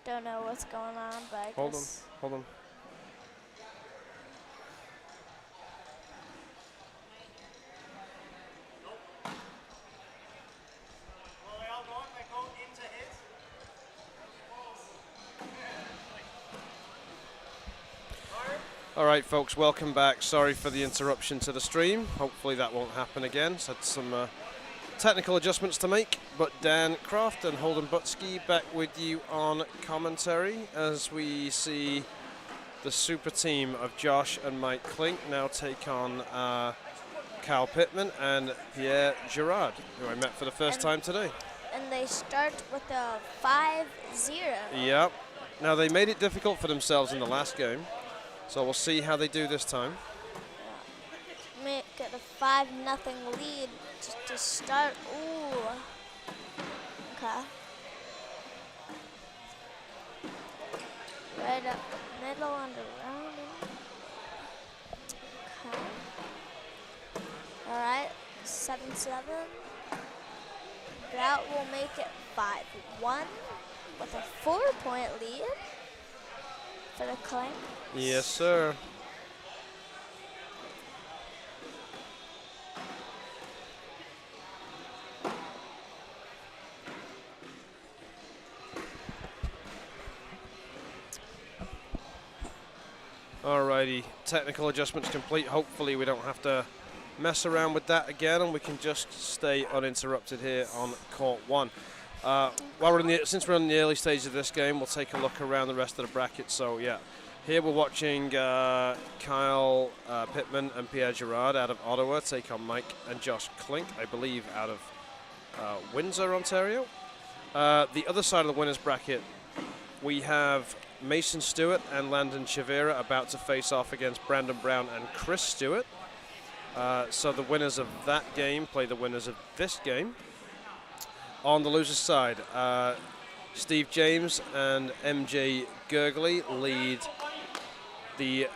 Don't know what's going on, but I guess. Hold on. All right, folks, welcome back. Sorry for the interruption to the stream. Hopefully that won't happen again. Just had some technical adjustments to make. But Dan Croft and Holden Butsky back with you on commentary as we see the super team of Josh and Mike Klink now take on Kyle Pittman and Pierre Girard, who I met for the first time today. And they start with a 5-0. Yep. Now, they made it difficult for themselves in the last game. So we'll see how they do this time. Make it a 5-0 lead just to start. Ooh. Okay. Right up the middle and around. Okay. All right. 7-7. That will make it 5-1 with a 4-point lead for the Klink. Yes, sir. Alrighty, technical adjustments complete. Hopefully we don't have to mess around with that again and we can just stay uninterrupted here on court 1. Since we're in the early stage of this game, we'll take a look around the rest of the bracket. So yeah, here we're watching Kyle Pittman and Pierre Girard out of Ottawa take on Mike and Josh Klink, I believe out of Windsor, Ontario. The other side of the winners bracket, we have Mason Stewart and Landon Chavira about to face off against Brandon Brown and Chris Stewart. So the winners of that game play the winners of this game. On the losers' side, Steve James and MJ Gurgley lead the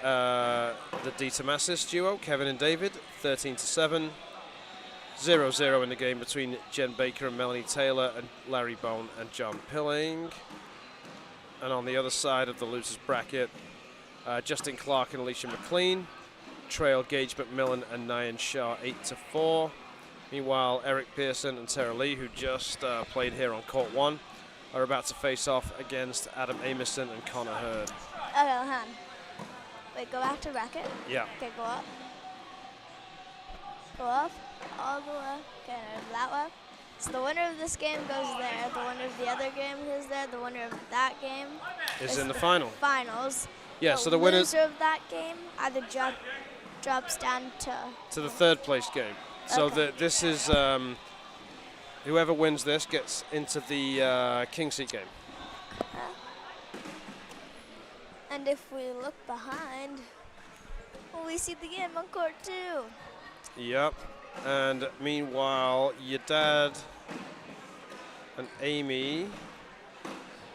DeTomasis duo, Kevin and David, 13-7. 0-0 in the game between Jen Baker and Melanie Taylor and Larry Bone and John Pilling. And on the other side of the losers' bracket, Justin Clark and Alicia McLean trailed Gage McMillan and Nyan Shah 8-4. Meanwhile, Eric Pearson and Tara Lee, who just played here on court 1, are about to face off against Adam Amison and Connor Hurd. Okay, hold on. Wait, go back to bracket? Yeah. Okay, go up. Go up, all the way. Okay, that way. So the winner of this game goes there. The winner of the other game is there. The winner of that game is in the final. Finals. Yeah, so the winners loser of that game either drops down to the third place game. So this is whoever wins this gets into the king seat game. And if we look behind, we see the game on court 2. Yep. And meanwhile, your dad and Amy,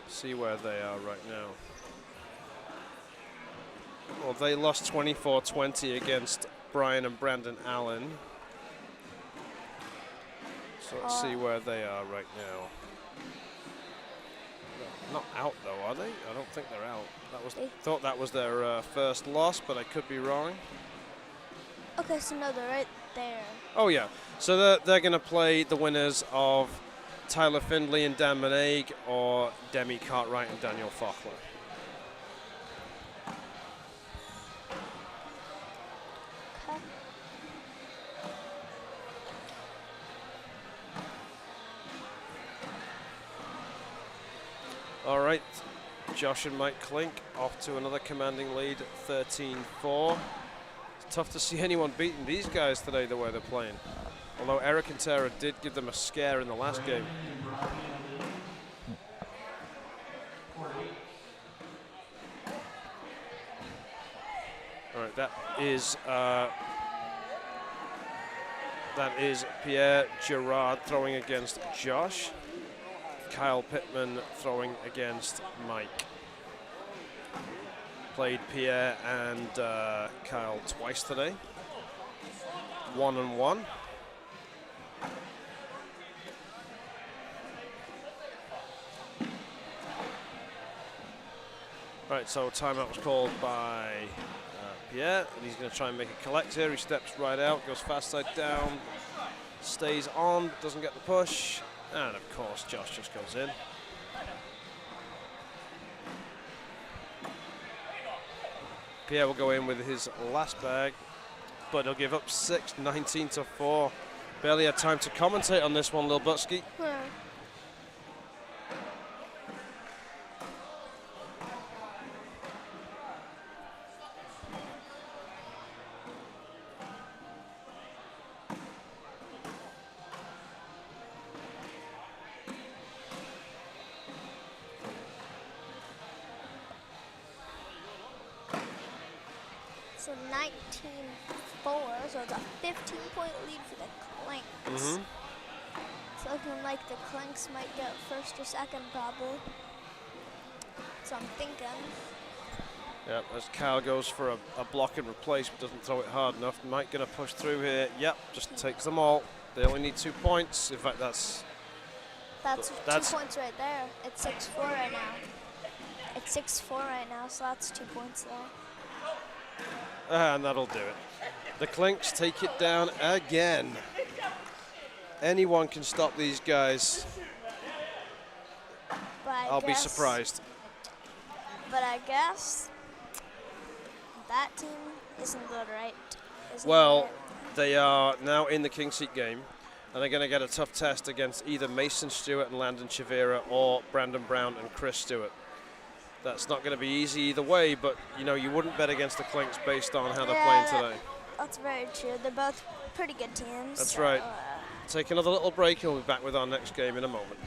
see where they are right now. Well, they lost 24-20 against Brian and Brandon Allen. So let's see where they are right now. Not out though, are they? I don't think they're out. Thought that was their first loss, but I could be wrong. Okay, so no, they're right there. Oh yeah, so they're going to play the winners of Tyler Findlay and Dan Monague or Demi Cartwright and Daniel Fochler. Okay. All right, Josh and Mike Klink off to another commanding lead, 13-4. It's tough to see anyone beating these guys today the way they're playing. Although Eric and Tara did give them a scare in the last game. All right, that is Pierre Girard throwing against Josh. Kyle Pittman throwing against Mike. Played Pierre and Kyle twice today. 1-1. Right, so timeout was called by Pierre, and he's going to try and make a collect here. He steps right out, goes fast side down, stays on, doesn't get the push, and of course Josh just goes in. Pierre will go in with his last bag, but he'll give up 6, 19-4. Barely had time to commentate on this one, Lil Butsky. So 19-4, so it's a 15-point lead for the Clanks. It's looking like the Clanks might get first or second, probably. So I'm thinking. Yep, as Kyle goes for a block and replace, but doesn't throw it hard enough. Mike gonna push through here. Yep, just takes them all. They only need 2 points. In fact, that's 2 points right there. It's 6-4 right now. It's 6-4 right now, so that's 2 points there. And that'll do it. The Clinks take it down again. Anyone can stop these guys. I'll be surprised. But I guess that team isn't good, right? Well, they are now in the King Seat game, and they're going to get a tough test against either Mason Stewart and Landon Chavira or Brandon Brown and Chris Stewart. That's not going to be easy either way, but you know, you wouldn't bet against the Clinks based on how they're playing today. That's very true. They're both pretty good teams. That's right. Take another little break and we'll be back with our next game in a moment.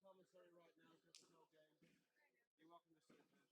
commentary right now because there's no game. You're welcome to sit there.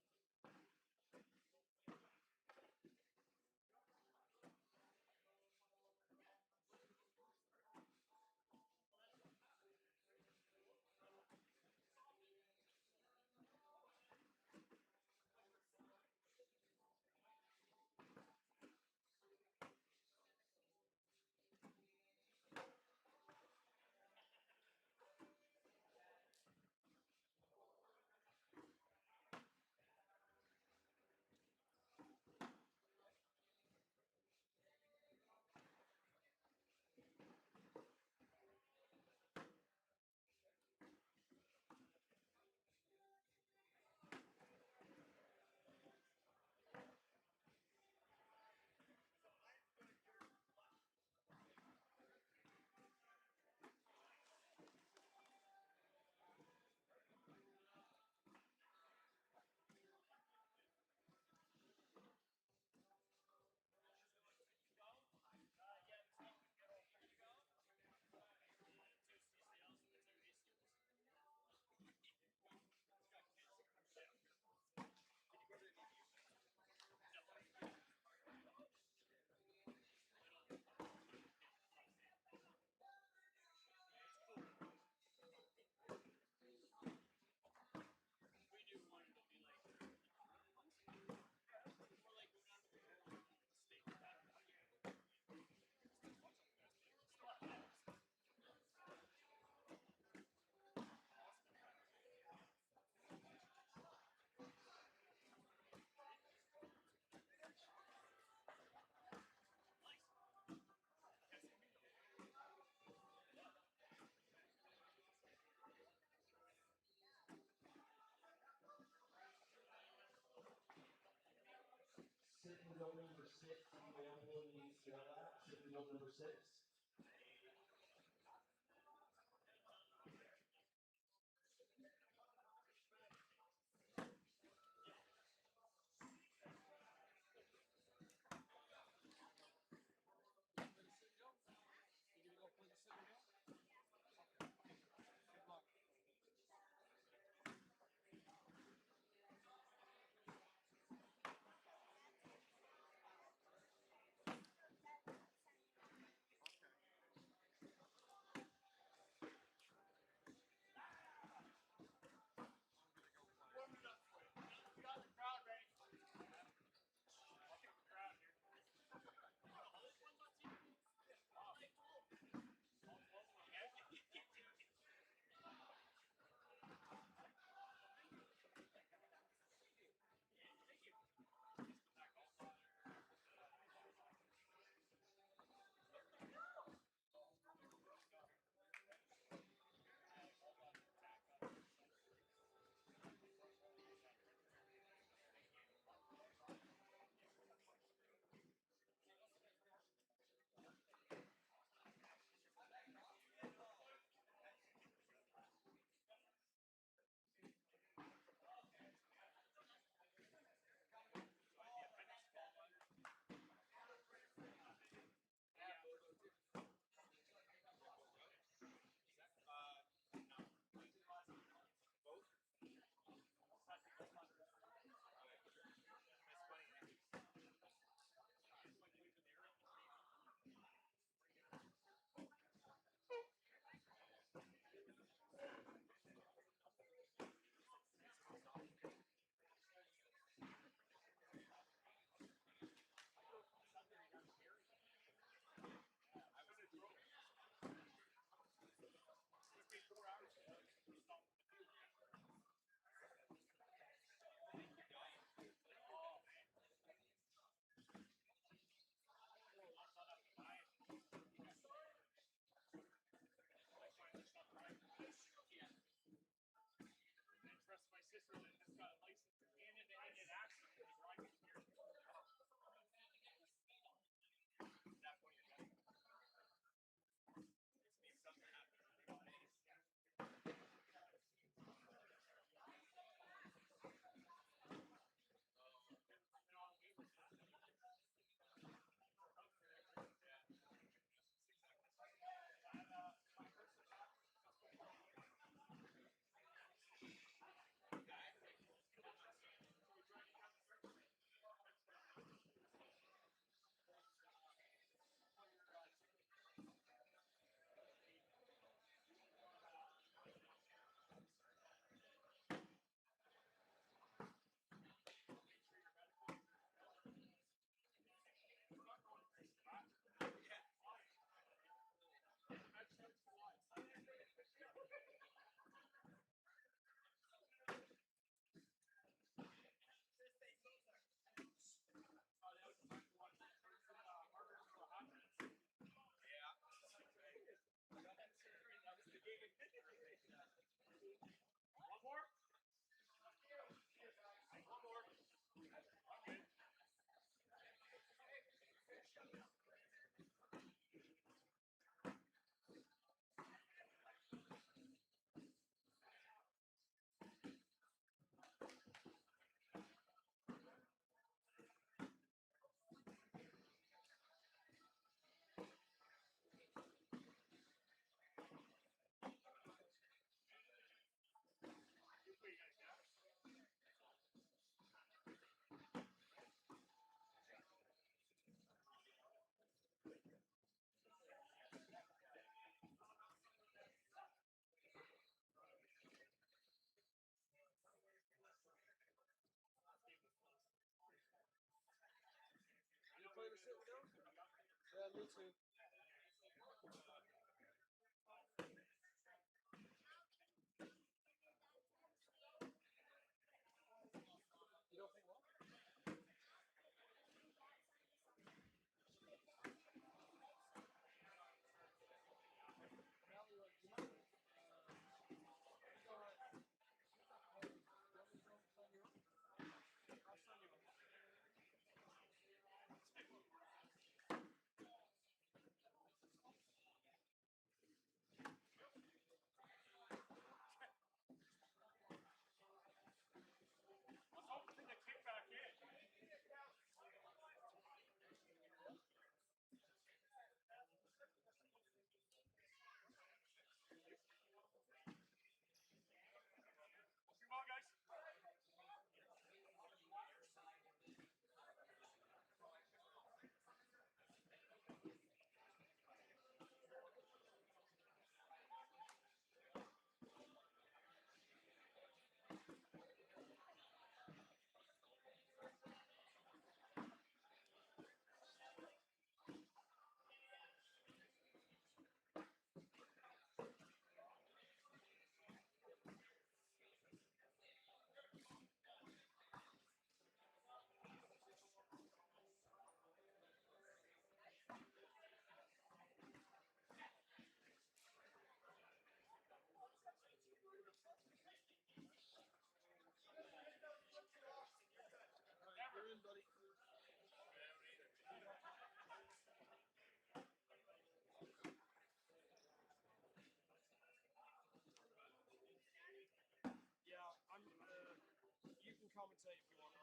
You can commentate if you want.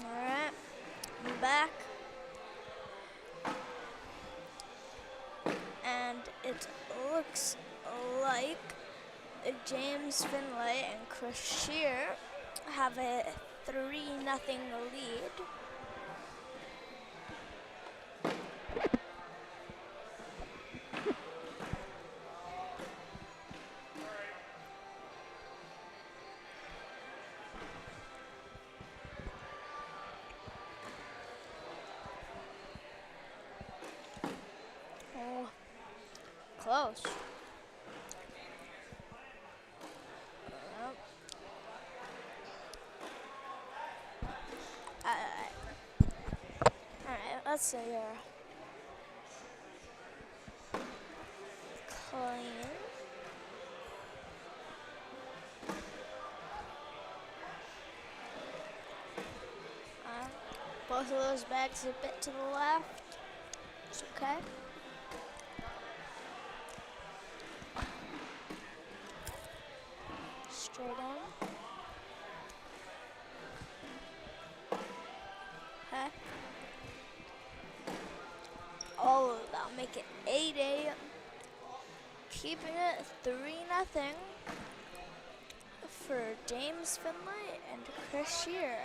Alright, I'm back. And it looks like James Finlay and Chris Shear have a 3-0 lead. Oh, close. Alright, let's see here. Clean. Both of those bags a bit to the left. It's okay. Straight in. Okay. Oh, that'll make it 8-8. Keeping it 3-0 for James Finlay and Chris Shear.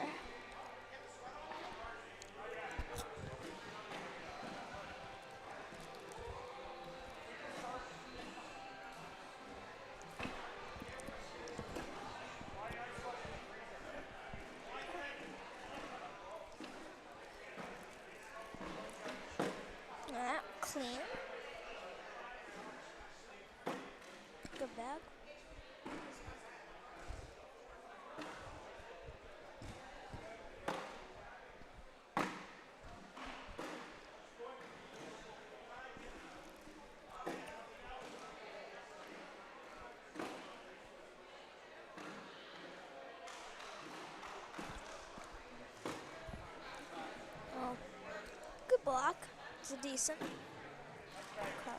Alright, clean. Good bag. Oh, good block. It's a decent. Okay.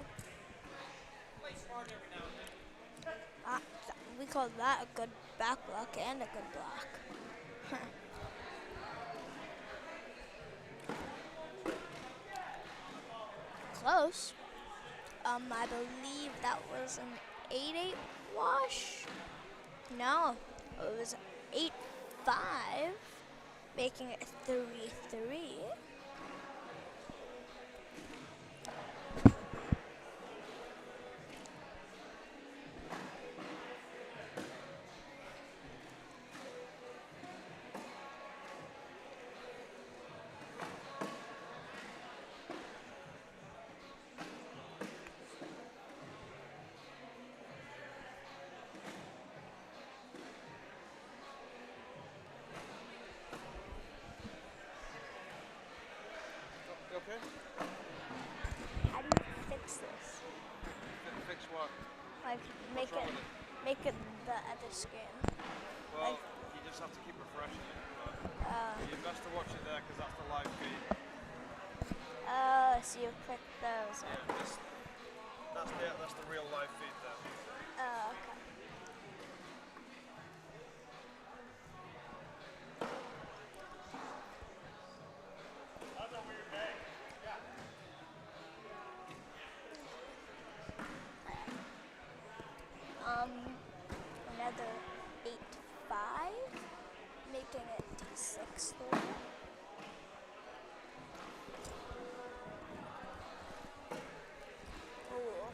We call that a good back block and a good block. Close. I believe that was an 8-8 wash. No, it was 8-5, making it 3-3. make it the other screen. Well, you just have to keep refreshing it. But you're best to watch it there because that's the live feed. So you click those. Yeah, that's the real live feed there. Okay. Another 8-5, making it D6 there. Ooh.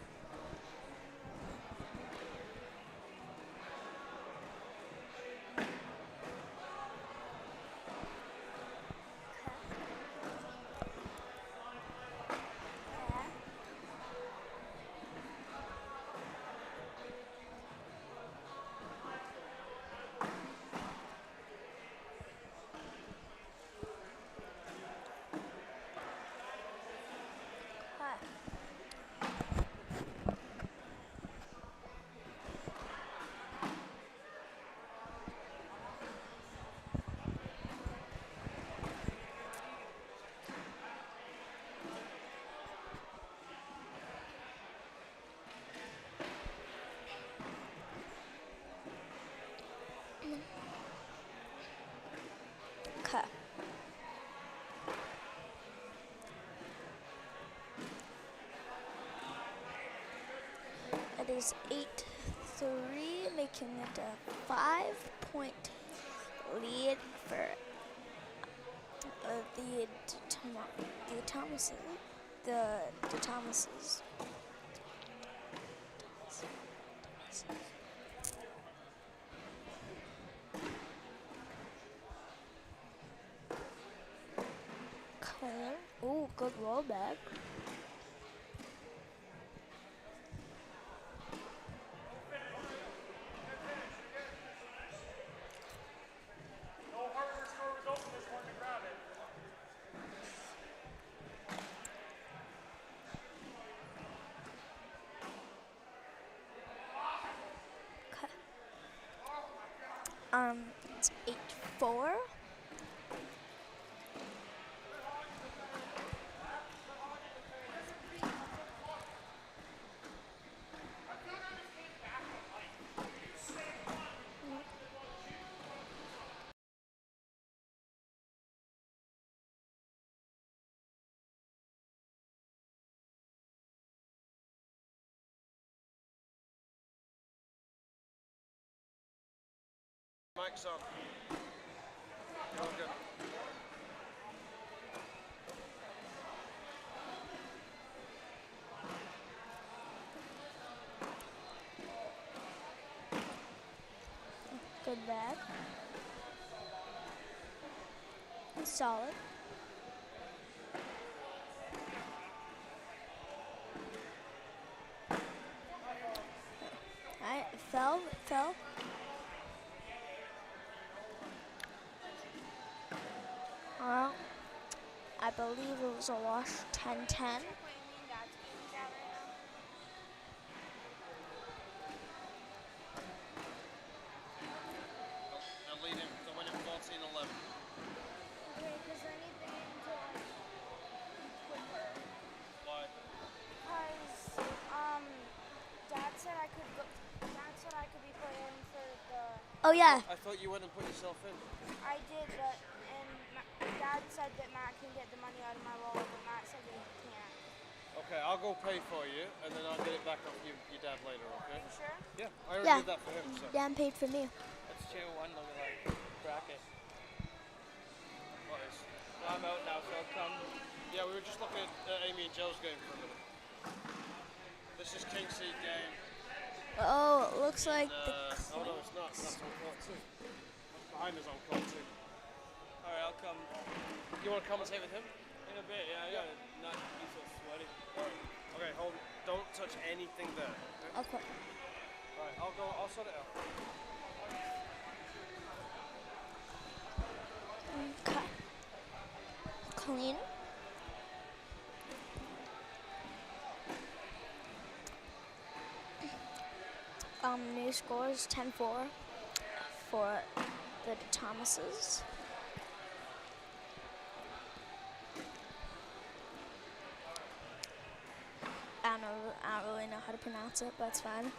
Okay. It is 8-3, making it a 5-point lead for the Thomases. Okay. Ooh, good rollback. It's 8-4. Mic's on. Oh, good. Good bag. Solid. Alright, it fell. Well, I believe it was a wash 10-10. They're leading. They're winning 14-11. Okay, because I need the game to quicker. Why? Because Dad said I could go. Dad said I could be put in for the. Oh yeah, I thought you went and put yourself in. I did, but Dad said that Matt can get the money out of my wallet, but Matt said that he can't. Okay, I'll go pay for you, and then I'll get it back off your dad later, okay? Are you sure? Yeah, I already did that for him, so. Dan paid for me. That's tier 1 looking like bracket. What is? I'm out now, so I'll come. Yeah, we were just looking at Amy and Joe's game for a minute. This is King Seed game. Oh, it looks like Oh no, it's not. That's on court 2. Behind us on court 2. Alright, I'll come You want to commentate with him? in a bit. Yeah, I gotta not be so sweaty. Okay, hold. Don't touch anything there. Okay. Alright, I'll sort it out. Okay. Clean. New score is 10-4 for the Thomases. I don't really know how to pronounce it, but it's fine.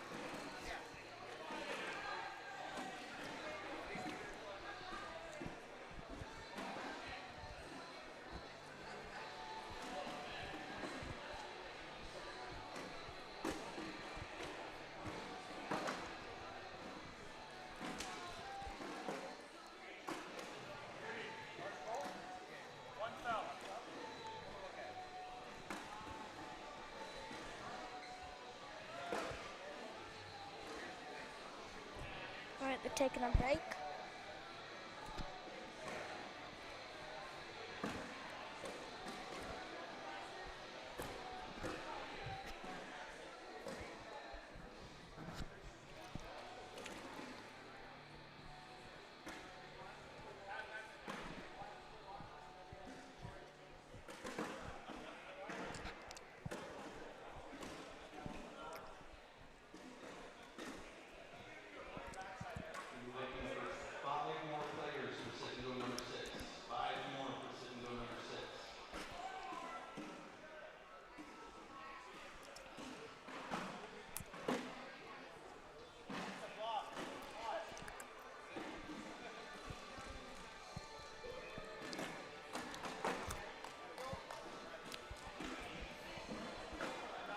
Alright, they're taking a break.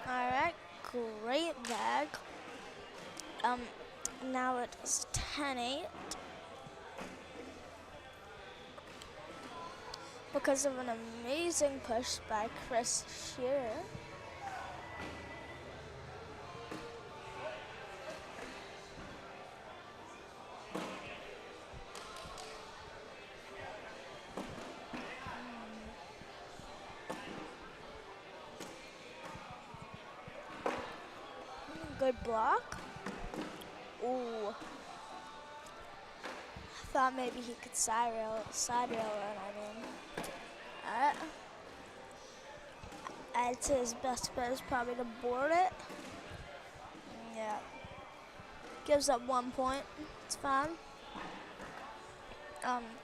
Alright, great bag. Now it's 10-8 because of an amazing push by Chris Shearer. Good block. Ooh. Thought maybe he could side rail it, Alright. I'd say his best bet is probably to board it. Yeah. Gives up 1 point. It's fine.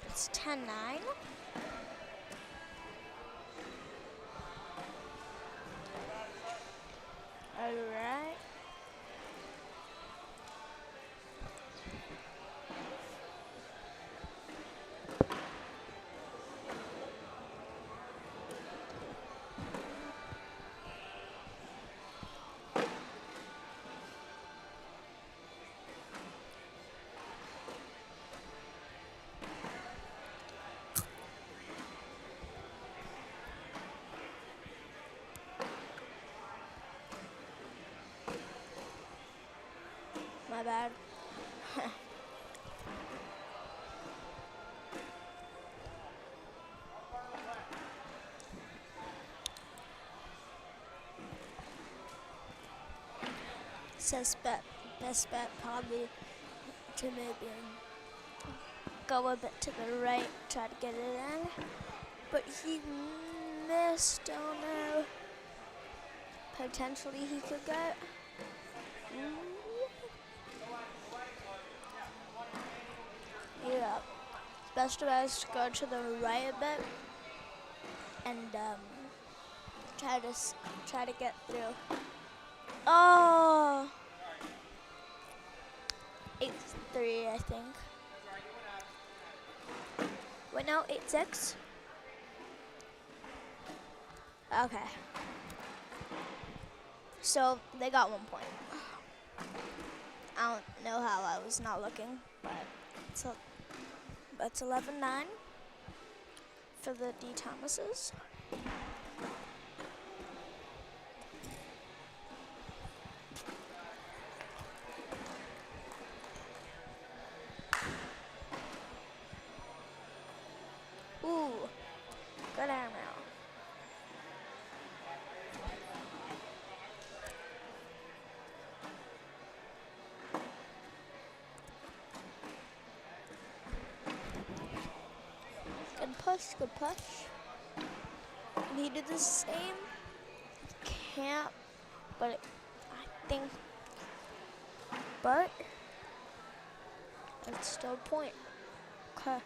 It's 10-9. Alright. My bad. Says best bet probably to maybe go a bit to the right, try to get it in. But he missed. Oh no. Potentially he could get. Yeah. Best bet is to go to the right a bit and try to get through. Oh. 8-3, I think. Wait, no, 8-6. Okay. So they got 1 point. I don't know how I was not looking, but it's 11-9 for the D. Thomases. Ooh, good arm out. Good push. Needed the same camp, but I think but it's still a point. Okay.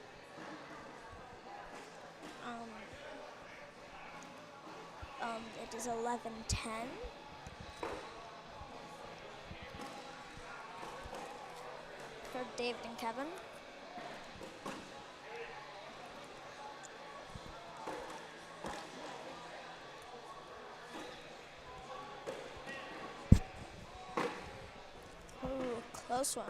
It is 11-10. For David and Kevin. Ooh, close one.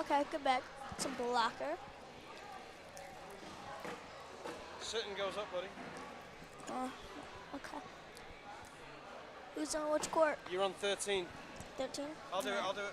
Okay, good back. It's a blocker. Sitting goes up, buddy. Okay. Who's on which court? You're on 13. 13? I'll do it. 13.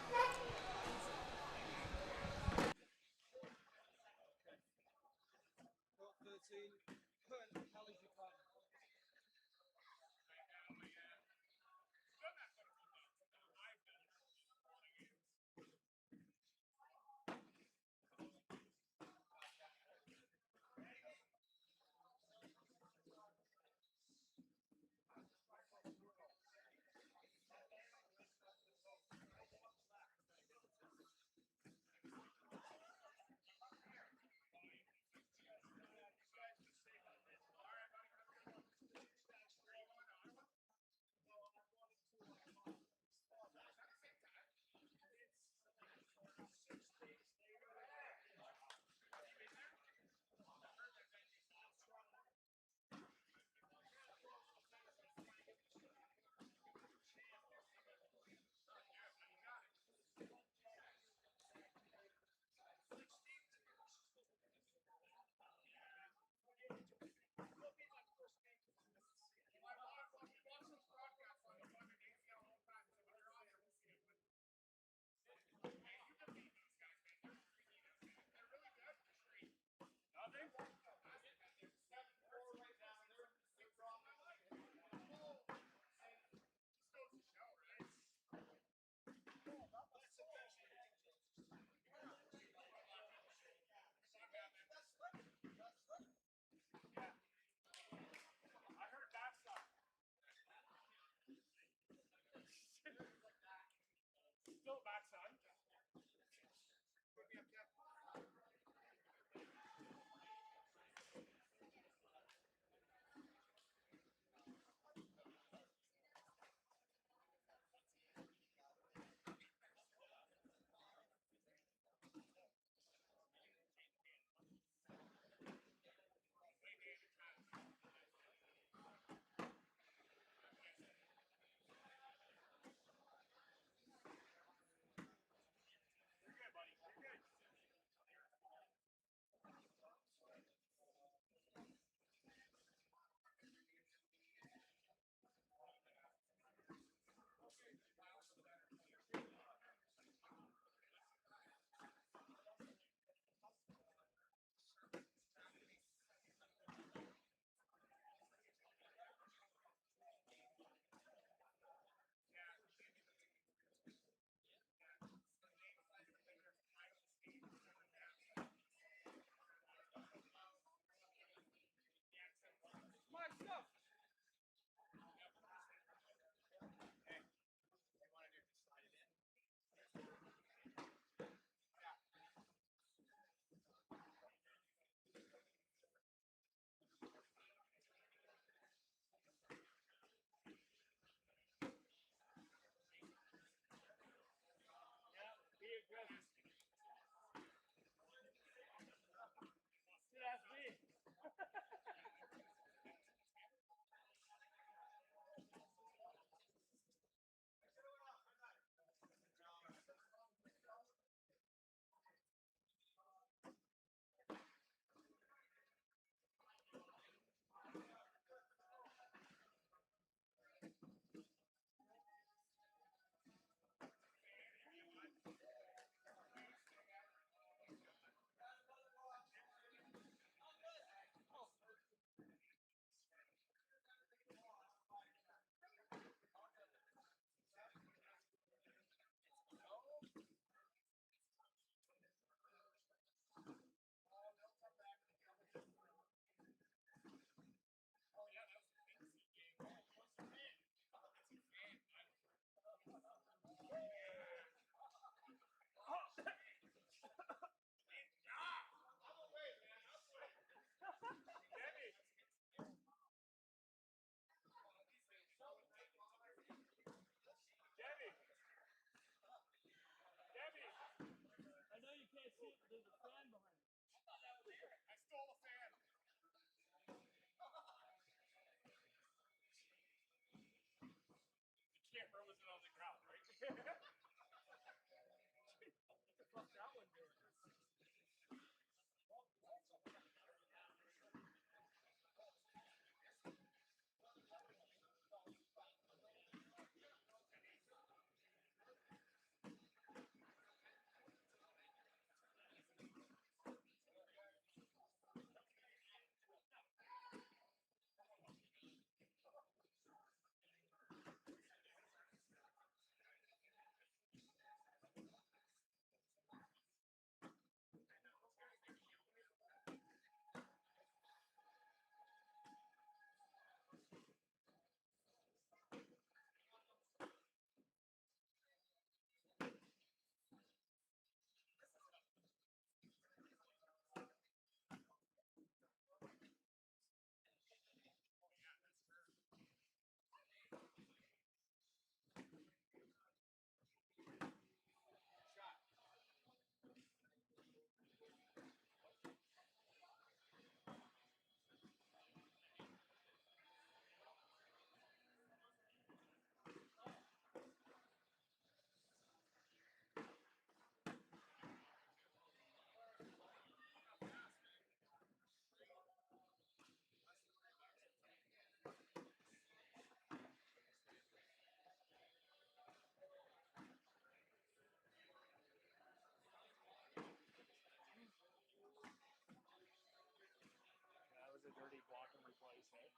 That was a dirty block and replace, eh?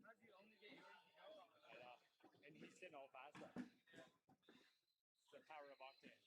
That's the only game where you go on. I know. And he's sitting all fast up. The power of Octane.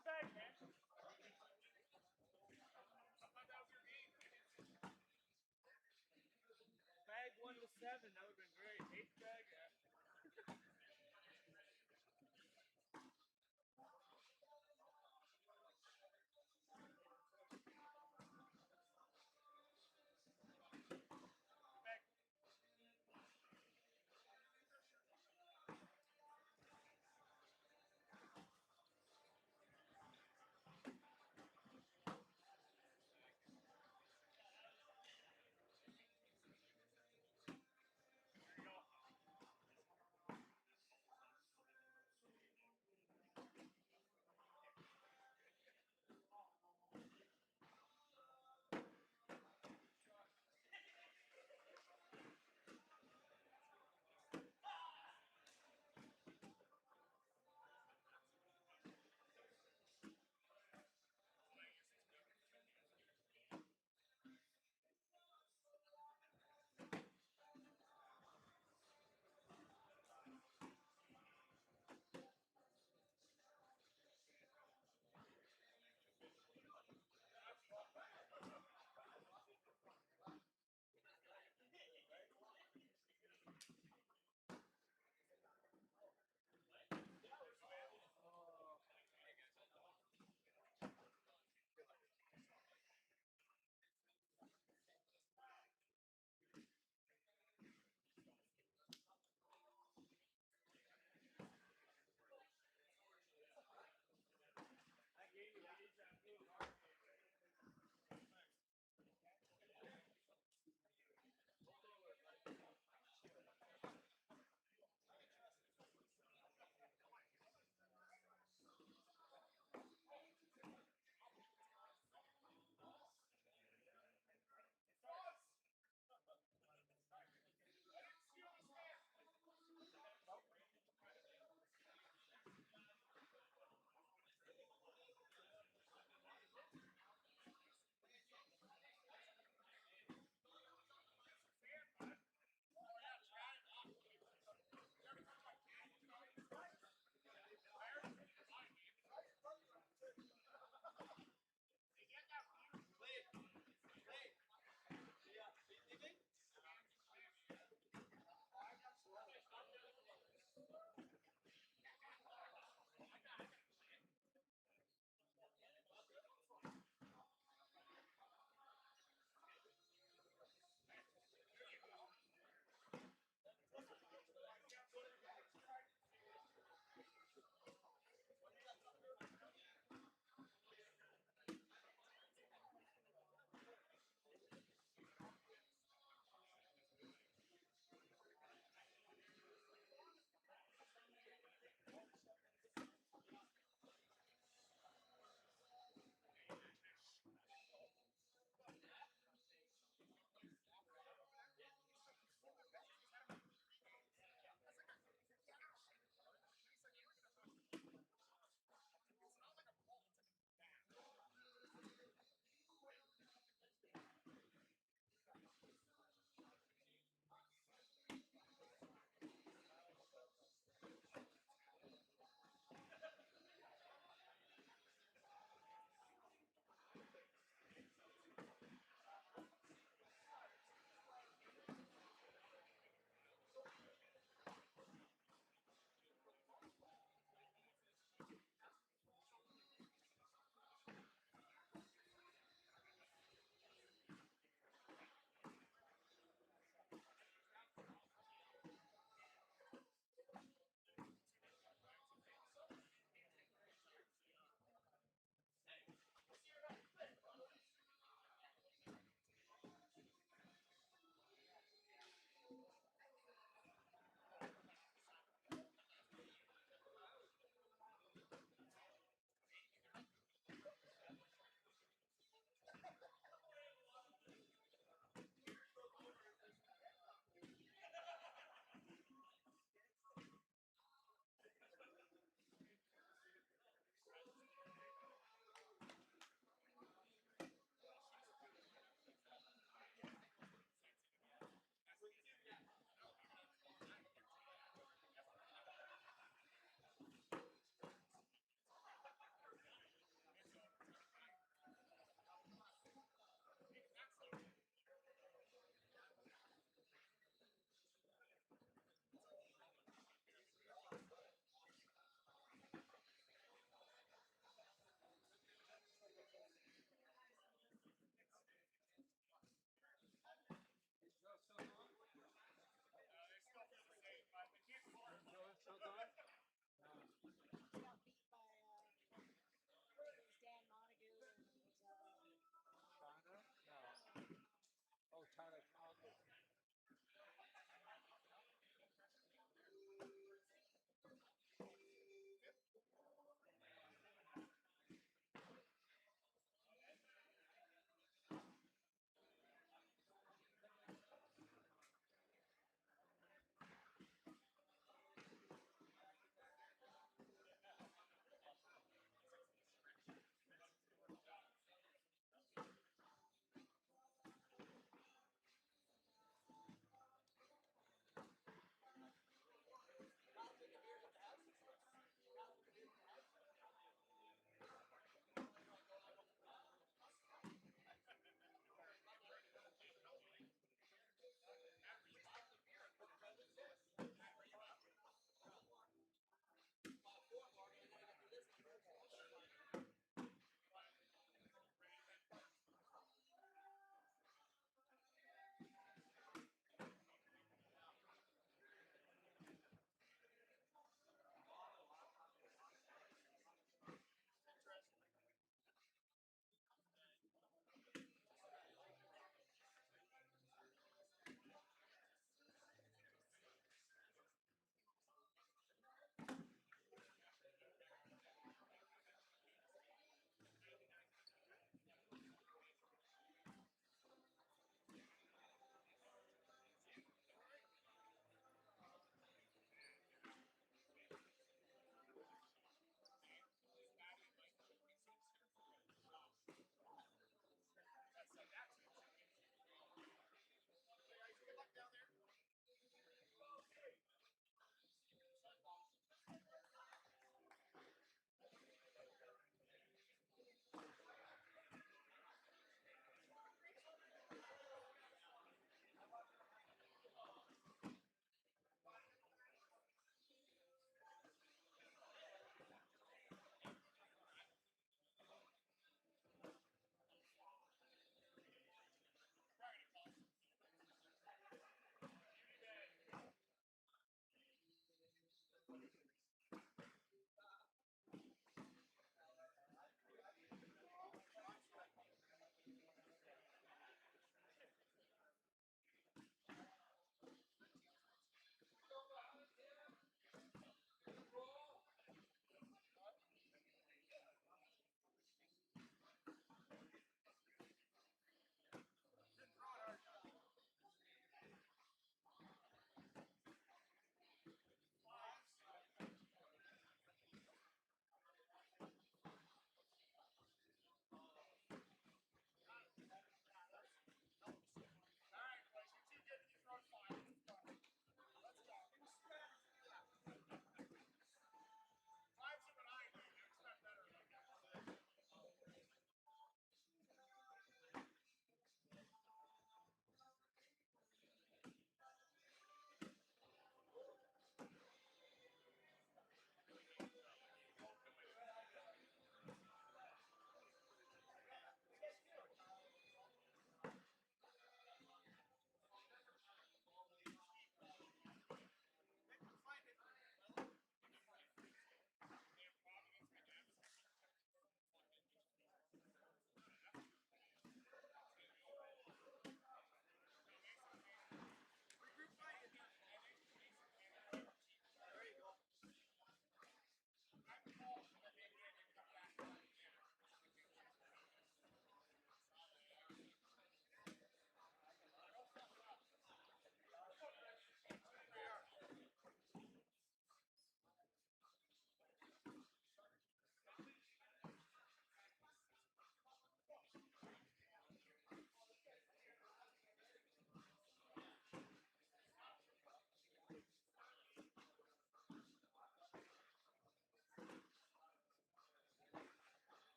your bag, man. Bag 1 to 7, that would have been great. 8th bag, yeah. Bag.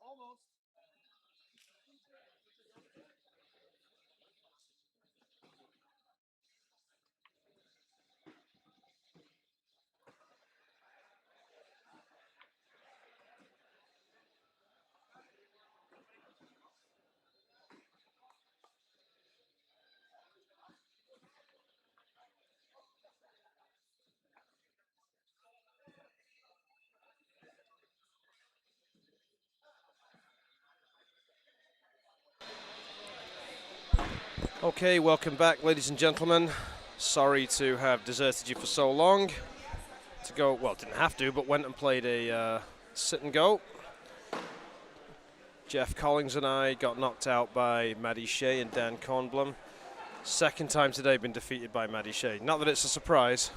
Almost. Okay, welcome back, ladies and gentlemen. Sorry to have deserted you for so long. To go, well, didn't have to, but went and played a sit and go. Jeff Collins and I got knocked out by Maddie Shea and Dan Kornblum. Second time today been defeated by Maddie Shea. Not that it's a surprise.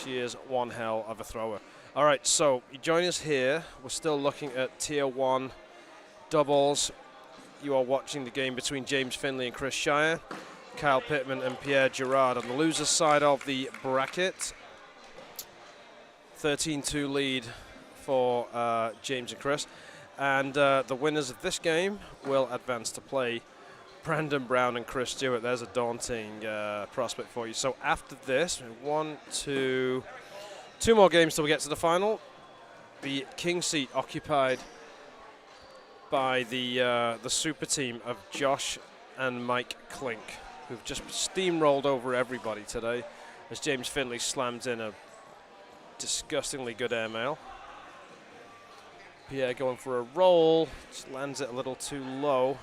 She is one hell of a thrower. All right, so you join us here. We're still looking at Tier 1 doubles. You are watching the game between James Finley and Chris Shire, Kyle Pittman and Pierre Girard on the loser's side of the bracket. 13-2 lead for James and Chris. And the winners of this game will advance to play Brandon Brown and Chris Stewart. There's a daunting prospect for you. So after this, two more games till we get to the final. The king seat occupied by the super team of Josh and Mike Klink, who've just steamrolled over everybody today as James Finley slams in a disgustingly good airmail. Pierre going for a roll, just lands it a little too low.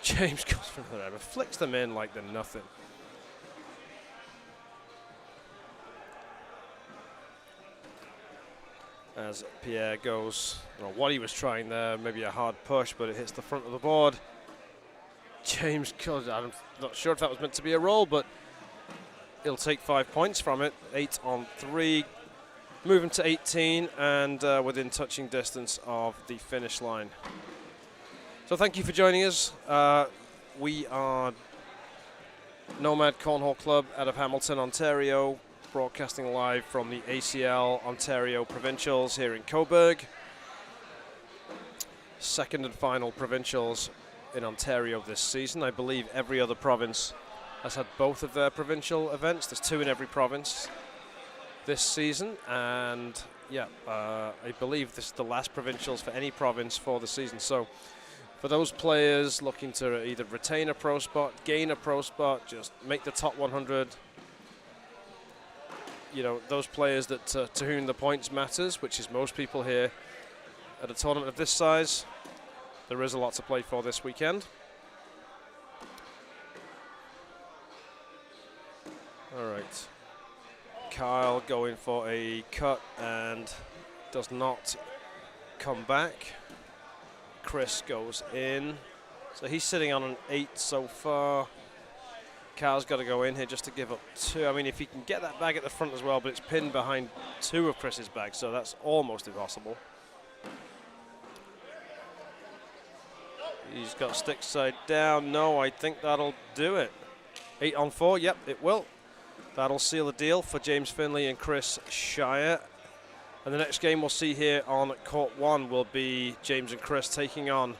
James goes for another airmail, flicks them in like they're nothing. As Pierre goes, I don't know what he was trying there, maybe a hard push, but it hits the front of the board. James goes, I'm not sure if that was meant to be a roll, but he'll take 5 points from it. 8 on 3, moving to 18 and within touching distance of the finish line. So thank you for joining us. We are Nomad Cornhole Club out of Hamilton, Ontario, broadcasting live from the ACL Ontario Provincials here in Cobourg. Second and final Provincials in Ontario this season. I believe every other province has had both of their provincial events. There's 2 in every province this season, and yeah, I believe this is the last Provincials for any province for the season. So for those players looking to either retain a pro spot, gain a pro spot, just make the top 100, you know, those players that to whom the points matters, which is most people here at a tournament of this size, there is a lot to play for this weekend. All right, Kyle going for a cut and does not come back. Chris goes in, so he's sitting on an 8 so far. Kyle's got to go in here just to give up 2. I mean, if he can get that bag at the front as well, but it's pinned behind 2 of Chris's bags, so that's almost impossible. He's got stick side down. No, I think that'll do it. 8 on 4, yep, it will. That'll seal the deal for James Finley and Chris Shire. And the next game we'll see here on Court 1 will be James and Chris taking on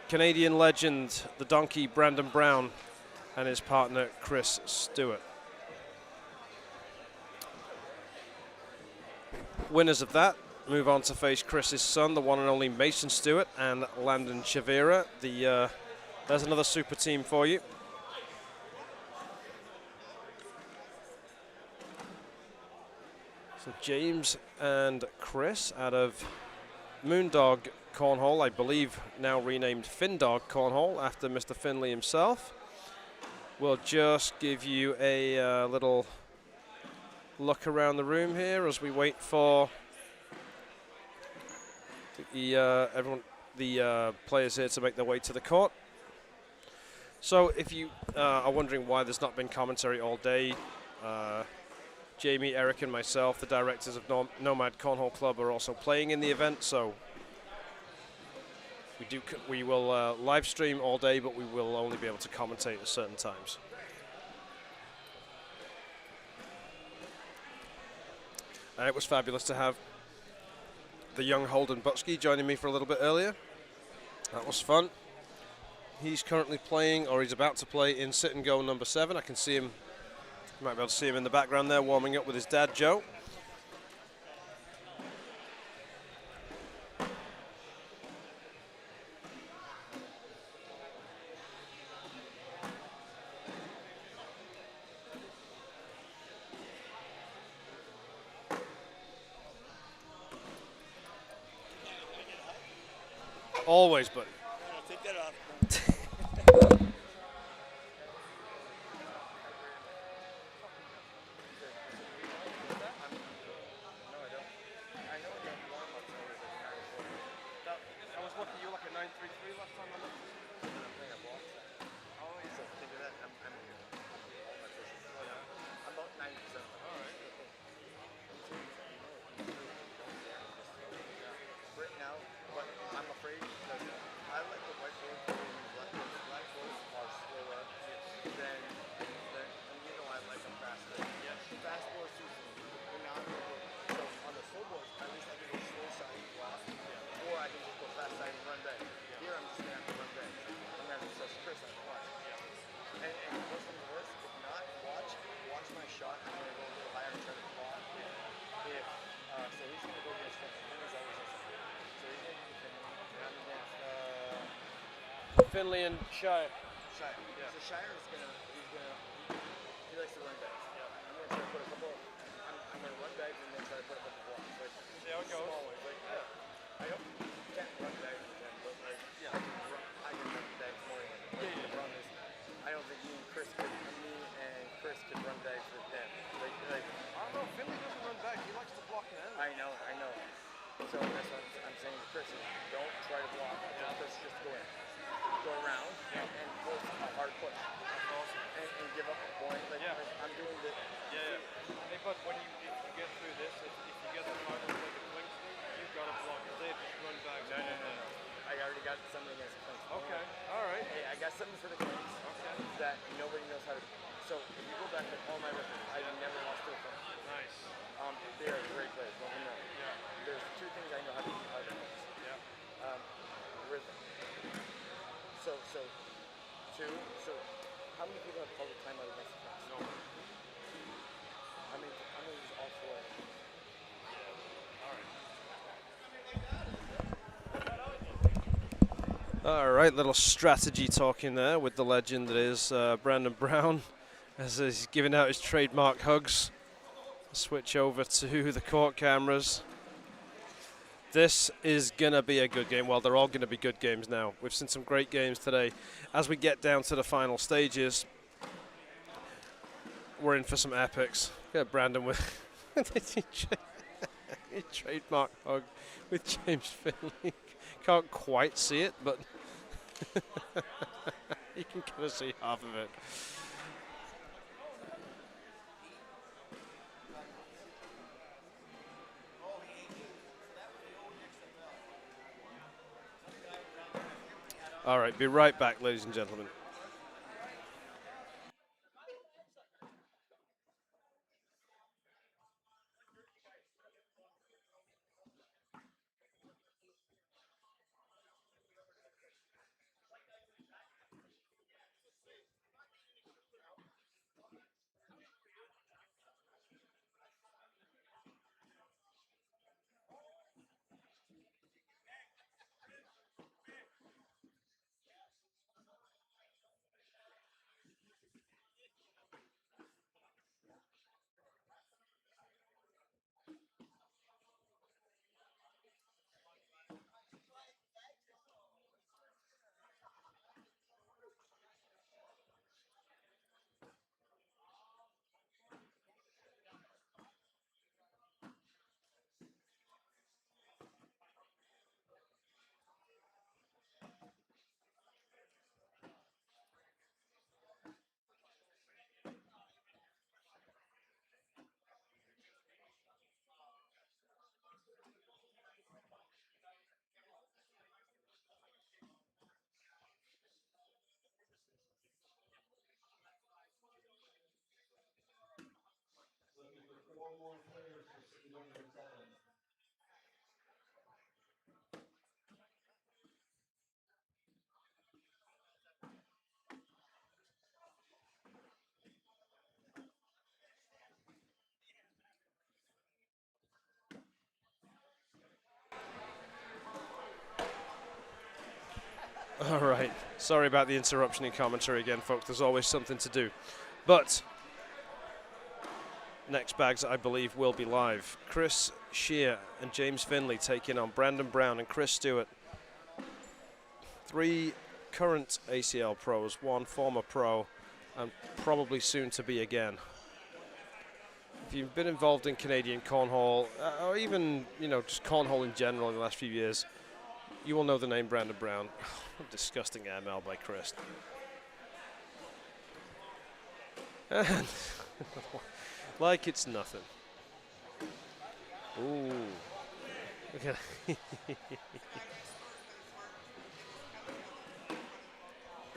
Canadian legend, the donkey Brandon Brown, and his partner Chris Stewart. Winners of that move on to face Chris's son, the one and only Mason Stewart, and Landon Chavira. There's another super team for you. So James and Chris out of Moondog Cornhole, I believe now renamed Findog Cornhole after Mr. Finley himself. We'll just give you a little look around the room here as we wait for the players here to make their way to the court. So if you are wondering why there's not been commentary all day, Jamie, Eric, and myself, the directors of Nomad Cornhole Club, are also playing in the event. So we will live stream all day, but we will only be able to commentate at certain times. It was fabulous to have the young Holden Butsky joining me for a little bit earlier. That was fun. He's currently playing, or he's about to play, in sit and go number 7. I can see him, you might be able to see him in the background there, warming up with his dad, Joe. Always, buddy. Take that off. I was looking you like a 933 last time I looked. I'm about 90%. All right. Right now, but I'm afraid because I like the white boys black boys are slower than and you know I like them faster. Yes. Fast boys suits me. But now so on the slow boys, at least I can go slow side block, or I can just go fast side and run back. Here I'm just gonna have to run back. I'm gonna have to trust Chris on the watch. And worse than the worst, if not, watch my shot. I'm gonna go a little higher and try to block. If so he's gonna go against Finley. Finley's always this. So he's gonna be Finley. And I'm against Finley and Shire. Shire. Yeah. So Shire is he likes to run bags. Yeah. I'm gonna try to put a couple. I'm gonna run bags and then try to put a couple blocks. Like see how it goes. Small ones. Like I don't can't run bags with them, but like I can run bags more than them. Like, the problem is I don't think me and Chris could run bags with them. Like I don't know. Finley doesn't run back. He likes to block it out. I know. So that's what I'm saying to Chris is don't try to block. Chris just go in. Go around and force a hard push. That's awesome. And give up a point. Like I'm doing the Hey, but when if you get through this, if you get the final like a clinks thing, you've got to block. They just run back. No. I already got something against the Clinks. Okay, all right. Hey, I got something for the Clinks that nobody knows how to do. So if you go back to all my records, I've never lost to a Clink. Nice. They are great players, don't get me wrong. Yeah. There's two things I know how to do. Yeah. Rhythm. So how many people have called the timeout against the Clinks? No. I'm gonna use all 4. All right, little strategy talking there with the legend that is Brandon Brown as he's giving out his trademark hugs. Switch over to the court cameras. This is going to be a good game. Well, they're all going to be good games now. We've seen some great games today. As we get down to the final stages, we're in for some epics. Get Brandon with his trademark hug with James Finley. Can't quite see it, but you can kind of see half of it. All right, be right back, ladies and gentlemen. All right. Sorry about the interruption in commentary again, folks. There's always something to do. But next bags, I believe, will be live. Chris Shear and James Finley taking on Brandon Brown and Chris Stewart. 3 current ACL pros, 1 former pro, and probably soon to be again. If you've been involved in Canadian cornhole, or even, just cornhole in general in the last few years, you will know the name Brandon Brown. Disgusting ML by Chris. And like it's nothing. Ooh. Okay.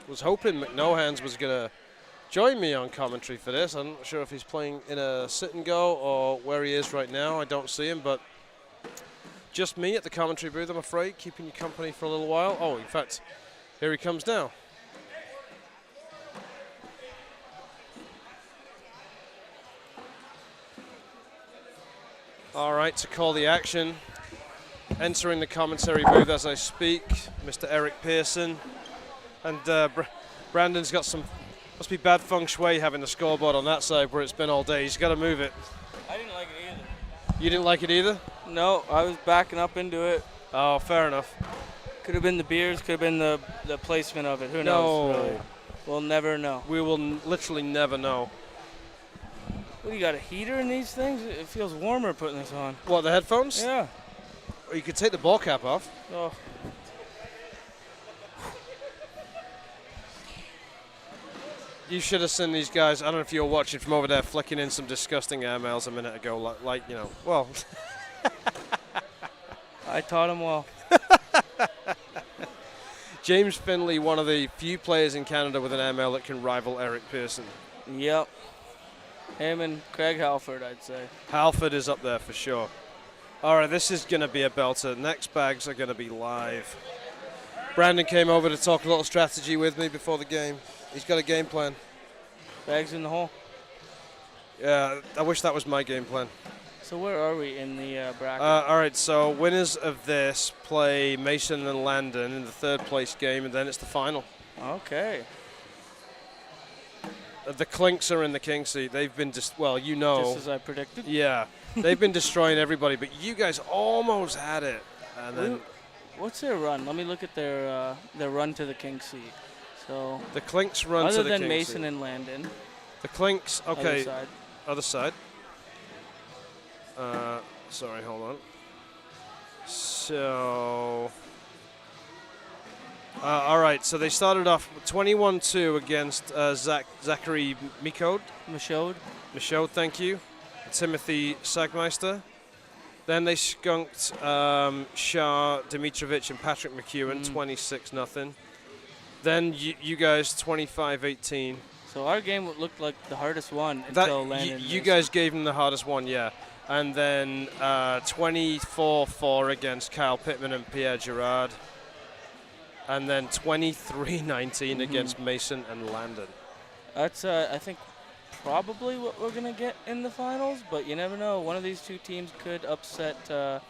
Was hoping McNohans was going to join me on commentary for this. I'm not sure if he's playing in a sit and go or where he is right now. I don't see him, but just me at the commentary booth, I'm afraid, keeping you company for a little while. Oh, in fact, here he comes now. All right, to call the action, entering the commentary booth as I speak, Mr. Eric Pearson. And Brandon's got some, must be bad feng shui having the scoreboard on that side where it's been all day. He's got to move it. I didn't like it either. You didn't like it either? No, I was backing up into it. Oh, fair enough. Could have been the beers, could have been the placement of it. Who knows? Really? We'll never know. We will literally never know. What, you got a heater in these things? It feels warmer putting this on. What, the headphones? Yeah. Or you could take the ball cap off. Oh. You should have seen these guys. I don't know if you were watching from over there, flicking in some disgusting airmails a minute ago. Well. I taught him well. James Finley, one of the few players in Canada with an airmail that can rival Eric Pearson. Yep. Him and Craig Halford, I'd say. Halford is up there for sure. All right, this is going to be a belter. Next bags are going to be live. Brandon came over to talk a little strategy with me before the game. He's got a game plan. Bags in the hole. Yeah, I wish that was my game plan. So where are we in the bracket? All right, so winners of this play Mason and Landon in the 3rd place game, and then it's the final. Okay. The Clinks are in the king seat. They've been just as I predicted. Yeah, they've been destroying everybody, but you guys almost had it. And then what's their run? Let me look at their run to the king seat. So the Clinks run to the king seat. Other than Mason and Landon. The Clinks, okay. Other side. Sorry, hold on. So, all right. So they started off 21-2 against Zachary Michaud. Michaud, thank you. Timothy Sagmeister. Then they skunked Shah Dimitrovich and Patrick McEwen, 26-0. Then you guys 25-18. So our game looked like the hardest one until Landon. You guys gave him the hardest one, yeah. And then 24-4 against Kyle Pittman and Pierre Girard. And then 23-19 against Mason and Landon. That's, I think, probably what we're going to get in the finals, but you never know. One of these two teams could upset the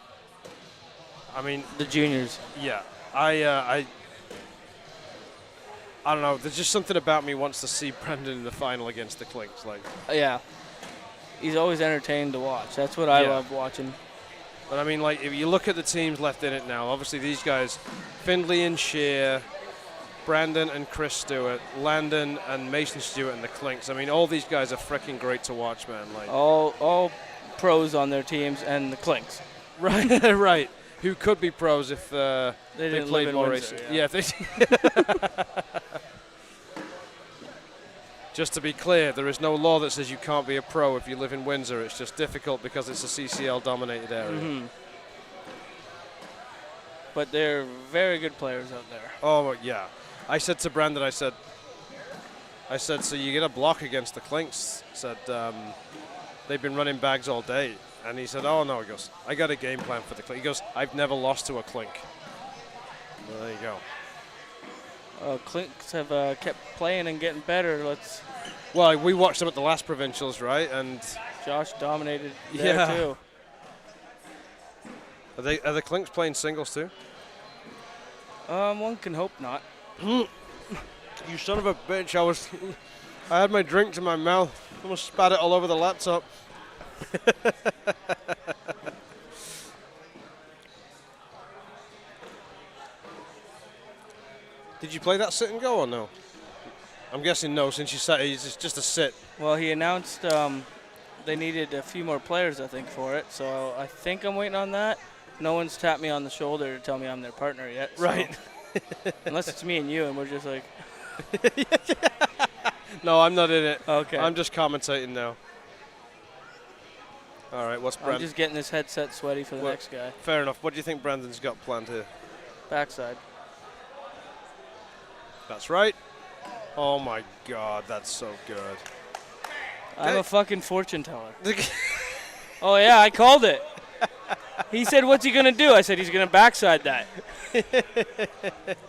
juniors. Yeah. I don't know. There's just something about me wants to see Brendan in the final against the Clinks. Yeah. He's always entertaining to watch. That's what I love watching. But I mean, if you look at the teams left in it now, obviously these guys, Findlay and Shear, Brandon and Chris Stewart, Landon and Mason Stewart and the Clinks. I mean, all these guys are freaking great to watch, man. All pros on their teams and the Clinks. Right, right. Who could be pros if they played more Windsor, racing. Yeah, just to be clear, there is no law that says you can't be a pro if you live in Windsor. It's just difficult because it's a CCL-dominated area. Mm-hmm. But they're very good players out there. Oh, yeah. I said to Brandon, I said, so you get a block against the Clinks. Said, they've been running bags all day. And he said, oh, no. He goes, I got a game plan for the Clink. He goes, I've never lost to a Clink. Well, there you go. Clinks have kept playing and getting better. Well, we watched them at the last Provincials, right? And Josh dominated there, too. Are the Clinks playing singles, too? One can hope not. You son of a bitch! I had my drink to my mouth. Almost spat it all over the laptop. Did you play that sit and go or no? I'm guessing no, since you said it's just a sit. Well, he announced they needed a few more players, I think, for it. So I think I'm waiting on that. No one's tapped me on the shoulder to tell me I'm their partner yet. So Right. unless it's me and you, and we're just like, No, I'm not in it. okay. I'm just commentating now. All right, what's I'm Brandon? just getting this headset sweaty for the Well- next guy. Fair enough. What do you think Brandon's got planned here? Backside. That's right. Oh my God, that's so good. I'm Okay. a fucking fortune teller. Oh, yeah, I called it. He said, what's he going to do? I said, he's going to backside that.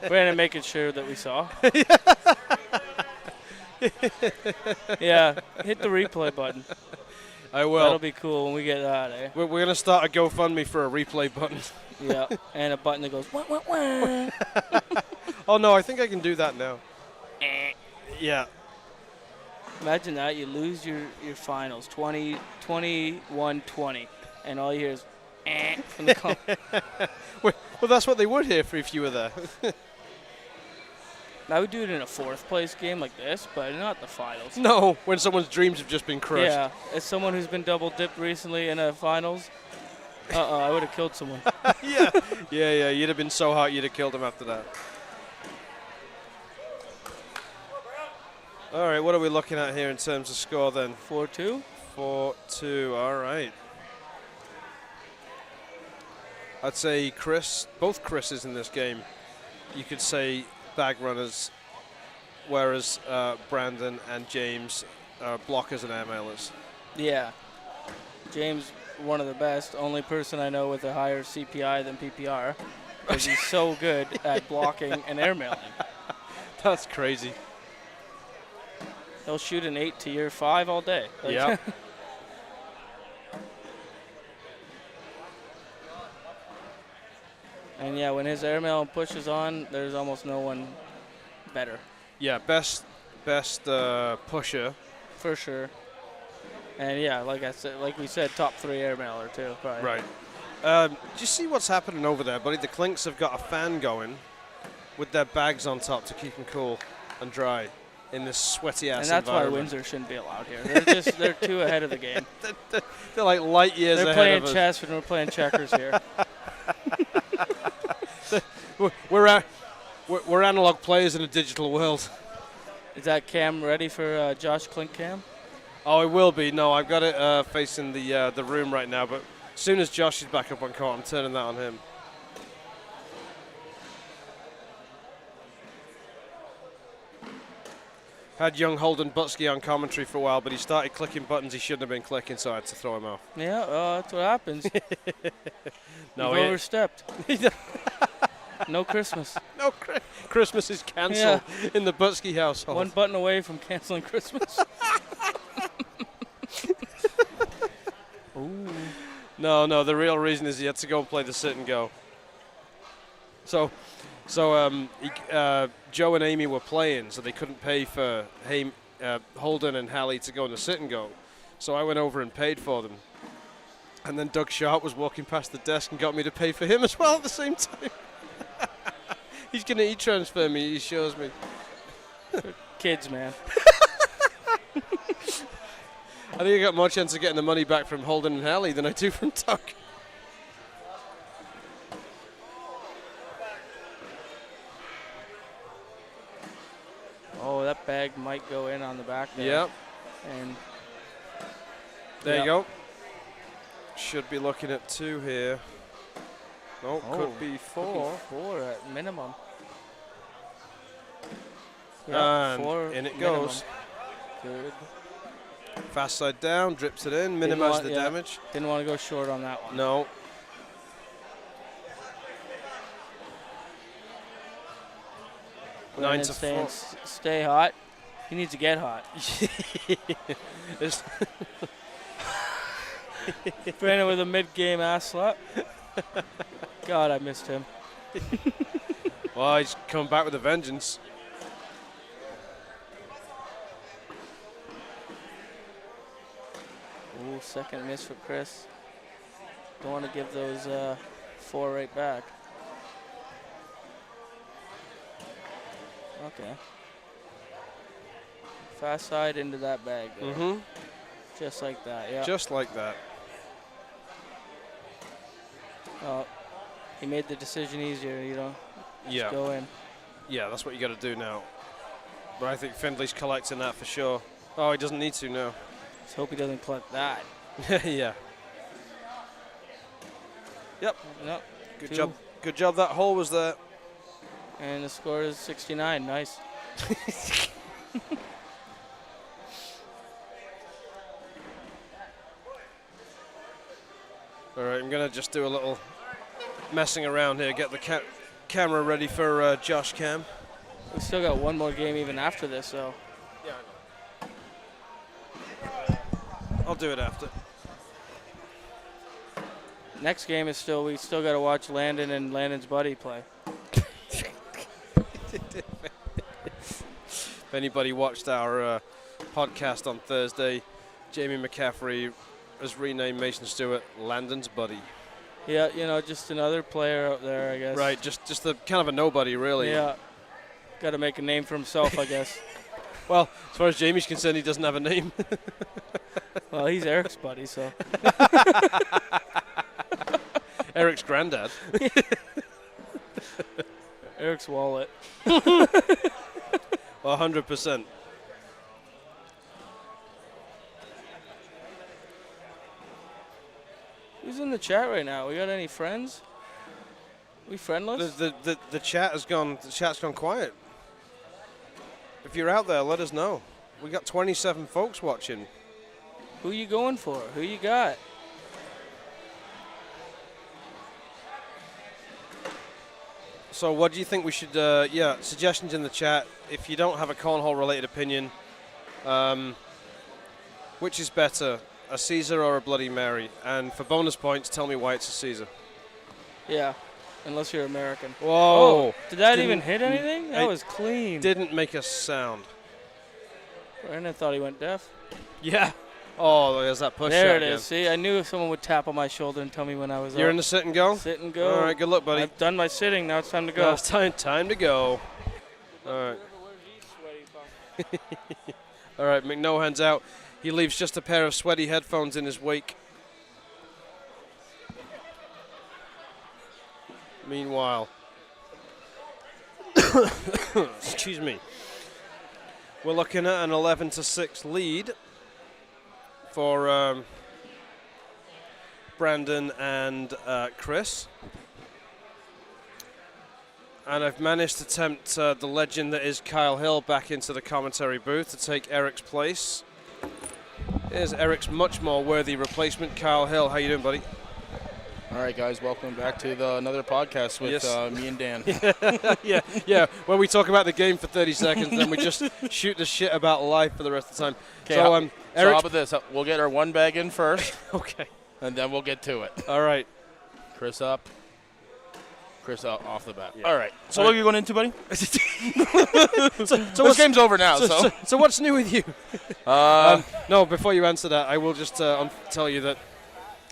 Brandon making sure that we saw. Yeah, hit the replay button. I will. That'll be cool when we get that, eh? We're going to start a GoFundMe for a replay button. Yeah, and a button that goes, wah, wah, wah. Oh no, I think I can do that now. Yeah. Imagine that, you lose your finals, 21-20, and all you hear is, from the Well, that's what they would hear if you were there. I would do it in a fourth place game like this, but not the finals. No, when someone's dreams have just been crushed. Yeah, as someone who's been double dipped recently in a finals, I would have killed someone. Yeah. You'd have been so hot you'd have killed him after that. All right, what are we looking at here in terms of score then? 4-2? 4-2, all right. I'd say both Chris's in this game, you could say bag runners, whereas Brandon and James are blockers and air mailers. Yeah. James, one of the best, only person I know with a higher CPI than PPR, because he's so good at blocking and airmailing. That's crazy. He'll shoot an 8 to year 5 all day. Like, Yeah. And yeah, when his airmail pushes on, there's almost no one better. Yeah, best pusher. For sure. And yeah, like we said, top 3 airmailer too, probably. Right. Do you see what's happening over there, buddy? The Clinks have got a fan going with their bags on top to keep them cool and dry in this sweaty ass And that's why environment. Windsor shouldn't be allowed here. They're too ahead of the game. They're like light years They're ahead playing of us. chess when we're playing checkers here. We're analog players in a digital world. Is that cam ready for Josh Klink cam? Oh, it will be. No, I've got it facing the room right now, but as soon as Josh is back up on court, I'm turning that on him. Had young Holden Butsky on commentary for a while, but he started clicking buttons he shouldn't have been clicking, so I had to throw him off. Yeah, that's what happens. No, You've overstepped. No Christmas. No, Christmas is cancelled in the Butsky household. One button away from canceling Christmas. Ooh. No, the real reason is he had to go and play the sit and go. So Joe and Amy were playing, so they couldn't pay for Holden and Hallie to go in the sit and go. So I went over and paid for them. And then Doug Sharp was walking past the desk and got me to pay for him as well at the same time. He's going to e-transfer me, he shows me. Kids, man. I think I got more chance of getting the money back from Holden and Hallie than I do from Doug. Oh, that bag might go in on the back there. Yep. And There Yep. you go. Should be looking at 2 here. No, could be 4. 4 at minimum. And 4 in it minimum. goes. Good. Fast side down, drips it in, minimize want- the yeah. damage. Didn't want to go short on that one. No. Brandon 9 to 4. Stay hot. He needs to get hot. It's- Brandon with a mid-game ass slap. God, I missed him. Well, he's come back with a vengeance. Ooh, second miss for Chris. Don't want to give those 4 right back. Okay. Fast side into that bag there. Mm-hmm. Just like that, yeah. Just like that. Oh, he made the decision easier, you know. Just Yeah. go in. Yeah, that's what you got to do now. But I think Findley's collecting that for sure. Oh, he doesn't need to now. Let's hope he doesn't collect that. Yeah. Yep. No. Good 2. job. Good job that hole was there. And the score is 69. Nice. All right, I'm going to just do a little messing around here, get the camera ready for Josh Cam. We still got one more game even after this, so. Yeah, I'll do it after. Next game is we still got to watch Landon and Landon's buddy play. If anybody watched our podcast on Thursday, Jamie McCaffrey has renamed Mason Stewart Landon's buddy. Yeah, you know, just another player out there, I guess. Right, just the kind of a nobody, really. Yeah. Got to make a name for himself, I guess. Well, as far as Jamie's concerned, he doesn't have a name. Well, he's Eric's buddy, so. Eric's granddad. Eric's wallet. 100%. Who's in the chat right now? We got any friends? We friendless? The chat has gone. The chat's gone quiet. If you're out there, let us know. We got 27 folks watching. Who you going for? Who you got? So what do you think we should, yeah, suggestions in the chat. If you don't have a cornhole related opinion, which is better, a Caesar or a Bloody Mary? And for bonus points, tell me why it's a Caesar. Yeah, unless you're American. Whoa. Oh, did that Didn't- even hit anything? That I was clean. Didn't make a sound. Brandon thought he went deaf. Yeah. Oh, there's that push There shot it again. is. See, I knew someone would tap on my shoulder and tell me when I was You're up. in the sit and go? Sit and go. All right, good luck, buddy. I've done my sitting. Now it's time to go. No, it's time to go. All right. All right, McNohan's out. He leaves just a pair of sweaty headphones in his wake. Meanwhile, excuse me, we're looking at an 11-6 lead for Brandon and Chris. And I've managed to tempt the legend that is Kyle Hill back into the commentary booth to take Eric's place. Here's Eric's much more worthy replacement, Kyle Hill. How you doing, buddy? All right, guys, welcome back to another podcast with Yes. me and Dan. yeah. When we talk about the game for 30 seconds, then we just shoot the shit about life for the rest of the time. Okay, So, so Eric. how about this? We'll get our one bag in first, Okay. and then we'll get to it. All right. Chris up. Chris out off the bat. Yeah. All right. So All what right. are you going into, buddy? So This game's over now, so. So what's new with you? No, before you answer that, I will just tell you that,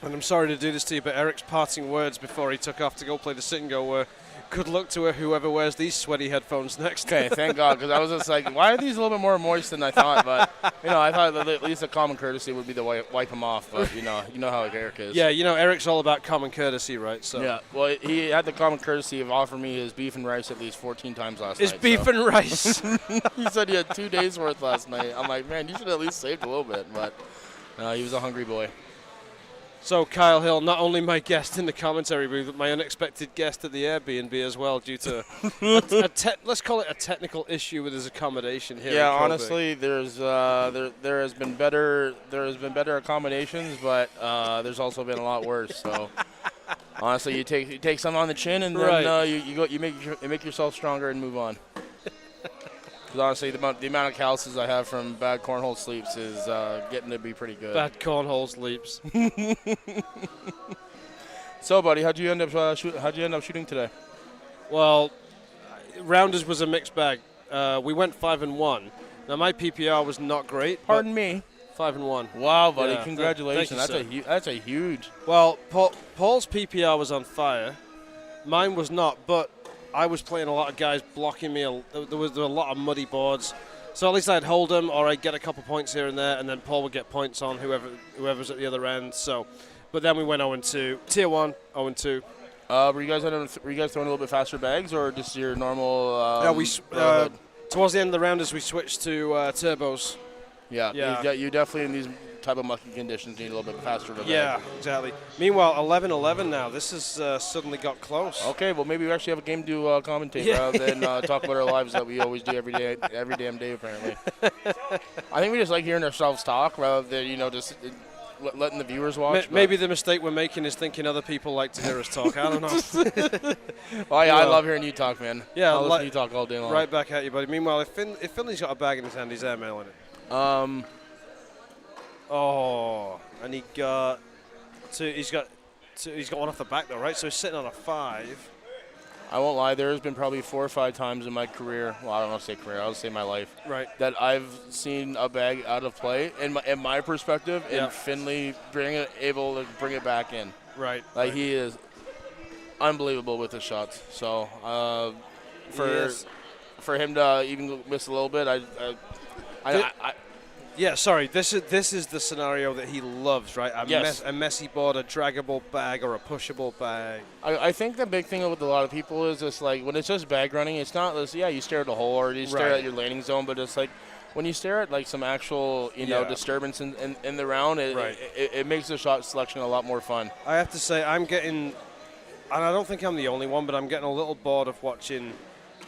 and I'm sorry to do this to you, but Eric's parting words before he took off to go play the sit and go were, good luck to whoever wears these sweaty headphones next. Okay, thank God, because I was just like, why are these a little bit more moist than I thought? But, I thought that at least a common courtesy would be to wipe them off. But, you know how Eric is. Yeah, Eric's all about common courtesy, right? So Yeah, well, he had the common courtesy of offering me his beef and rice at least 14 times last It's night. beef and rice. He said he had 2 days' worth last night. I'm like, man, you should at least saved a little bit. But he was a hungry boy. So Kyle Hill, not only my guest in the commentary booth, but my unexpected guest at the Airbnb as well, due to let's call it a technical issue with his accommodation here. Yeah, in Cobourg. honestly, there has been better accommodations, but there's also been a lot worse. So honestly, you take some on the chin, and then Right. you make yourself stronger and move on. Because honestly, the amount of calluses I have from bad cornhole sleeps is getting to be pretty good. Bad cornhole sleeps. So, buddy, how'd you end up shooting today? Well, rounders was a mixed bag. We went 5-1. Now my PPR was not great. Pardon me. 5-1. Wow, buddy! Yeah, Congratulations. thank you, That's a huge. Well, Paul's PPR was on fire. Mine was not, but I was playing a lot of guys blocking me. There were a lot of muddy boards. So at least I'd hold them, or I'd get a couple points here and there, and then Paul would get points on whoever's at the other end. So, but then we went 0-2. Tier 1, 0-2. Were you guys throwing a little bit faster bags, or just your normal? Yeah, towards the end of the rounders we switched to turbos. Yeah. You definitely in these type of mucky conditions need a little bit faster of a bag. Yeah, exactly. Meanwhile, 11-11 now. This has suddenly got close. Okay, well maybe we actually have a game to commentate rather than talk about our lives that we always do every damn day apparently. I think we just like hearing ourselves talk rather than just letting the viewers watch. Maybe the mistake we're making is thinking other people like to hear us talk. I don't know. Well, yeah, I love hearing you talk, man. Yeah, I'll listen to you talk all day long. Right back at you, buddy. Meanwhile, if Finley's got a bag in his hand, he's airmailing it. And he got two. He's got one off the back though, right? So he's sitting on a 5. I won't lie. There's been probably 4 or 5 times in my career. Well, I don't want to say career. I'll say my life. Right. That I've seen a bag out of play in my perspective, and Finley able to bring it back in. Right. Like he is unbelievable with his shots. So for him to even miss a little bit, yeah, sorry. This is the scenario that he loves, right? A messy board, a draggable bag, or a pushable bag. I think the big thing with a lot of people is just like when it's just bag running, it's not this. Yeah, you stare at a hole or you stare at your landing zone, but it's like when you stare at like some actual disturbance in the round, it makes the shot selection a lot more fun. I have to say, I'm getting, and I don't think I'm the only one, but I'm getting a little bored of watching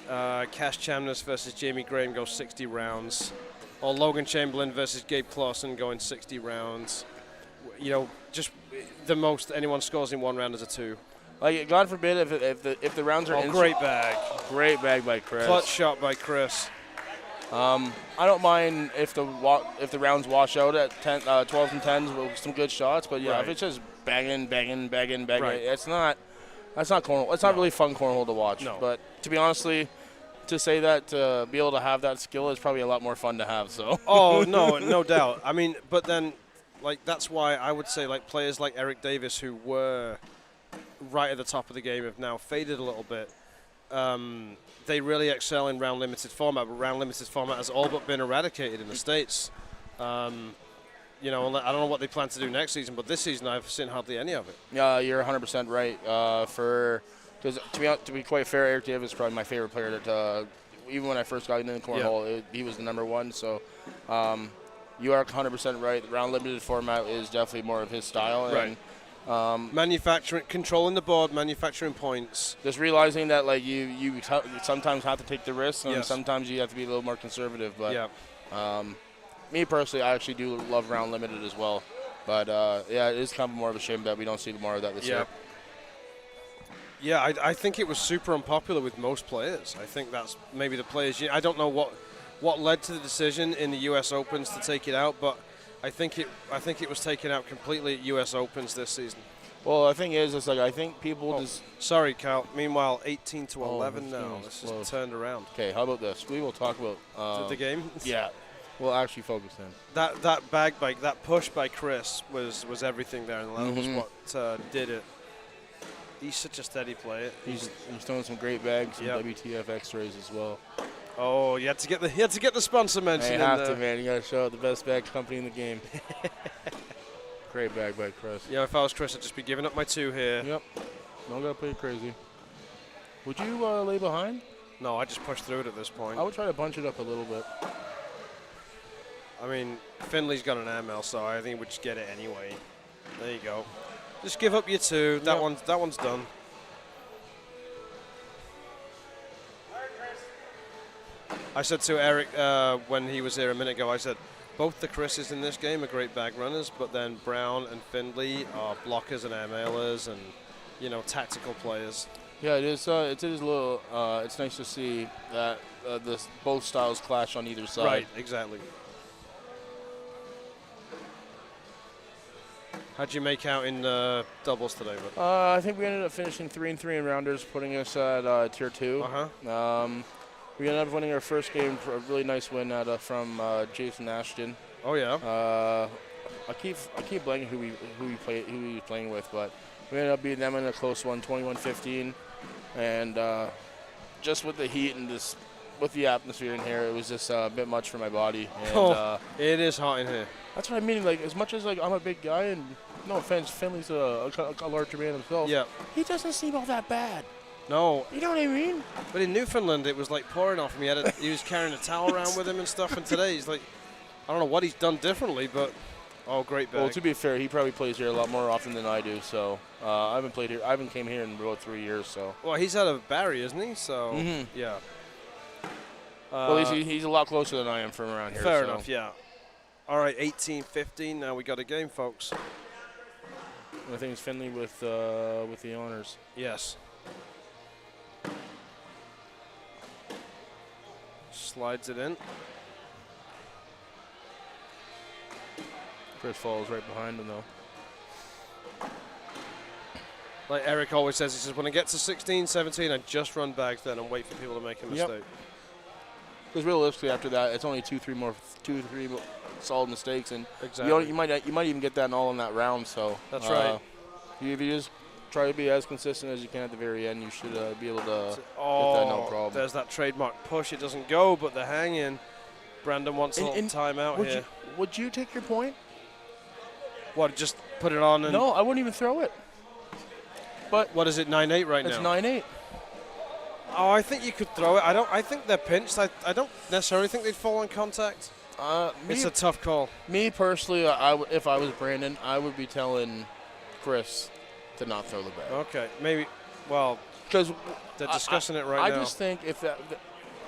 Cash Chamness versus Jamie Graham go 60 rounds. Or Logan Chamberlain versus Gabe Clausen going 60 rounds. Just the most anyone scores in one round is a 2. Like, God forbid if the rounds are great bag. Great bag by Chris. Clutch shot by Chris. I don't mind if the rounds wash out at 12s and 10s with some good shots, but if it's just banging, that's not cornhole. It's not really fun cornhole to watch. No. But to be honestly, to say that to be able to have that skill is probably a lot more fun to have. So. Oh no doubt. I mean, but then, that's why I would say players like Eric Davis, who were right at the top of the game, have now faded a little bit. They really excel in round limited format, but round limited format has all but been eradicated in the States. I don't know what they plan to do next season, but this season I've seen hardly any of it. Yeah, you're 100% right. Because to be quite fair, Eric Davis is probably my favorite player. That even when I first got into the cornhole, he was the number 1. So you are 100% right. The round limited format is definitely more of his style. Right. And, manufacturing, controlling the board, manufacturing points. Just realizing that you sometimes have to take the risks, and sometimes you have to be a little more conservative. But me personally, I actually do love round limited as well. But it is kind of more of a shame that we don't see more of that this year. Yeah, I think it was super unpopular with most players. I think that's maybe the players. I don't know what led to the decision in the U.S. Opens to take it out, but I think it was taken out completely at U.S. Opens this season. Well, the thing is, I think people just. Sorry, Cal. Meanwhile, 18-11 now. This is turned around. Okay, how about this? We will talk about the game. Yeah, we'll actually focus in. That bag bike, that push by Chris was everything there, and that was what did it. He's such a steady player. He's throwing some great bags, some WTF X-rays as well. Oh, you had to get the sponsor mention. You have to, man. You got to show the best bag company in the game. Great bag by Chris. Yeah, if I was Chris, I'd just be giving up my 2 here. Yep. Don't gotta play it crazy. Would you lay behind? No, I just push through it at this point. I would try to bunch it up a little bit. I mean, Finley's got an airmail, so I think we'd just get it anyway. There you go. Just give up your 2. That one's done. I said to Eric when he was here a minute ago, I said, both the Chris's in this game are great bag runners, but then Brown and Findlay are blockers and airmailers and, tactical players. Yeah, it is. It is a little. It's nice to see that both styles clash on either side. Right, exactly. How'd you make out in doubles today, bud? I think we ended up finishing 3-3 in rounders, putting us at tier 2. We ended up winning our first game for a really nice win from Jason Ashton. Oh yeah. I keep blanking who we were playing with, but we ended up beating them in a close one, 21-15, and just with the heat and with the atmosphere in here, it was just a bit much for my body. And, it is hot in here. That's what I mean. Like, as much as like I'm a big guy, and no offense, Finley's a larger man himself. Yeah. He doesn't seem all that bad. No. You know what I mean? But in Newfoundland, it was like pouring off him. He was carrying a towel around with him and stuff. And today, he's like, I don't know what he's done differently, but great bag. Well, to be fair, he probably plays here a lot more often than I do. So I haven't played here. I haven't came here in about 3 years. So. Well, he's out of Barrie, isn't he? So yeah. Well, he's a lot closer than I am from around here. Fair enough. Yeah. All right, 18-15. Now we got a game, folks. I think it's Finley with the honors. Yes. Slides it in. Chris falls right behind him, though. Like Eric always says, he says, when I get to 16, 17, I just run bags then and wait for people to make a mistake. Because realistically, after that, it's only two, three more solid mistakes, and exactly. you might even get that all in that round. So that's right. If you just try to be as consistent as you can at the very end, you should be able to get that no problem. There's that trademark push. It doesn't go, but the hang in. Brandon wants a little timeout here. Would you take your point? What, just put it on? And no, I wouldn't even throw it. But what is it, 9-8 right now? It's 9-8. Oh, I think you could throw it. I think they're pinched. I don't necessarily think they'd fall on contact. It's a tough call. Me personally, if I was Brandon, I would be telling Chris to not throw the bag. Okay, maybe. Well, because they're discussing it right now. I just think if that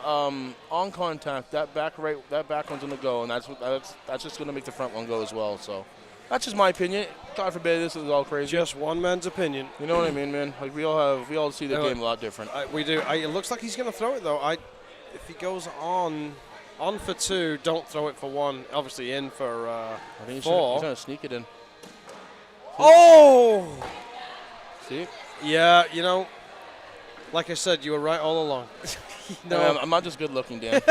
on contact, that back one's gonna go, and that's just gonna make the front one go as well. So that's just my opinion. God forbid this is all crazy. Just one man's opinion. You know what I mean, man? Like we all see the game a lot different. We do. It looks like he's gonna throw it though. If he goes on for 2, don't throw it for 1. Obviously in for I think 4. He's trying to sneak it in. Oh! See? Yeah, like I said, you were right all along. No, I'm not just good looking, Dan.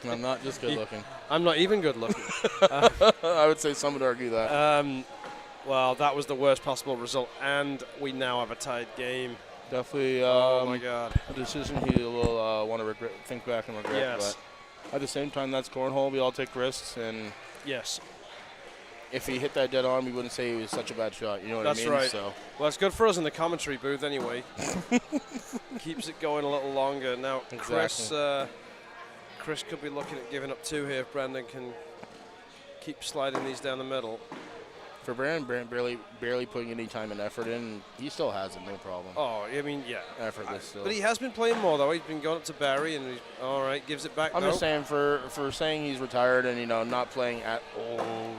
I'm not just good looking. I'm not even good looking. I would say some would argue that. Well, that was the worst possible result, and we now have a tied game. Definitely. Oh my God! A decision he will want to think back and regret. Yes. But at the same time, that's cornhole. We all take risks, and yes. If he hit that dead on, we wouldn't say it was such a bad shot. You know what I mean? That's right. So. Well, it's good for us in the commentary booth anyway. Keeps it going a little longer. Now, exactly. Chris could be looking at giving up 2 here if Brandon can keep sliding these down the middle. For Brandon barely putting any time and effort in, he still has it, no problem. Oh, I mean, yeah. Effortless still. But he has been playing more, though. He's been going up to Barrie, and he's, all right, gives it back. I'm just saying, for saying he's retired and, not playing at all,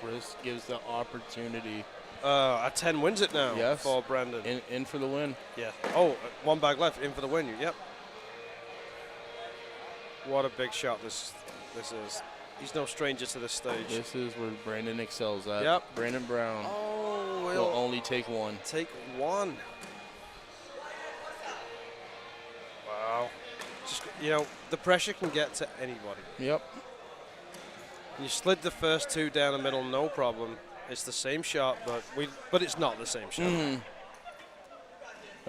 Chris gives the opportunity. A 10 wins it now for Brandon. In for the win. Yeah. Oh, 1 bag left, in for the win. Yep. What a big shot this is. He's no stranger to this stage. This is where Brandon excels at. Yep. Brandon Brown will only take 1. Take 1. Wow. Just, the pressure can get to anybody. Yep. You slid the first 2 down the middle, no problem. It's the same shot, but it's not the same shot. Mm-hmm.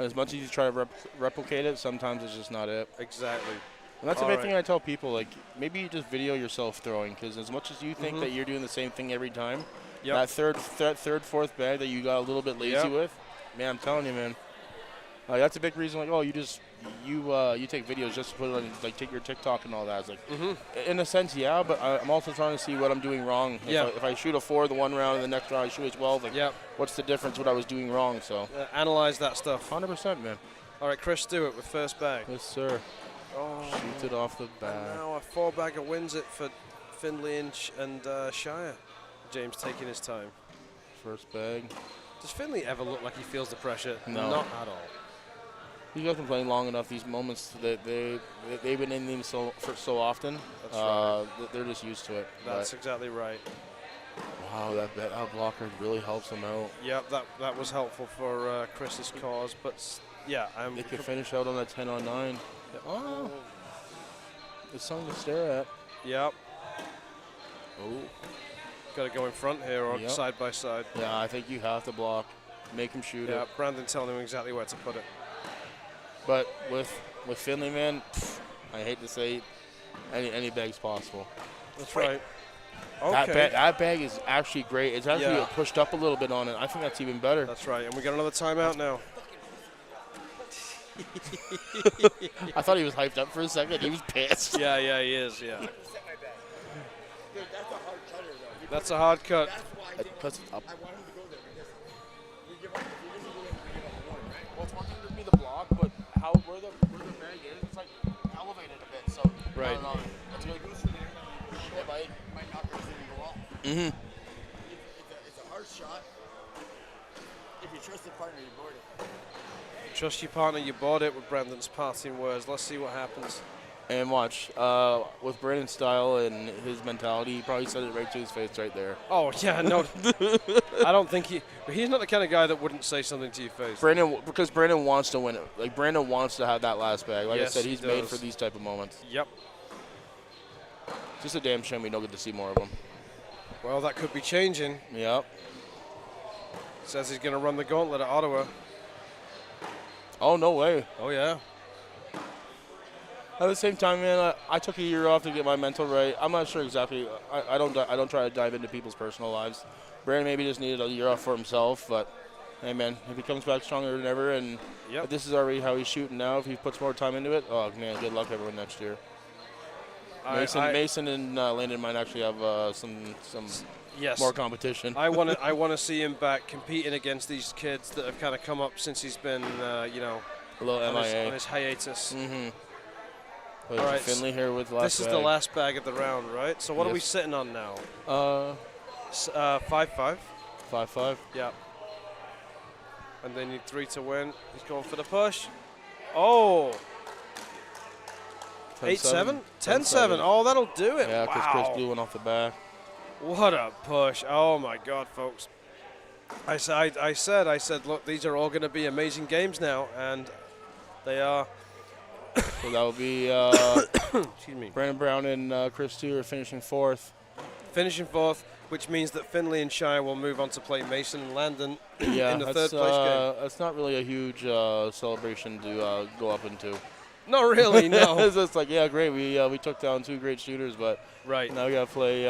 As much as you try to replicate it, sometimes it's just not it. Exactly. And that's a big thing I tell people, like, maybe you just video yourself throwing, because as much as you think that you're doing the same thing every time, that third, fourth bag that you got a little bit lazy with, man, I'm telling you, man, that's a big reason, like, you take videos just to put it on, like, take your TikTok and all that. It's like, in a sense, yeah, but I'm also trying to see what I'm doing wrong. If I shoot a 4 the one round and the next round I shoot a 12, like, what's the difference, what I was doing wrong, so. Analyze that stuff. 100%, man. All right, Chris Stewart with first bag. Yes, sir. Oh, shoots it off the bag. And now a 4-bagger wins it for Findlay and Shire. James taking his time. First bag. Does Findlay ever look like he feels the pressure? No. Not at all. You guys been playing long enough. These moments that they've been in them so often. That's right. They're just used to it. That's exactly right. Oh, that blocker really helps him out. Yep, that was helpful for Chris's cause. But yeah, They could finish out on a 10-on-9. Yep. Oh, it's something to stare at. Yep. Oh. Got to go in front here or Yep. side by side. Yeah, I think you have to block. Make him shoot Yeah, it. Brandon telling him exactly where to put it. But with Finley, man, I hate to say any bag's possible. That's right. Okay. That bag is actually great. It's actually pushed up a little bit on it. I think that's even better. That's right. And we got another timeout now. I thought he was hyped up for a second. He was pissed. Yeah, he is, yeah. Dude, that's a hard cutter, though. That's a hard cut. That's why It puts it up. I want him to go there because you give up, if he doesn't go there, you give up one, right? Well, it's one thing to be the block, but where the bag is, it's like elevated a bit. So Right. I don't know. It's going to go through there. Might knock her and go off. Mm-hmm. It's a hard shot. If you trust the partner, you board it. Trust your partner, you bought it with Brandon's parting words. Let's see what happens. And watch, with Brandon's style and his mentality, he probably said it right to his face right there. Oh, yeah, no. I don't think he's not the kind of guy that wouldn't say something to your face. Because Brandon wants to win it. Like, Brandon wants to have that last bag. Like Yes, I said, he he's made does. for these type of moments. Yep. Just a damn shame we don't get to see more of them. Well, that could be changing. Yep. Says he's going to run the gauntlet at Ottawa. Oh, no way. Oh, yeah. At the same time, man, I took a year off to get my mental right. I'm not sure exactly. I don't try to dive into people's personal lives. Brandon maybe just needed a year off for himself, but hey, man, if he comes back stronger than ever, and if this is already how he's shooting now, if he puts more time into it, oh man, good luck everyone next year. Mason and Landon might actually have some more competition. I want to see him back competing against these kids that have kind of come up since he's been, a little MIA on his hiatus. Mm-hmm. All right, Finley here with last this is the last bag of the round, right? So what are we sitting on now? 5-5. 5-5. Yeah. And they need 3 to win. He's going for the push. Oh. 8-7? 10-7. Oh, that'll do it. Yeah, because wow. Chris blew one off the back. What a push. Oh, my God, folks. I said, look, these are all going to be amazing games now, and they are. So that will be Excuse me. Brandon Brown and Chris Stewart finishing fourth. Finishing fourth, which means that Finley and Shire will move on to play Mason and Landon in the third place game. That's not really a huge celebration to go up into. Not really, no. It's just like, yeah, great. We took down 2 great shooters, but now we got to play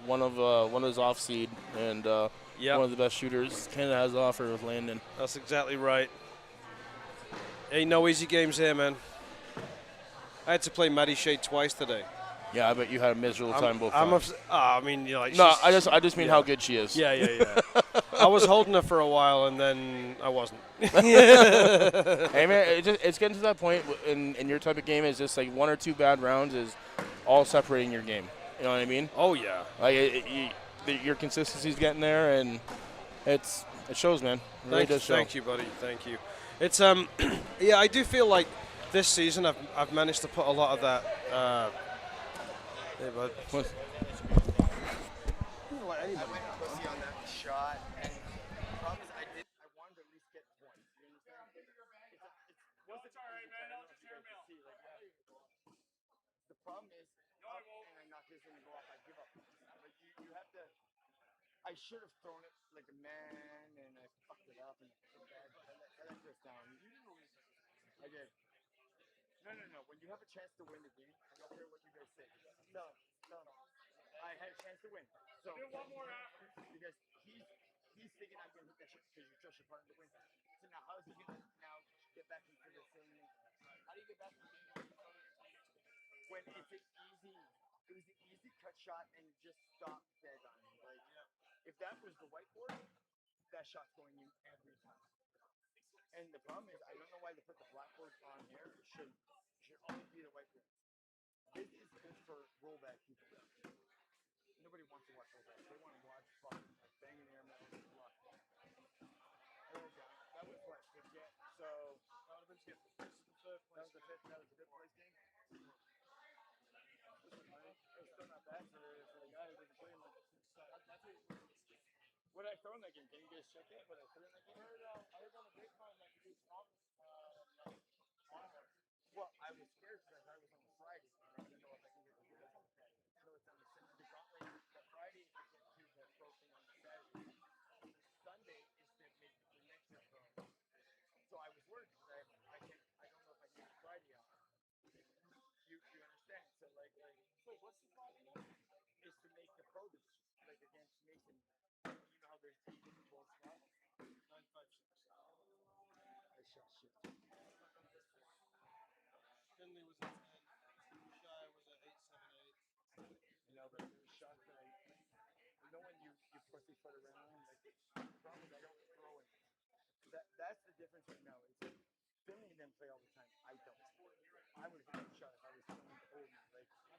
one of his off seed and one of the best shooters Canada has to offer with Landon. That's exactly right. Ain't no easy games here, man. I had to play Maddie Shade twice today. Yeah, I bet you had a miserable time both times. I mean, you know, like no, I just mean how good she is. Yeah. I was holding her for a while, and then I wasn't. Hey, man, it's getting to that point in your type of game is just like 1 or 2 bad rounds is all separating your game. You know what I mean? Oh, yeah. Like your consistency's getting there, and it shows, man. It really does show. Thank you, buddy. Thank you. It's yeah, I do feel like this season I've managed to put a lot of that. Hey, bud. I went pussy on that shot, and the problem is I wanted to at least get points. You understand? What's the alright, man? I'll just airmail. The problem is, and I knock this in and go off, I give up. Like you have to. I should have thrown it like a man, and I fucked it up, and I let Chris down. I did. No. When you have a chance to win the game, I don't care what you guys say. No. I had a chance to win. So do one more after. Because he's thinking I'm gonna hit that shit because you trust your partner to win. So now how is he gonna now get back into the same? How do you get back into the game when it was an easy cut shot and you just stop dead on him? Like if that was the whiteboard, that shot's going in every time. And the problem is I don't know why they put the blackboard on here. It should only be the whiteboard. This is good for rollback people. Nobody wants to watch rollback. They want to watch fucking banging the air metal and block. That was what we get. So Donovan's getting the fifth place. That was the fifth place game. It's still not bad for the guys. They can play him like that's what What did I throw in that game? Can you guys check it? What I threw in that game? I heard on the grapevine that you stopped Well, I was scared because I thought it was on the Friday, and I didn't know if I can get the videos on the Friday. So it's on the Sunday. The Friday is to get to the pro thing on the Saturday. The Sunday is to make the next year pro. So I was worried because I don't know if I can get the Friday out. You understand? So wait, what's the Friday again? Is to make the pro division, like against Mason. You know how there's 8 different bowl spots? 956. I shot shit. Finley was at 10. Shire was at 878. You know, but there's shots that you know when you pussyfoot around, like the problem is I don't throw it. That's the difference right now. Is Finley didn't play all the time. I don't. I would hit that shot if I was throwing the old me. Like I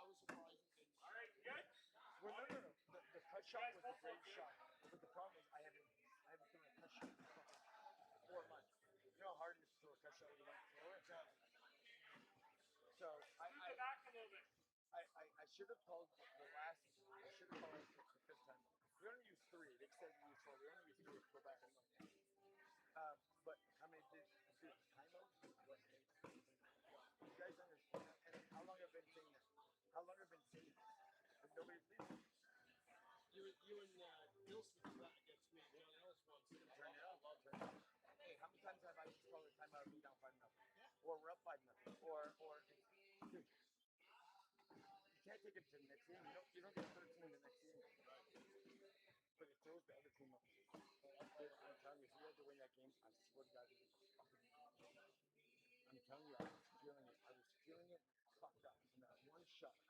was surprised you didn't. All right, you good? well, no. The cut shot was a great shot, but the problem is I haven't thrown a cut shot in fucking 4 months. You know how hard it is to throw a cut shot when you don't throw it. So Move the back a little bit. I should have called the last. I should have called it the 5th time. We only used 3. They said we used 4. We only used 3. Go back and look. But how many did timeout? You guys understand? And how long I've been saying that? How long I've been saying this? But nobody's listening. You and Bill switched that against me and John Ellis once. Turn it up. Hey, how many times have I just called a timeout and be down 5-0? Or we're up 5-0? Or dude, you can't take it to the next game. You don't get 13 in the next game. But it throws the other team up. Dude, I'm telling you, if we had to win that game, I swear to God, I'm telling you, I was feeling it. Fucked up from that one shot.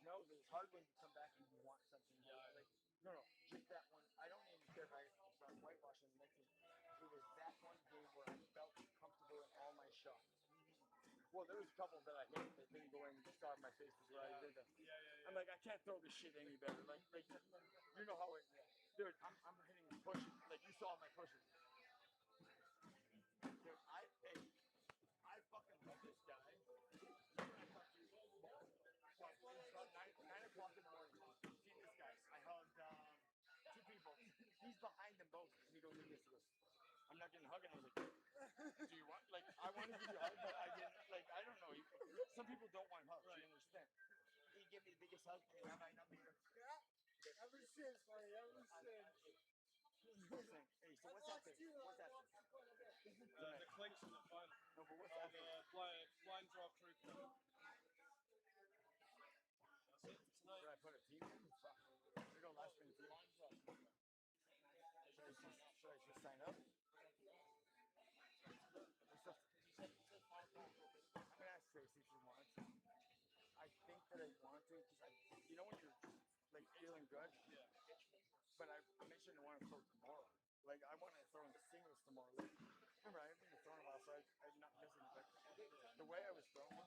No, it's hard when you come back and you want something. No, just that one. I don't even care if I got whitewashing the next game. It was that one game where I felt comfortable in all my shots. Well, there was a couple that I hit that didn't go in. You saw my face where I did that. I'm like, I can't throw this shit any better. Like you know how it. Dude, I'm hitting pushes. Like you saw my pushes. Dude, I fucking love this guy. It's about 9 o'clock in the morning. See this guy. I hugged 2 people. He's behind them both. And he goes like this. He goes, I'm not getting hugged. I was like, do you want? Like, I want to give you a hug, but I didn't. Like, I don't know. Some people don't want hugs. You understand? He gave me the biggest hug, and I might not be here. Yeah. Ever since, buddy. Ever since. Hey, so what's that? What's that? The Clinks in the final. No, but what's that? Blind draw crew. That's it for tonight. Should I put a team in? Fuck. We're going last minute team. Should I just sign up? I'm gonna ask Tracy if she wants. I think that I want to because you know when you're like feeling good. Yeah. But I mentioned I want to throw tomorrow. Like I want to throw in the singles tomorrow. Like, remember I haven't been throwing a while, so I'm not missing it. But the way I was throwing. Yeah.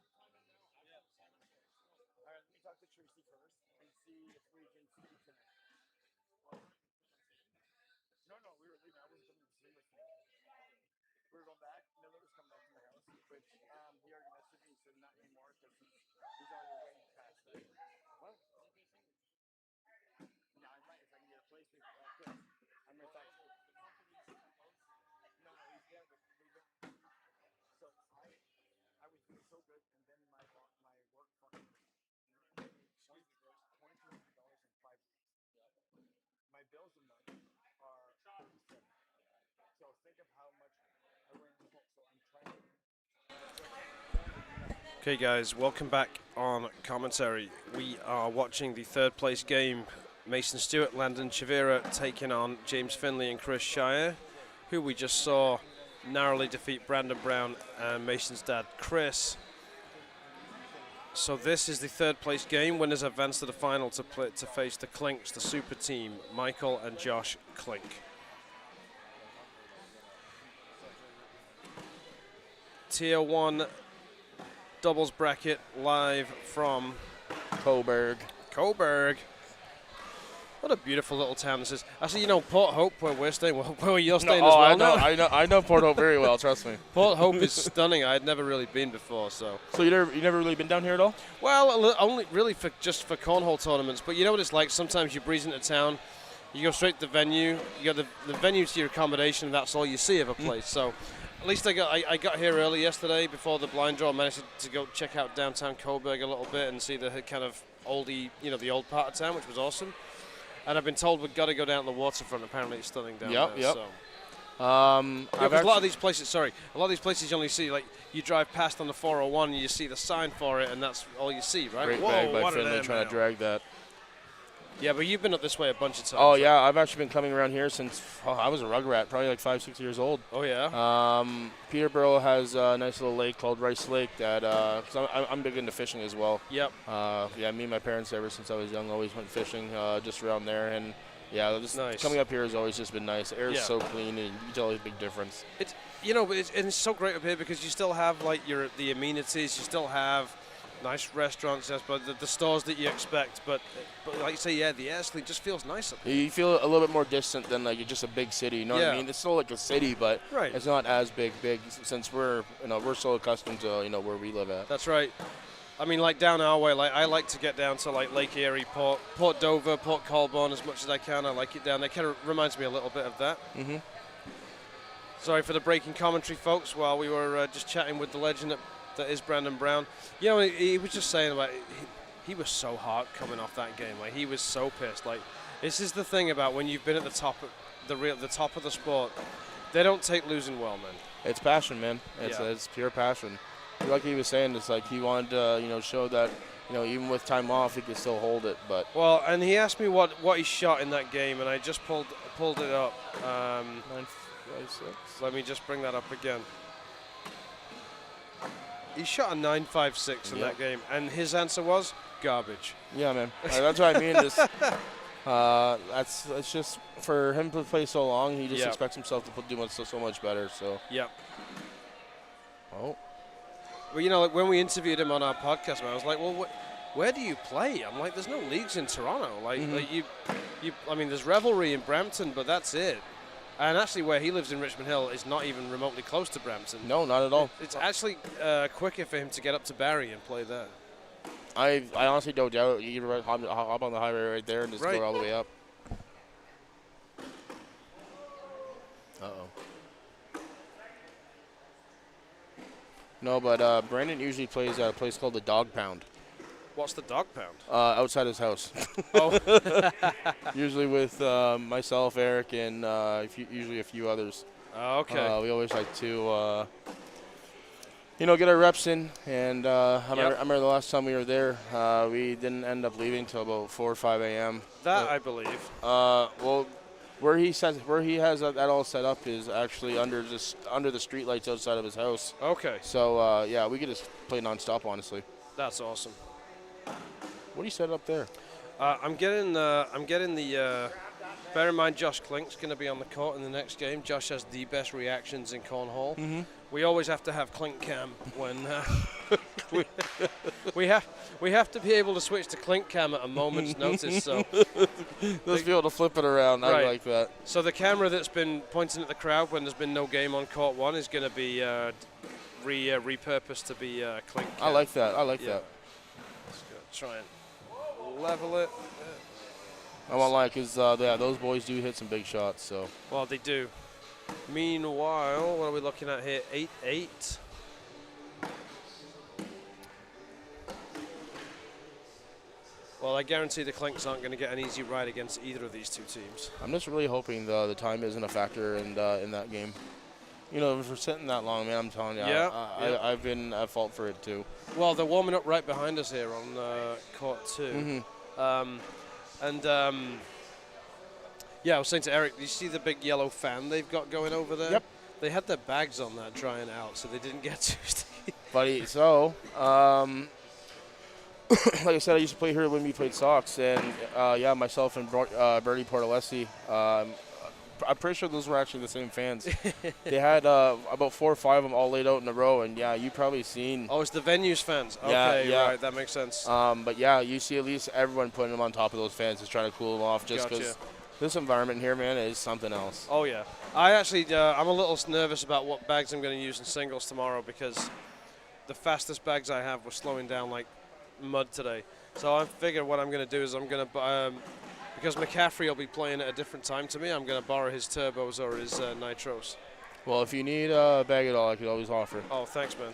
All right, let me talk to Tracy first and see if we can see tonight. No, we were leaving. I wasn't coming to see this thing. We were going back. Miller was coming back to my house, which he already messaged me and said not anymore because he's already way past that. What? No, I might if I can get a place. I'm going to talk to him. No, he's there, but we don't. So I was doing so good, and then my work fucking $2,200 in 5 weeks. My bills a month are 37. So think of how much I went in the hole. So I'm trying to. Okay, guys, welcome back on commentary. We are watching the 3rd place game. Mason Stewart, Landon Chavira taking on James Finley and Chris Shire, who we just saw narrowly defeat Brandon Brown and Mason's dad, Chris. So this is the 3rd place game. Winners advance to the final to face the Clinks, the super team, Michael and Josh Klink. Tier 1 doubles bracket live from Cobourg. What a beautiful little town this is. Actually, you know, Port Hope, where we're staying, where you're No, staying as well now. I know Port Hope very well. Trust me. Port Hope is stunning. I had never really been before, so. So you never really been down here at all? Well, only really just for cornhole tournaments. But you know what it's like? Sometimes you breeze into town, you go straight to the venue, you got the venue to your accommodation, and that's all you see of a place. So at least I got here early yesterday before the blind draw. Managed to go check out downtown Cobourg a little bit and see the kind of oldie, the old part of town, which was awesome. And I've been told we've got to go down to the waterfront. Apparently, it's stunning down there. Yep. So. A lot of these places, you only see, like, you drive past on the 401 and you see the sign for it, and that's all you see, right? Great bag by Finley trying to drag that. Yeah, but you've been up this way a bunch of times. Oh, yeah. I've actually been coming around here since I was a rugrat, probably like 5-6 years old. Oh, yeah? Peterborough has a nice little lake called Rice Lake that, because I'm big into fishing as well. Yep. Yeah, me and my parents, ever since I was young, always went fishing just around there. And, yeah, nice. Coming up here has always just been nice. The air is so clean, and you can tell a big difference. But it's so great up here because you still have, like, the amenities. You still have nice restaurants, yes, but the stores that you expect. But like you say, yeah, the air clean just feels nice up here. You feel a little bit more distant than like just a big city. You know what I mean? It's still like a city, but it's not as big since we're so accustomed to where we live at. That's right. I mean, like down our way, like I like to get down to like Lake Erie, Port Dover, Port Colborne as much as I can. I like it down there. Kind of reminds me a little bit of that. Mm-hmm. Sorry for the breaking commentary, folks. While we were just chatting with the legend that is Brandon Brown. He was just saying about he was so hot coming off that game. Like, he was so pissed. Like, this is the thing about when you've been at the top of the top of the sport. They don't take losing well, man. It's passion, man. It's pure passion. Like he was saying, it's like he wanted to show that even with time off he could still hold it. But and he asked me what he shot in that game, and I just pulled it up. 9.56. Let me just bring that up again. He shot a 9.56 in that game, and his answer was garbage. Yeah, man. That's what I mean. That's just for him to play so long. He just expects himself to do so much better. So. Yep. Oh. Well, like when we interviewed him on our podcast, man, I was like, well, where do you play? I'm like, there's no leagues in Toronto. Like I mean, there's Revelry in Brampton, but that's it. And actually, where he lives in Richmond Hill is not even remotely close to Brampton. No, not at all. It's actually quicker for him to get up to Barrie and play there. I honestly don't doubt it. You can hop on the highway right there and just go all the way up. Uh-oh. No, but Brandon usually plays at a place called the Dog Pound. What's the Dog Pound? Outside his house. Oh. Usually with myself, Eric, and usually a few others. Oh, okay. We always like to, get our reps in. And I remember the last time we were there, we didn't end up leaving till about 4 or 5 a.m. That I believe. Well, where he has that all set up is actually under the streetlights outside of his house. Okay. So we could just play nonstop, honestly. That's awesome. What do you set up there? I'm getting the. Bear in mind, Josh Klink's going to be on the court in the next game. Josh has the best reactions in cornhole. Mm-hmm. We always have to have Klink cam when we have to be able to switch to Klink cam at a moment's notice. So let's be able to flip it around. I like that. So the camera that's been pointing at the crowd when there's been no game on court 1 is going to be repurposed to be Klink cam. I like that. That. Let's go try and level it. I won't lie, because those boys do hit some big shots. So. Well, they do. Meanwhile, what are we looking at here? 8-8. Well, I guarantee the Klinks aren't going to get an easy ride against either of these two teams. I'm just really hoping the time isn't a factor in that game. If we're sitting that long, man, I'm telling you, I've been at fault for it too. Well, they're warming up right behind us here on court 2. Mm-hmm. I was saying to Eric, do you see the big yellow fan they've got going over there? Yep. They had their bags on that drying out, so they didn't get too sticky. Buddy, so, like I said, I used to play here when we played Sox, and, myself and Bertie Portalessi I'm pretty sure those were actually the same fans. They had about 4 or 5 of them all laid out in a row, and yeah, you probably seen. Oh, it's the venues fans. Yeah, Okay, yeah. right, that makes sense. But yeah, you see at least everyone putting them on top of those fans, just trying to cool them off, just because Gotcha. this environment here, man, is something else. Oh yeah, I actually I'm a little nervous about what bags I'm going to use in singles tomorrow because the fastest bags I have were slowing down like mud today. So I figured what I'm going to do is I'm going to because McCaffrey will be playing at a different time to me, I'm going to borrow his turbos or his nitros. Well, if you need a bag at all, I could always offer. Oh, thanks, man.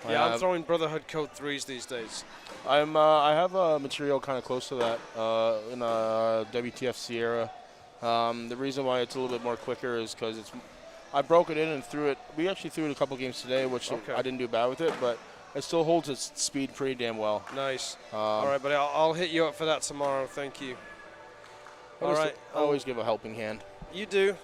Yeah, I'm throwing Brotherhood Code 3s these days. I have a material kind of close to that in a WTF Sierra. The reason why it's a little bit more quicker is because I broke it in and threw it. We actually threw it a couple games today, which Okay. I didn't do bad with it, but it still holds its speed pretty damn well. Nice. All right, buddy, I'll hit you up for that tomorrow. Thank you. All right. I always give a helping hand. You do.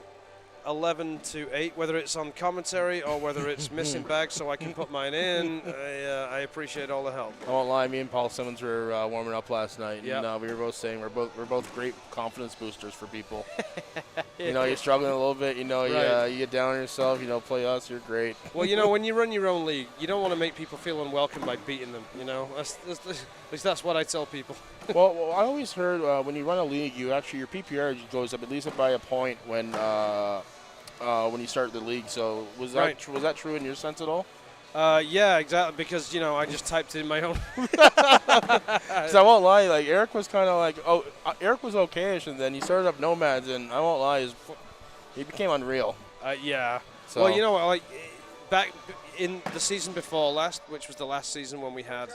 11 to 8, whether it's on commentary or whether it's missing bags so I can put mine in. I appreciate all the help. I won't lie, me and Paul Simmons were warming up last night, Yep. and we were both saying we're both great confidence boosters for people. You know, you're struggling a little bit, you know, Right. you get down on yourself, you know, play us, you're great. Well, you know, when you run your own league, you don't want to make people feel unwelcome by beating them, you know. At least that's what I tell people. well, I always heard when you run a league, your PPR goes up at least by a point when you start the league. So was that Right. was that true in your sense at all? Yeah, exactly, because, you know, I just typed in my own. Because I won't lie, like Eric was kind of like, Eric was okayish, and then he started up Nomads, and I won't lie, he became unreal. Yeah. So. Well, you know, like back in the season before last, which was the last season when we had,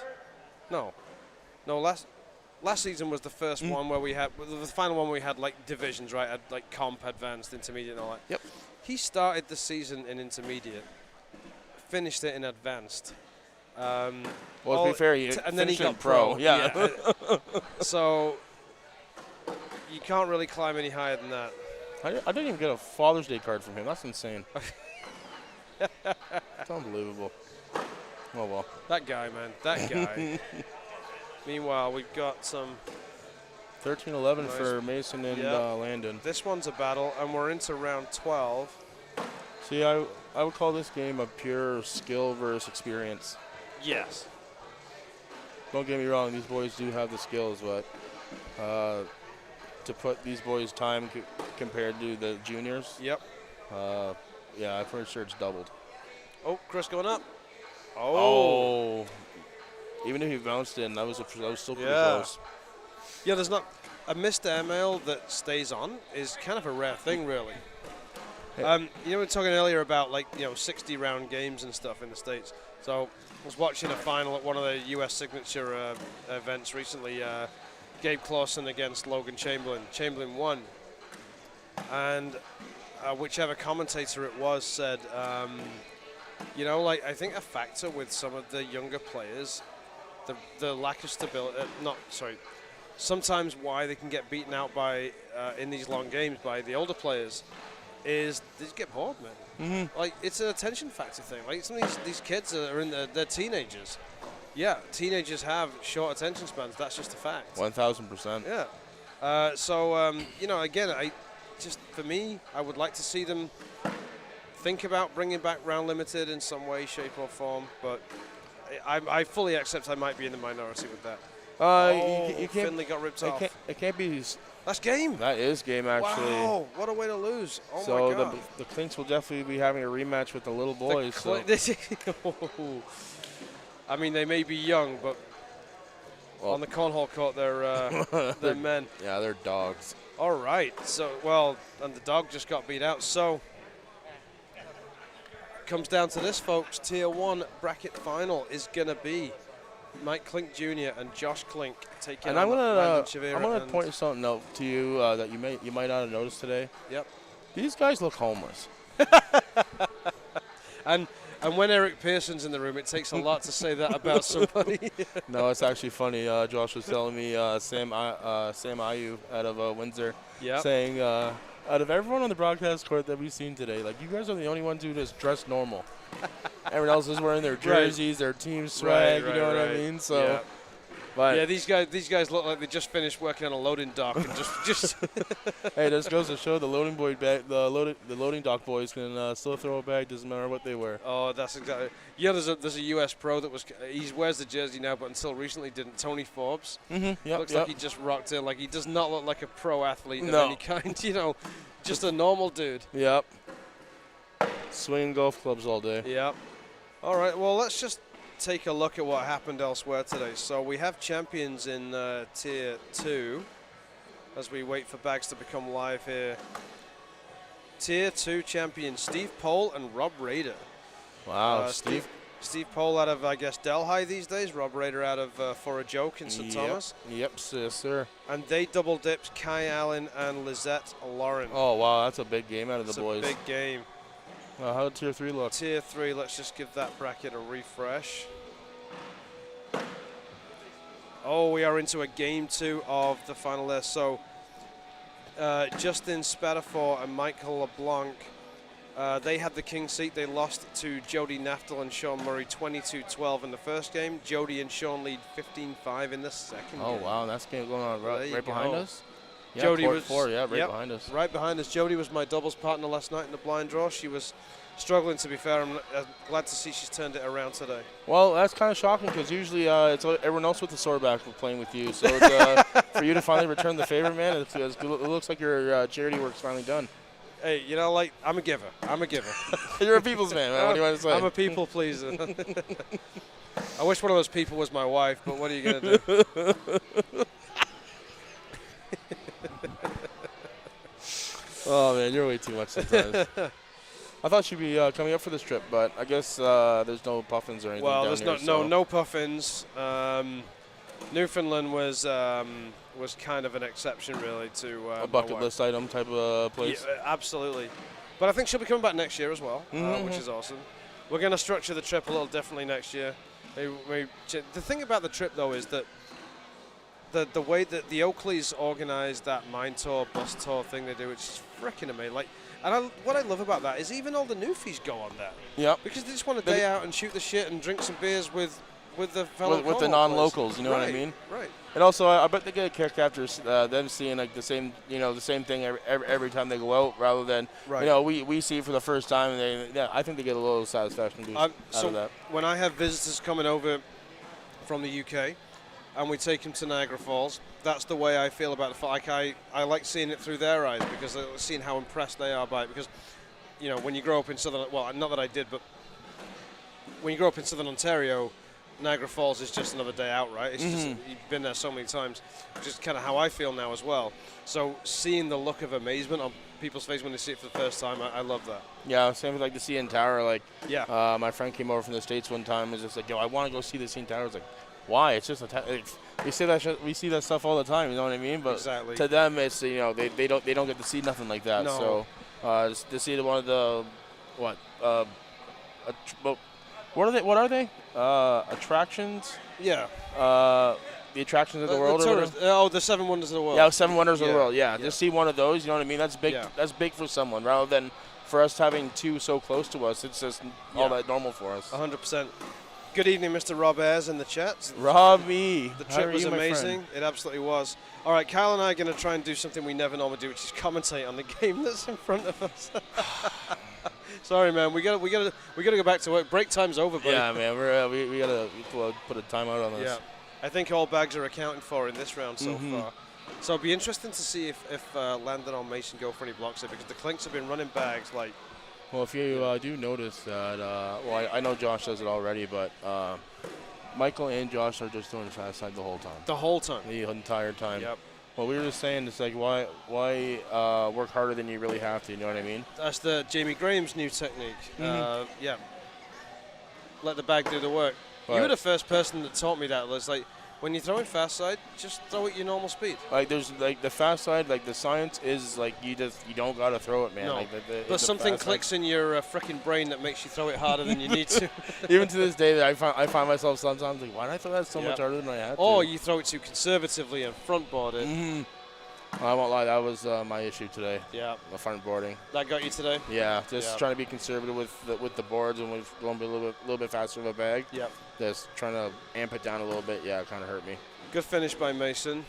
last season was the first one where we had the final one where we had like divisions, right? Had, like comp, advanced, intermediate, and all that. Yep. He started the season in intermediate, finished it in advanced. Well, to be fair, and then he got pro. Yeah. So you can't really climb any higher than that. I didn't even get a Father's Day card from him. That's insane. It's unbelievable. Oh, well. That guy, man. That guy. Meanwhile, we've got some. 13-11 Nice. for Mason and Yep. Landon. This one's a battle, and we're into round 12. See, I would call this game a pure skill versus experience. Yes. Don't get me wrong, these boys do have the skills, but to put these boys' time compared to the juniors, Yep. yeah, I'm pretty sure it's doubled. Oh, Chris going up. Oh. Even if he bounced in, that was still pretty close. Yeah, there's not a missed airmail that stays on is kind of a rare thing, really. You know, we were talking earlier about 60-round games and stuff in the States. So I was watching a final at one of the U.S. signature events recently. Gabe Clausen against Logan Chamberlain. Chamberlain won, and whichever commentator it was said, I think a factor with some of the younger players, the lack of stability. Sometimes why they can get beaten out by in these long games by the older players is they just get bored, man. Mm-hmm. Like, it's an attention factor thing. Like, some of these kids are they're teenagers. Yeah, teenagers have short attention spans. That's just a fact. 1,000%. Yeah. Again, for me, I would like to see them think about bringing back round limited in some way, shape, or form. But I fully accept I might be in the minority with that. You can't. Finley got ripped off. It can't be. That's game. That is game, actually. Wow, what a way to lose. Oh, so my God. the Clinks will definitely be having a rematch with the little boys. I mean, they may be young, but on the cornhole court, they're men. Yeah, they're dogs. All right. So, and the dog just got beat out. So, comes down to this, folks. Tier 1 bracket final is going to be Mike Klink Jr. and Josh Klink taking And on I'm Brandon Chavira. gonna point something out to you that you might not have noticed today. Yep. These guys look homeless. And when Eric Pearson's in the room, it takes a lot to say that about somebody. No, it's actually funny. Josh was telling me Sam Ayu out of Windsor saying out of everyone on the broadcast court that we've seen today, like, you guys are the only ones who just dress normal. Everyone else is wearing their jerseys, their team swag, you know what I mean? So, But Yeah, these guys look like they just finished working on a loading dock and just hey, this goes to show the loading dock boys can still throw a bag. Doesn't matter what they wear. Oh, that's exactly. Yeah, there's a U.S. pro that he wears the jersey now, but until recently didn't. Tony Forbes. Mm-hmm. Yep, Looks yep. like he just rocked in. Like he does not look like a pro athlete of No. any kind. Just a normal dude. Yep. Swinging golf clubs all day. Yep. All right. Well, let's just take a look at what happened elsewhere today. So we have champions in Tier 2 as we wait for bags to become live here. Tier 2 champions Steve Pohl and Rob Rader. Wow, Steve Pohl out of, I guess, Delhi these days. Rob Rader out of For a Joke in St. Thomas. Yep, yes, sir. And they double dipped Kai Allen and Lizette Lauren. Oh, wow, that's a big game out of the It's boys. a big game. How did Tier 3 look? Tier 3, let's just give that bracket a refresh. Oh, we are into a game 2 of the final there. So, Justin Spatafor and Michael LeBlanc, they had the king seat. They lost to Jody Naftel and Sean Murray 22-12 in the first game. Jody and Sean lead 15-5 in the second game. Oh, wow, that's game going on right behind us? Yeah, Jody court was 4, yeah, behind us. Right behind us. Jody was my doubles partner last night in the blind draw. She was struggling, to be fair. I'm glad to see she's turned it around today. Well, that's kind of shocking because usually it's everyone else with the sore back playing with you. So it's, for you to finally return the favor, man, it looks like your charity work's finally done. Hey, I'm a giver. You're a people's man, man. What do you want to say? I'm a people pleaser. I wish one of those people was my wife, but what are you going to do? Oh, man, you're way too much sometimes. I thought she'd be coming up for this trip, but I guess there's no puffins or anything Well, down there's here, no puffins. Newfoundland was kind of an exception, really, to a bucket list item type of place. Yeah, absolutely. But I think she'll be coming back next year as well, which is awesome. We're going to structure the trip a little differently next year. The thing about the trip, though, is that the way that the Oakleys organise that mine tour, bus tour thing they do, which is freaking amazing. What I love about that is even all the newfies go on that. Yep. Because they just want a day out and shoot the shit and drink some beers with the fellow with the non-locals, you know what I mean? Right. And also, I bet they get a kick after them seeing like the same thing every time they go out, rather than we see it for the first time, and I think they get a little satisfaction boost out of that. When I have visitors coming over from the UK, and we take them to Niagara Falls, that's the way I feel about the like I like seeing it through their eyes, because seeing how impressed they are by it. Because when you grow up in not that I did, but when you grow up in Southern Ontario, Niagara Falls is just another day out, right? It's just, you've been there so many times, which is kind of how I feel now as well. So seeing the look of amazement on people's face when they see it for the first time, I love that. Yeah, same with like the CN Tower. Like, yeah, my friend came over from the States one time and was just like, "Yo, I want to go see the CN Tower." I was like, "Why? It's just we see that stuff all the time." You know what I mean? But exactly. To them, it's they don't get to see nothing like that. No. So just to see one of the what are they? Attractions? Yeah. The attractions of the world. The 7 Wonders of the World. Yeah, 7 Wonders of the World. Yeah, just see one of those. You know what I mean? That's big. Yeah. That's big for someone, rather than for us having 2 so close to us. It's just all that normal for us. 100%. Good evening, Mr. Rob Ayres in the chat. Robbie, the trip was amazing. It absolutely was. All right, Kyle and I are going to try and do something we never normally do, which is commentate on the game that's in front of us. Sorry, man. We got to go back to work. Break time's over, buddy. Yeah, man. We gotta put a timeout on this. Yeah, I think all bags are accounted for in this round so far. So it'll be interesting to see if Landon or Mason go for any blocks there, because the Clinks have been running bags like. Well, if you do notice that, I know Josh does it already, but Michael and Josh are just doing the fast side the whole time. The whole time. The entire time. Yep. Well, we were just saying, it's like, why work harder than you really have to, you know what I mean? That's the Jamie Graham's new technique. Yeah. Let the bag do the work. But you were the first person that taught me that. It's like, when you're throwing fast side, just throw it your normal speed. Like, there's, like, the fast side, like, the science is, like, you don't got to throw it, man. No. Like, but something clicks in your freaking brain that makes you throw it harder than you need to. Even to this day, I find myself sometimes like, why did I throw that so much harder than I had to? Or you throw it too conservatively and front board it. I won't lie, that was my issue today. Yeah. The front boarding. That got you today? Yeah, just trying to be conservative with the boards and going a little bit faster of a bag. Yeah. Just trying to amp it down a little bit. Yeah, it kind of hurt me. Good finish by Mason.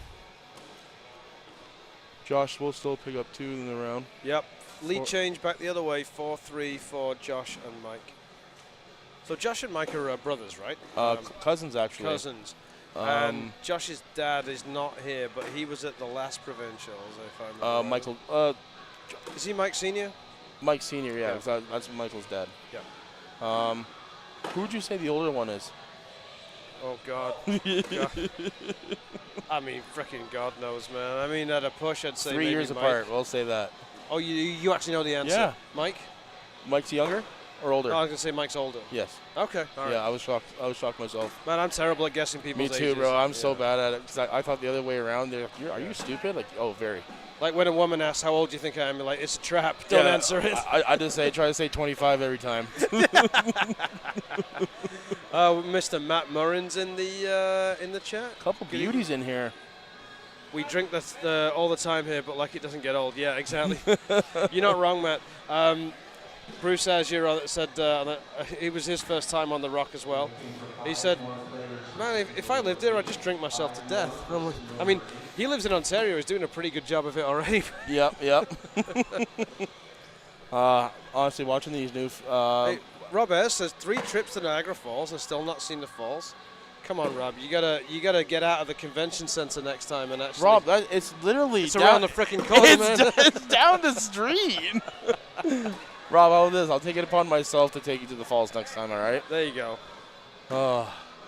Josh will still pick up 2 in the round. Yep. Lead 4 change back the other way. 4-3 for Josh and Mike. So Josh and Mike are brothers, right? Cousins, actually. Cousins. And Josh's dad is not here, but he was at the last Provincials, if I remember right. Michael. Is he Mike Sr.? Mike Sr., yeah. Yeah. That's Michael's dad. Yeah. Who would you say the older one is? Oh, God. God. I mean, freaking God knows, man. I mean, at a push, I'd say 3 maybe years Mike. apart. We'll say that. Oh, you actually know the answer? Yeah. Mike? Mike's younger or older? Oh, I was going to say Mike's older. Yes. Okay. All right. Yeah, I was shocked myself. Man, I'm terrible at guessing people's Me too, ages. bro. I'm so bad at it because I thought the other way around. They're like, are you stupid? Like, oh, very. Like when a woman asks, how old do you think I am? You're like, it's a trap. Don't answer it. I just try to say 25 every time. Mr. Matt Murrin's in the chat. Couple beauties in here. We drink this all the time here, but like it doesn't get old. Yeah, exactly. You're not wrong, Matt. Bruce Azure said it was his first time on the Rock as well. He said, man, if I lived here, I'd just drink myself to death. I'm like, I mean, he lives in Ontario. He's doing a pretty good job of it already. Yep. Honestly, watching these new... Hey, Rob S. says 3 trips to Niagara Falls and still not seen the falls. Come on, Rob. You gotta get out of the convention center next time and actually. Rob, it's literally it's around the freaking corner, man. It's down the street. Rob, how about this? I'll take it upon myself to take you to the falls next time. All right? There you go.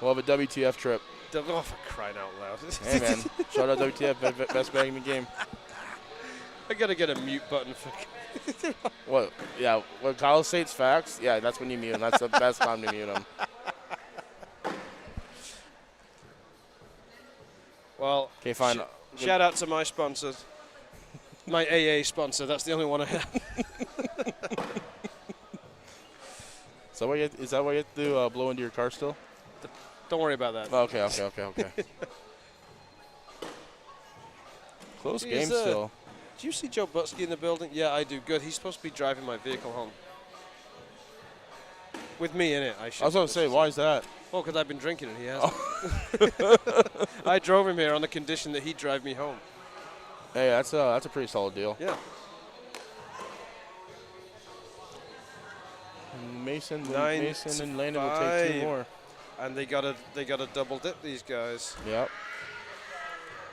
We'll have a WTF trip. Oh, for crying out loud. Hey, man. Shout out WTF, best bag in the game. I gotta get a mute button for. What? Yeah. When Kyle states facts, yeah, that's when you mute him. That's the best time to mute him. Well, okay, fine. Shout out to my sponsors. My AA sponsor. That's the only one I have. So is that why you have to blow into your car still? Don't worry about that. Oh, okay. Close game still. Do you see Joe Butsky in the building? Yeah, I do. Good. He's supposed to be driving my vehicle home. With me in it, I should. I was going to say, why is that? Well, because I've been drinking and he hasn't. I drove him here on the condition that he'd drive me home. Hey, that's a pretty solid deal. Yeah. Mason and Landon will take 2 more. And they gotta double dip these guys. Yep.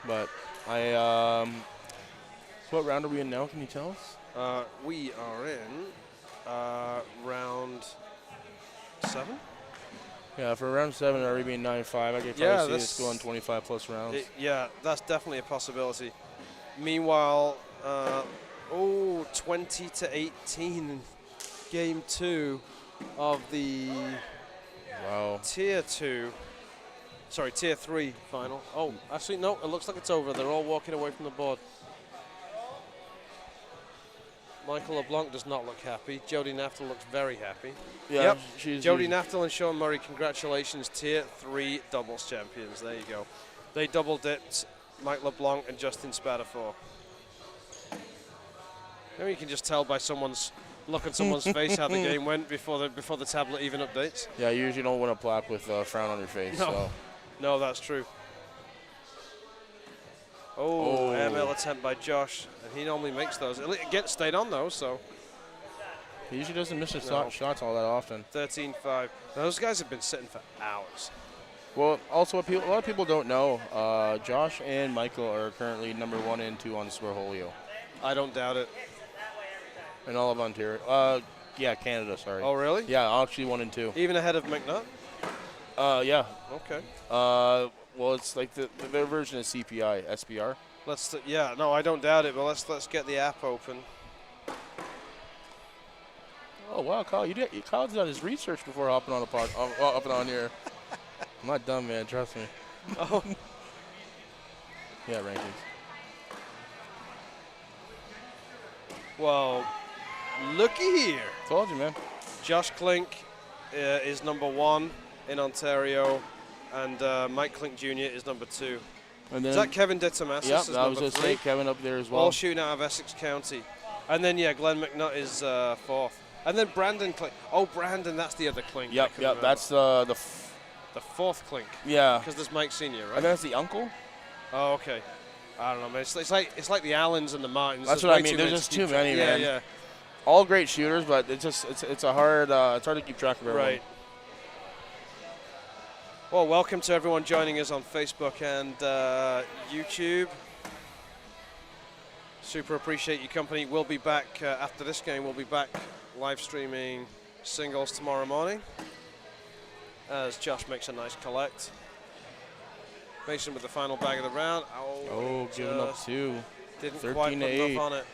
But what round are we in now? Can you tell us? We are in round 7. Yeah, for round 7, already being 9-5, I could probably see this going 25 plus rounds. Yeah, that's definitely a possibility. Meanwhile, 20-18 in game 2 of the Tier 3 final. Oh, actually, no, it looks like it's over. They're all walking away from the board. Michael LeBlanc does not look happy. Jody Naftel looks very happy. Yeah, yep. Jody Naftel and Sean Murray, congratulations, Tier 3 doubles champions. There you go. They double dipped Mike LeBlanc and Justin Spatafor. Maybe you can just tell by someone's look on someone's face how the game went before the tablet even updates. Yeah, you usually don't win a plaque with a frown on your face. No, so. No, that's true. Oh, ML attempt by Josh, and he normally makes those. It gets stayed on though, so. He usually doesn't miss his shots all that often. 13-5. Those guys have been sitting for hours. Well, also a lot of people don't know, Josh and Michael are currently number 1 and 2 on Swerholio. I don't doubt it. In all of Ontario. Yeah, Canada, sorry. Oh, really? Yeah, actually 1 and 2. Even ahead of McNutt? Yeah. Okay. Well, it's like their version of CPI, SPR. Yeah, no, I don't doubt it, but let's get the app open. Oh wow, Kyle, Kyle's done his research before hopping on a pod, hopping on here. I'm not dumb, man. Trust me. Oh. Yeah, rankings. Well, looky here. Told you, man. Josh Klink is number 1 in Ontario, and Mike Klink Jr. is number 2. And then, is that Kevin Ditamassis? Yeah, I was going to say Kevin up there as well. All shooting out of Essex County. And then, yeah, Glenn McNutt is 4th. And then Brandon Klink. Oh, Brandon, that's the other Klink. Yep. That's The fourth clink. Yeah. Because there's Mike Senior, I right? think that's the uncle. Oh, okay. I don't know, man. It's like the Allens and the Martins. That's There's what I way mean. too There's many just to keep too many, track. man. Yeah, All great shooters, but it's hard to keep track of yeah. everyone. Right. Well, welcome to everyone joining us on Facebook and YouTube. Super appreciate your company. We'll be back after this game. We'll be back live streaming singles tomorrow morning as Josh makes a nice collect. Mason with the final bag of the round. Oh, giving up just 2. Didn't 13 quite to put 8. enough on it.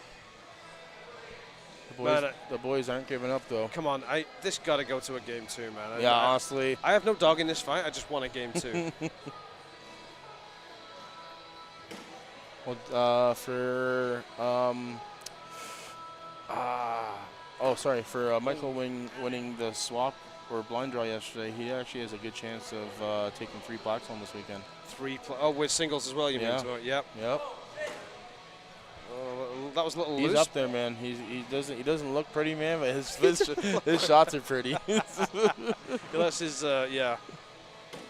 The boys aren't giving up though. Come on, this got to go to a game 2, man. Yeah, honestly. I have no dog in this fight. I just want a game 2. Well, for Michael winning the swap or blind draw yesterday, he actually has a good chance of taking 3 blacks home this weekend. With singles as well, you mean? Yep. Yep. That was a little He's loose. up there, man. He doesn't look pretty, man, but his shots are pretty. That's his, yeah.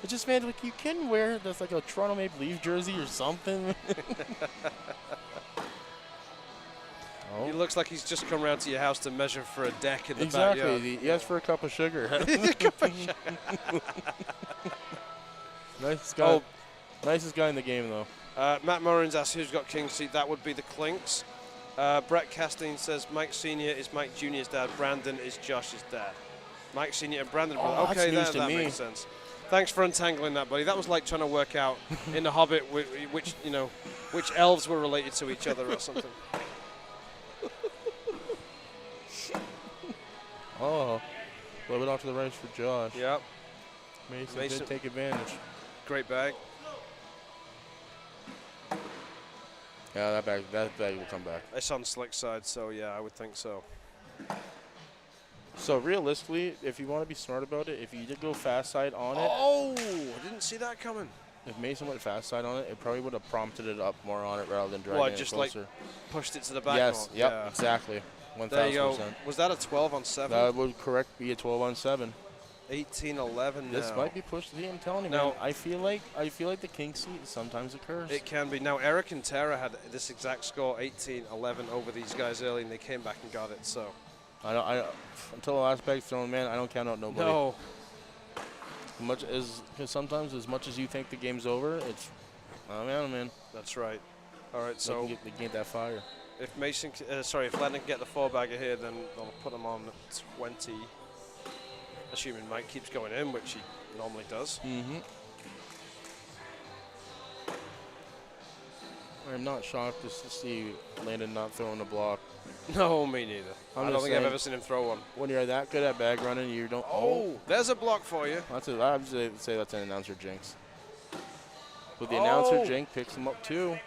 It's just, man, like you can wear that's like a Toronto Maple Leaf jersey or something. He looks like he's just come around to your house to measure for a deck in the exactly. backyard. He asked for a cup of sugar. Nice guy. Oh. Nicest guy in the game, though. Matt Murrins asks who's got King's seat. That would be the Clinks. Brett Castine says Mike Senior is Mike Junior's dad. Brandon is Josh's dad. Mike Senior and Brandon. That's Okay, news to that me. makes sense. Thanks for untangling that, buddy. That was like trying to work out in The Hobbit which elves were related to each other or something. Oh, a little bit off to the right for Josh. Yep. Mason did take advantage. Great bag. Yeah, that bag will come back. It's on slick side, so yeah, I would think so. So realistically, if you want to be smart about it, if you did go fast side on it, Oh, I didn't see that coming. if Mason went fast side on it, it probably would have prompted it up more on it rather than dragging What, it just closer. like pushed it to the back? Yes, more? yep, Yeah. exactly. 1,000%. There you go. Was that a 12 on 7? That would correct be a 12 on 7. 18-11 This now. might be pushed. I'm telling you, No. man. I feel like the king seat sometimes occurs. It can be. Now, Eric and Tara had this exact score, 18-11, over these guys early, and they came back and got it. So Until the last bag's thrown, man, I don't count out nobody. no. Because sometimes, as much as you think the game's over, it's man. That's right. All right. So So they get that fire. if if Lennon can get the 4-bagger here, then they'll put them on 20. Assuming Mike keeps going in, which he normally does. Mm-hmm. I'm not shocked just to see Landon not throwing a block. No, me neither. I don't just think I've saying, ever seen him throw one. When you're that good at bag running, you don't. Oh, there's a block for you. I would say that's an announcer jinx. But the announcer jinx picks him up too.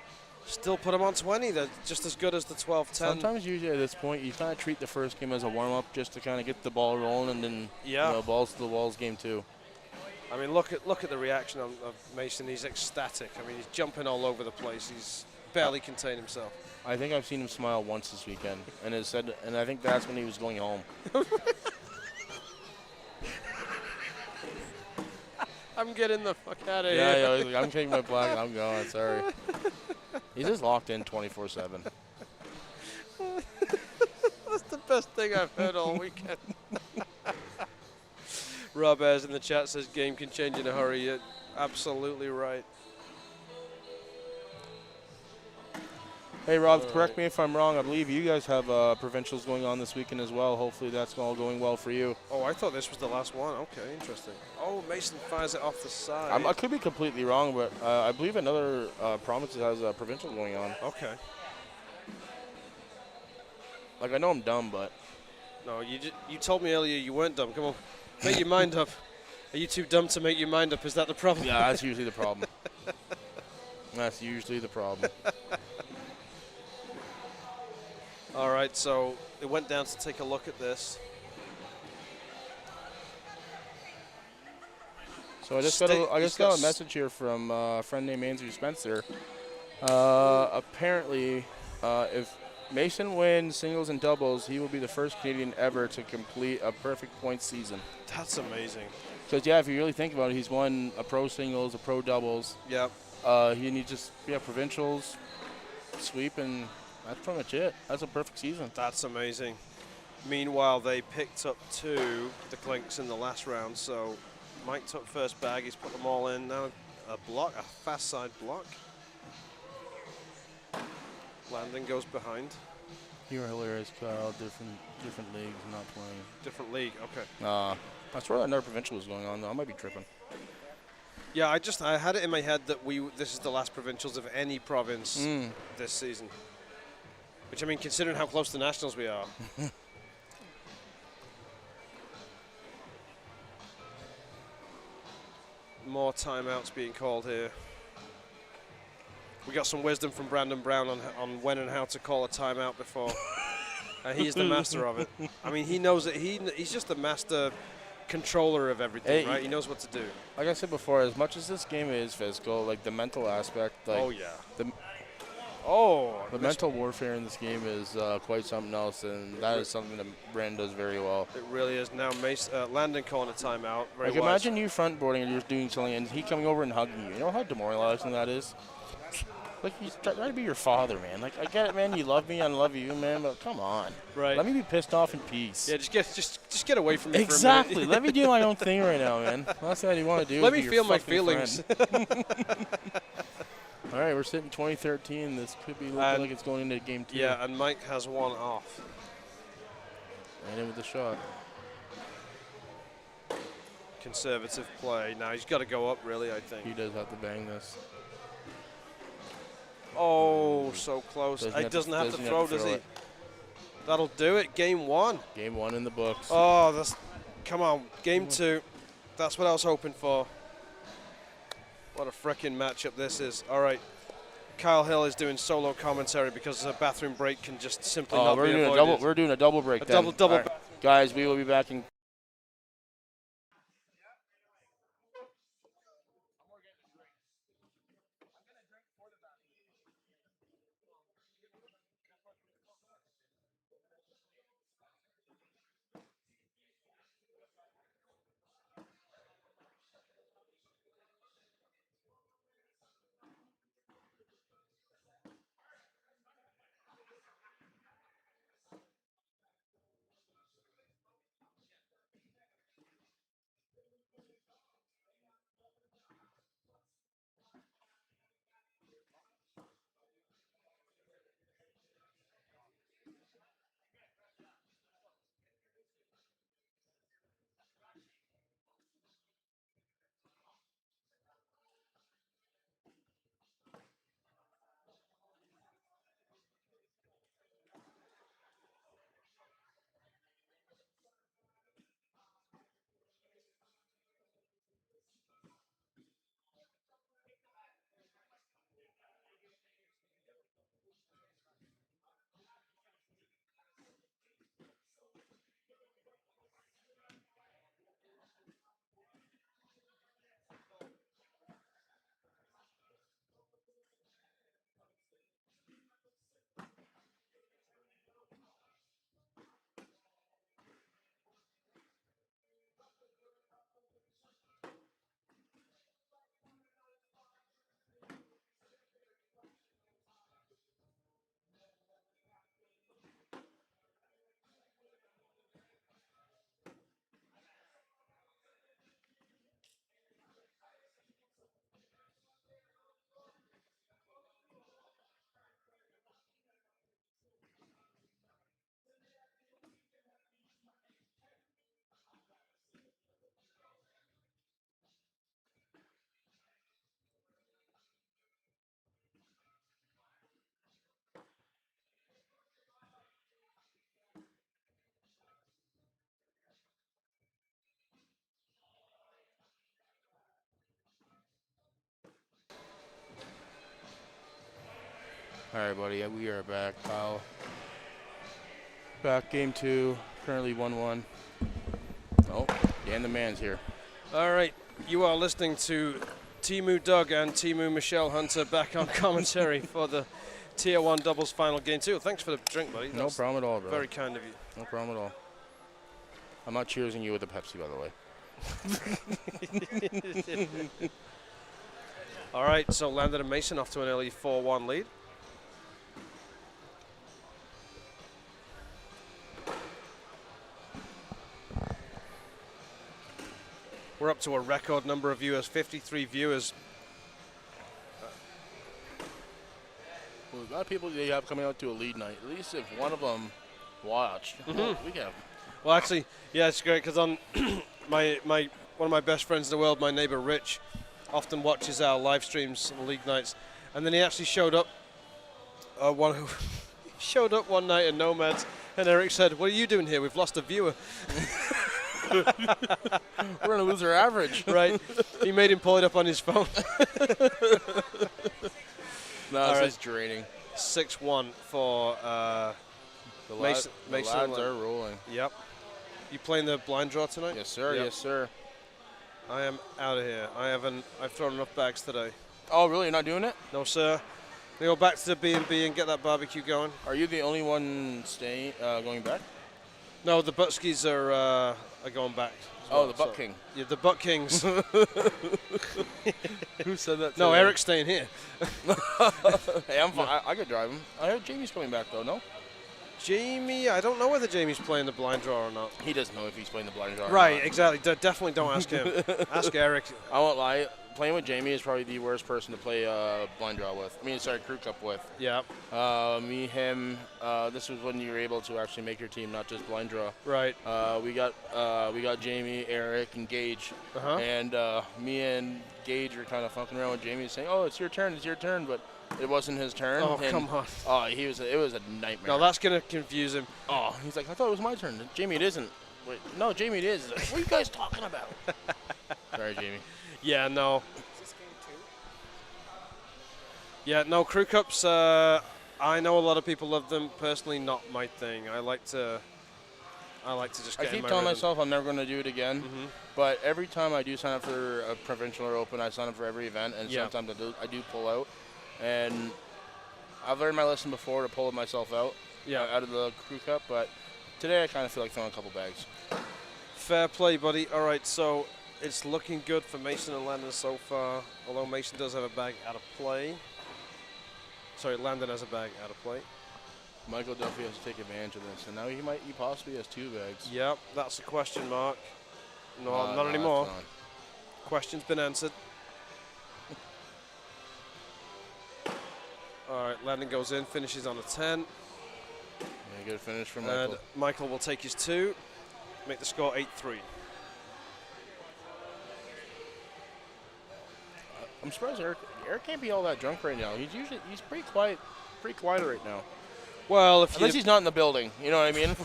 Still put him on 20. They're just as good as the 12-10. Sometimes usually at this point, you kind of treat the first game as a warm-up just to kind of get the ball rolling, and then balls to the walls game 2. I mean, look at the reaction of Mason. He's ecstatic. I mean, he's jumping all over the place. He's barely contained himself. I think I've seen him smile once this weekend, and I think that's when he was going home. I'm getting the fuck out of here. Yeah, he's like, I'm taking my black and I'm going. Sorry. He's just locked in 24/7. That's the best thing I've heard all weekend. Rob Ayres in the chat says game can change in a hurry. You're absolutely right. Hey, Rob, correct me if I'm wrong. I believe you guys have provincials going on this weekend as well. Hopefully that's all going well for you. Oh, I thought this was the last one. Okay, interesting. Oh, Mason fires it off the side. I could be completely wrong, but I believe another province has a provincial going on. Okay. Like, I know I'm dumb, but... No, you told me earlier you weren't dumb. Come on, make your mind up. Are you too dumb to make your mind up? Is that the problem? Yeah, that's usually the problem. That's usually the problem. All right, so it went down to take a look at this. So I just got a message here from a friend named Andrew Spencer. Apparently, if Mason wins singles and doubles, he will be the first Canadian ever to complete a perfect point season. That's amazing. Because, yeah, if you really think about it, he's won a pro singles, a pro doubles. Yep. He needs just, provincials, sweep, and that's pretty much it. That's a perfect season. That's amazing. Meanwhile, they picked up 2, the Clinks, in the last round, so Mike took first bag. He's put them all in. Now a block, a fast side block. Landon goes behind. You're hilarious, Kyle. Different leagues, not playing. Different league, okay. I swear another provincial was going on, though. I might be tripping. Yeah, I had it in my head that this is the last provincials of any province this season. Which, I mean, considering how close to nationals we are. More timeouts being called here. We got some wisdom from Brandon Brown on when and how to call a timeout before. He's the master of it. I mean, he knows it. He's just the master controller of everything, right? He knows what to do. Like I said before, as much as this game is physical, like the mental aspect, like oh yeah, the mental warfare in this game is quite something else, and that is something that Brandon does very well. It really is. Now Landon calling a timeout. Very like imagine you front boarding and you're doing something, and he coming over and hugging you. You know how demoralizing that is. Like, he's trying to be your father, man. Like, I get it, man. You love me, I love you, man. But come on, right? Let me be pissed off in peace. Yeah, just get away from me. Exactly. For a minute. Let me do my own thing right now, man. That's what you want to do. Let me feel my feelings. All right, we're sitting 2013. This could be looking like it's going into game 2. Yeah, and Mike has one off. And in with the shot. Conservative play. Now he's got to go up, really, I think. He does have to bang this. Oh, so close. He doesn't have to throw, does he? That'll do it. Game 1. Game 1 in the books. Oh, come on. Game 2. That's what I was hoping for. What a frickin' matchup this is. All right. Kyle Hill is doing solo commentary because a bathroom break can just simply not be avoided. We're doing a double break then. Double. Right. Guys, we will be back in. All right, buddy. We are back, Kyle. Back game 2. Currently 1-1. Oh, Dan the man's here. All right. You are listening to Timu Doug and Timu Michelle Hunter back on commentary for the Tier 1 doubles final game 2. Thanks for the drink, buddy. No problem at all, bro. Very kind of you. No problem at all. I'm not cheersing you with a Pepsi, by the way. All right, so Landon and Mason off to an early 4-1 lead. We're up to a record number of viewers, 53 viewers. Well, a lot of people they have coming out to a lead night. At least if one of them watched, we have. Well, actually, yeah, it's great because on one of my best friends in the world, my neighbor Rich, often watches our live streams on league nights, and then he actually showed up. Showed up one night at Nomads, and Eric said, "What are you doing here? We've lost a viewer." We're gonna lose our average. Right? He made him pull it up on his phone. No, it's just draining. 6-1 for The Mason. lads are rolling. Yep. You playing the blind draw tonight? Yes, sir. Yep. Yes, sir. I am out of here. I've thrown enough bags today. Oh, really? You're not doing it? No, sir. We go back to the B&B and get that barbecue going. Are you the only one staying, going back? No, the Butskis are going back. Oh, the Butt King. Yeah, the Butt Kings. Who said that? No, Eric's staying here. Hey, I'm fine. I could drive him. I heard Jamie's coming back, though, no? Jamie, I don't know whether Jamie's playing the blind draw or not. He doesn't know if he's playing the blind draw. Right, exactly. Definitely don't ask him. Ask Eric. I won't lie. Playing with Jamie is probably the worst person to play blind draw with. Crew Cup with. Yeah. Me, him. This was when you were able to actually make your team, not just blind draw. Right. We got Jamie, Eric, and Gage. And me and Gage were kind of fucking around with Jamie, saying, "Oh, it's your turn, but it wasn't his turn." Oh, and, come on. Oh, it was a nightmare. No, that's gonna confuse him. Oh, he's like, "I thought it was my turn." Jamie, it isn't. Wait, no, Jamie, it is. Like, what are you guys talking about? Sorry, Jamie. Yeah, no. Is this game 2? Yeah, no, crew cups, I know a lot of people love them. Personally, not my thing. I like to just I get in keep my telling rhythm. myself I'm never going to do it again, but every time I do sign up for a provincial or open, I sign up for every event, and Yeah. sometimes I do pull out. And I've learned my lesson before to pull myself out, out of the crew cup, but today I kind of feel like throwing a couple bags. Fair play, buddy. All right, so it's looking good for Mason and Landon so far, although Mason does have a bag out of play. Sorry, Landon has a bag out of play. Michael Duffy has to take advantage of this, and now he possibly has 2 bags. Yep, that's a question mark. No, not no, anymore. that's gone. Question's been answered. All right, Landon goes in, finishes on a 10. Yeah, good finish from And Michael. Michael will take his 2, make the score 8-3. I'm surprised Eric can't be all that drunk right now. He's pretty quiet right now. Well, if Unless you he's not in the building, you know what I mean?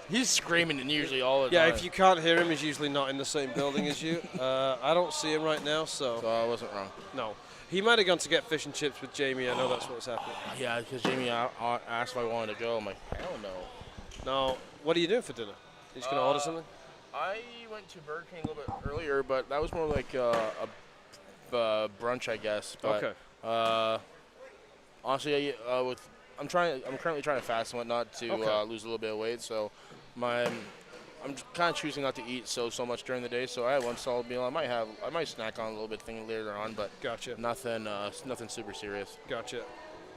He's screaming and usually all the time. if you can't hear him, he's usually not in the same building as you. I don't see him right now, so So I wasn't wrong. no. He might have gone to get fish and chips with Jamie. I know that's what's happening. Yeah, because Jamie asked if I wanted to go. I'm like, hell no. Now, what are you doing for dinner? You just gonna order something? I went to Burger King a little bit earlier, but that was more like a brunch, I guess. But, Okay. Honestly, I'm currently trying to fast and whatnot to Okay. lose a little bit of weight. So I'm kind of choosing not to eat so much during the day. So I had one solid meal. I might snack on a little bit thing later on, but Gotcha. nothing super serious. Gotcha.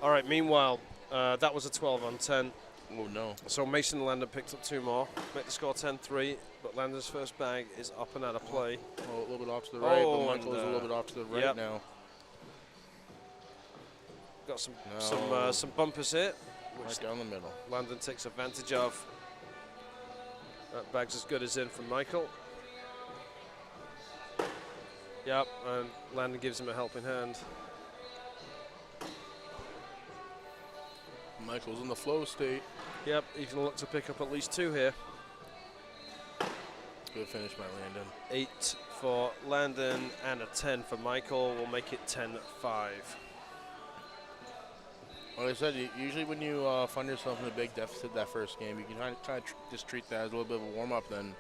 All right. Meanwhile, that was a 12 on 10. Oh no. So Mason and Landon picked up 2 more, make the score 10-3. But Landon's first bag is up and out of play. Oh, a little bit off to the right, Oh, but Michael's and, a little bit off to the right yep. now. Got some No. some bumpers here, which Right down the middle. Landon takes advantage of. That bag's as good as in from Michael. Yep, and Landon gives him a helping hand. Michael's in the flow state. Yep, he can look to pick up at least 2 here. Good finish by Landon. 8 for Landon and a 10 for Michael. We'll make it 10-5. Like I said, usually when you find yourself in a big deficit that first game, you can kind of just treat that as a little bit of a warm-up. Then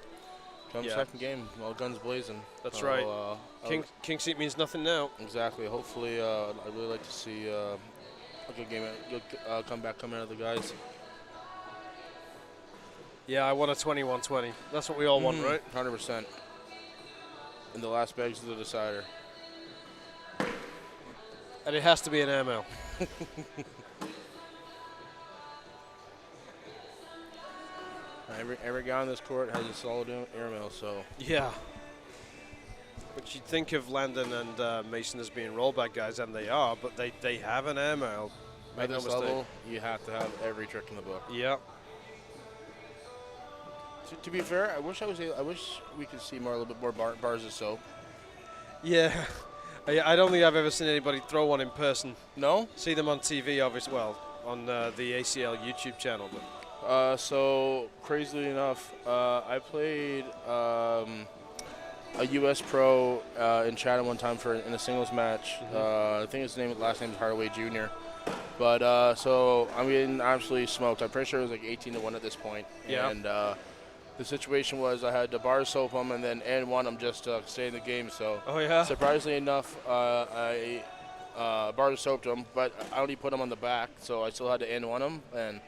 come second game, all guns blazing. That's right. King seat means nothing now. Exactly. Hopefully, I'd really like to see a good game, comeback coming out of the guys. Yeah, I want a 21-20. That's what we all want, right? 100%. And the last bag's the decider. And it has to be an airmail. Every guy on this court has a solid airmail, so. Yeah. But you'd think of Landon and Mason as being rollback guys, and they are, but they have an airmail. At this level, you have to have every trick in the book. Yeah. To be fair, I wish we could see a little bit more bars of soap. Yeah. I don't think I've ever seen anybody throw one in person. No? See them on TV, obviously, well, on the ACL YouTube channel. But. So, crazily enough, I played a U.S. Pro in Chatham one time in a singles match. I think his last name is Hardaway Jr. But, so, I'm getting absolutely smoked. I'm pretty sure it was like 18-1 at this point. Yeah. And the situation was I had to bar soap him and then and one him just to stay in the game. So, oh, yeah? surprisingly enough, I bar soaped him, but I only put him on the back, so I still had to end one him. And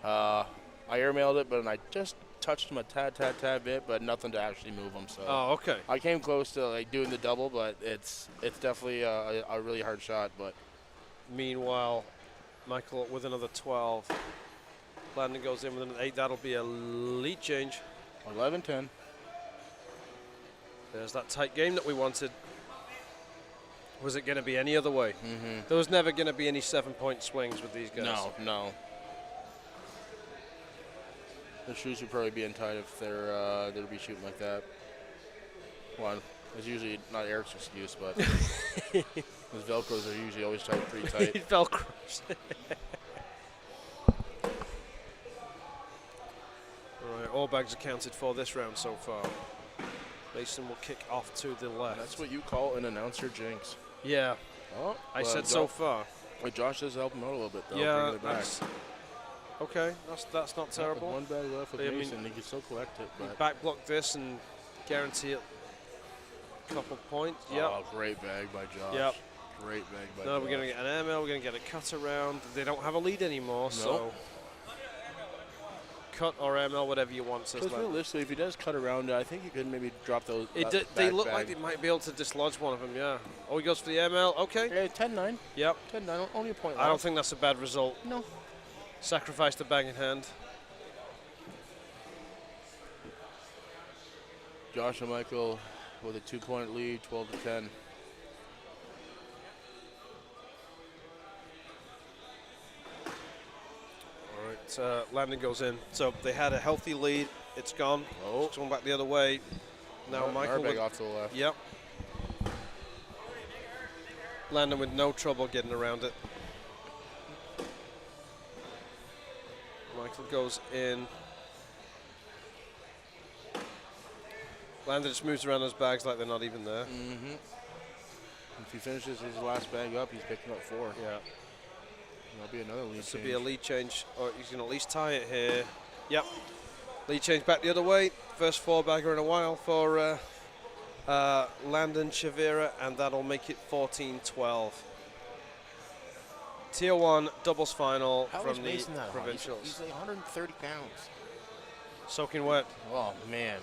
I airmailed it, but I just touched him a tad bit, but nothing to actually move him. So oh, okay. I came close to like doing the double, but it's definitely a really hard shot. But meanwhile, Michael with another 12. Landon goes in with an 8. That'll be a lead change. 11-10. There's that tight game that we wanted. Was it going to be any other way? Mm-hmm. There was never going to be any 7-point swings with these guys. No. The shoes would probably be untied if they'd be shooting like that. Well, it's usually not Eric's excuse, but his Velcros are usually always tight, pretty tight. Velcros. All right, all bags accounted for this round so far. Mason will kick off to the left. That's what you call an announcer jinx. Yeah. Oh, I said so far. Wait, Josh does help him out a little bit, though. Yeah, it back. Okay, that's not terrible. One bag left with I mean, Mason, he can still collect it. But back block this and guarantee it a couple points. Yep. Oh, great bag by Josh. Yep. Great bag by Josh. No, we're going to get an airmail, we're going to get a cut around. They don't have a lead anymore, so cut or airmail, whatever you want. Because realistically, if he does cut around, I think he could maybe drop those. They look like they might be able to dislodge one of them, yeah. Oh, he goes for the airmail, okay. Yeah, 10-9. Yep. 10-9, only a point. I don't think that's a bad result. No. Sacrifice the bag in hand. Josh and Michael with a 2-point lead, 12-10. All right, Landon goes in. So they had a healthy lead. It's gone. Oh. It's going back the other way. Now Michael bag off to the left. Yep. Landon with no trouble getting around it. Michael goes in. Landon just moves around those bags like they're not even there. Mm-hmm. If he finishes his last bag up, he's picking up 4. Yeah. That'll be another lead This change. will be a lead change, or he's going to at least tie it here. Yep. Lead change back the other way. First 4-bagger in a while for Landon Chavira, and that'll make it 14-12. Tier 1 doubles final from the Provincials. He's like 130 pounds. Soaking wet. Oh, man.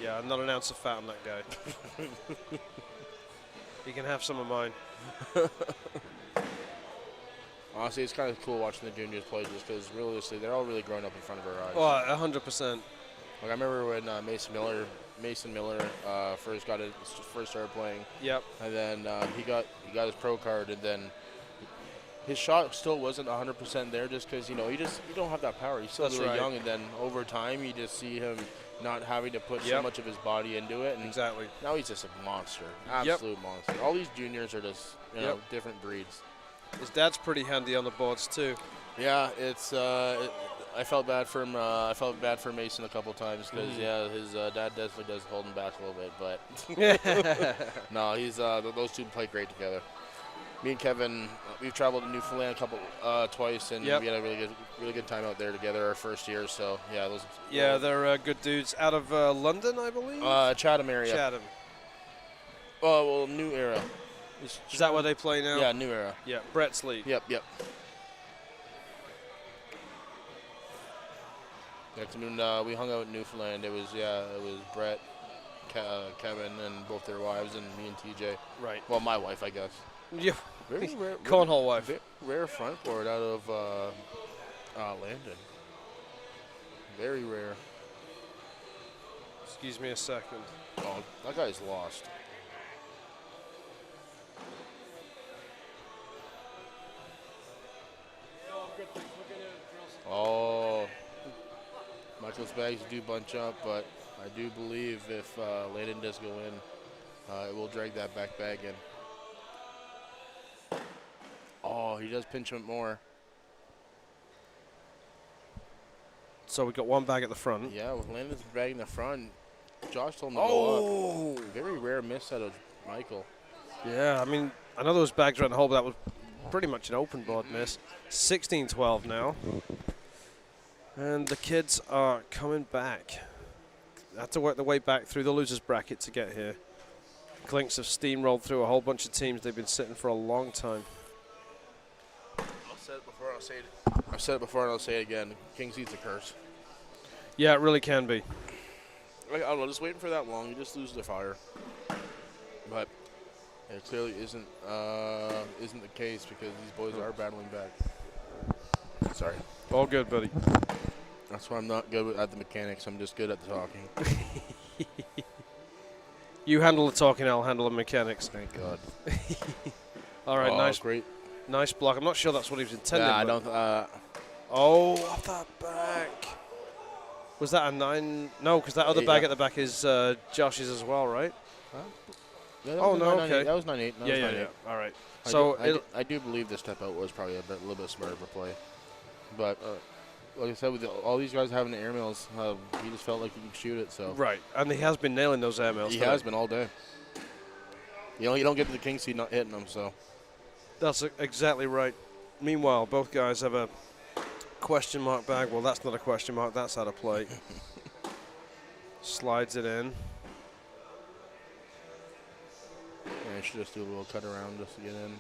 Yeah, not an ounce of fat on that guy. He can have some of mine. Honestly, it's kind of cool watching the juniors play just because realistically, they're all really growing up in front of our eyes. Oh, 100%. Like I remember when Mason Miller first started playing. Yep. And then he got his pro card, and then his shot still wasn't 100% there, just because you don't have that power. He's still That's really right. young, and then over time you just see him not having to put so Yep. much of his body into it. And Exactly. now he's just a monster, absolute monster. All these juniors are just Yep. different breeds. His dad's pretty handy on the boards too. Yeah, it's. I felt bad for him. I felt bad for Mason a couple times because his dad definitely does hold him back a little bit, but no, he's those two play great together. Me and Kevin, we've traveled to Newfoundland twice, and Yep. we had a really good time out there together our first year. So yeah, those. Yeah, they're good dudes out of London, I believe. Chatham area. Chatham. Oh well, New Era. Is that where they play now? Yeah, New Era. Yeah, Brett's league. Yep. Yeah, 'cause we hung out in Newfoundland. It was Brett, Kevin and both their wives, and me and TJ. Right. Well, my wife, I guess. Yeah. Very rare. Cornhole wife. Rare front board out of Landon. Very rare. Excuse me a second. Oh, that guy's lost. Oh, Michael's bags do bunch up, but I do believe if Landon does go in, it will drag that back bag in. Oh, he does pinch him more. So we got one bag at the front. Yeah, with Landon's bag in the front, Josh told him to go up. Very rare miss out of Michael. Yeah, I mean, I know those bags were in the hole, but that was pretty much an open board miss. 16-12 now. And the kids are coming back. They have to work their way back through the losers bracket to get here. Clinks have steamrolled through a whole bunch of teams. They've been sitting for a long time. I've said it before, and I'll say it again. King seat's a curse. Yeah, it really can be. I don't know, just waiting for that long, you just lose the fire. But it clearly isn't the case because these boys are battling back. Sorry. All good, buddy. That's why I'm not good at the mechanics. I'm just good at the talking. You handle the talking, I'll handle the mechanics. Thank God. All right, nice, great. nice block. I'm not sure that's what he was intending. Yeah, I but- don't. Oh, off that back. Was that a 9? No, because that other bag at the back is Josh's as well, right? Yeah, Oh, no, okay. That was 9-8. Yeah. All right. So I do believe the step out was probably a little bit smarter of a play. But like I said, with all these guys having the airmails, he just felt like he could shoot it. So right, and he has been nailing those airmails. He has been all day. You don't get to the king seat not hitting them. So that's exactly right. Meanwhile, both guys have a question mark bag. Well, that's not a question mark. That's out of play. Slides it in. Yeah, I should just do a little cut around just to get in.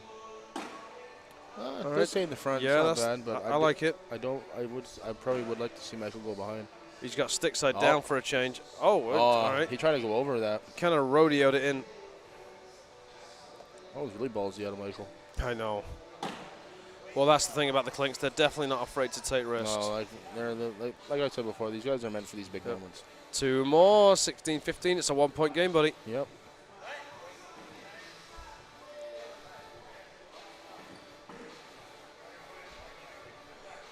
Right. Just stay in the front. Yeah, it's not bad, but I like it. I probably would like to see Michael go behind. He's got stick side down for a change. All right. He tried to go over that. Kind of rodeoed it in. That was really ballsy out of Michael. I know. Well, that's the thing about the Clinks. They're definitely not afraid to take risks. No, like I said before, these guys are meant for these big moments. 2 more, 16-15. It's a 1-point game, buddy. Yep.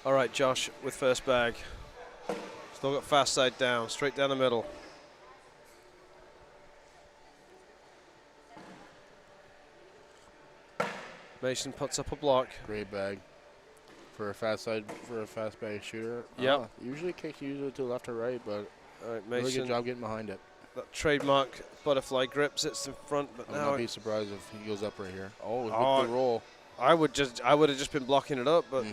All right, Josh with first bag. Still got fast side down, straight down the middle. Mason puts up a block. Great bag for a fast bag shooter. Yep. Usually kicks usually to left or right, but All right, really Mason. good job getting behind it. That trademark butterfly grip sits in front, but I would now not be surprised if he goes up right here. Oh, with Oh, the roll. I would have just been blocking it up, but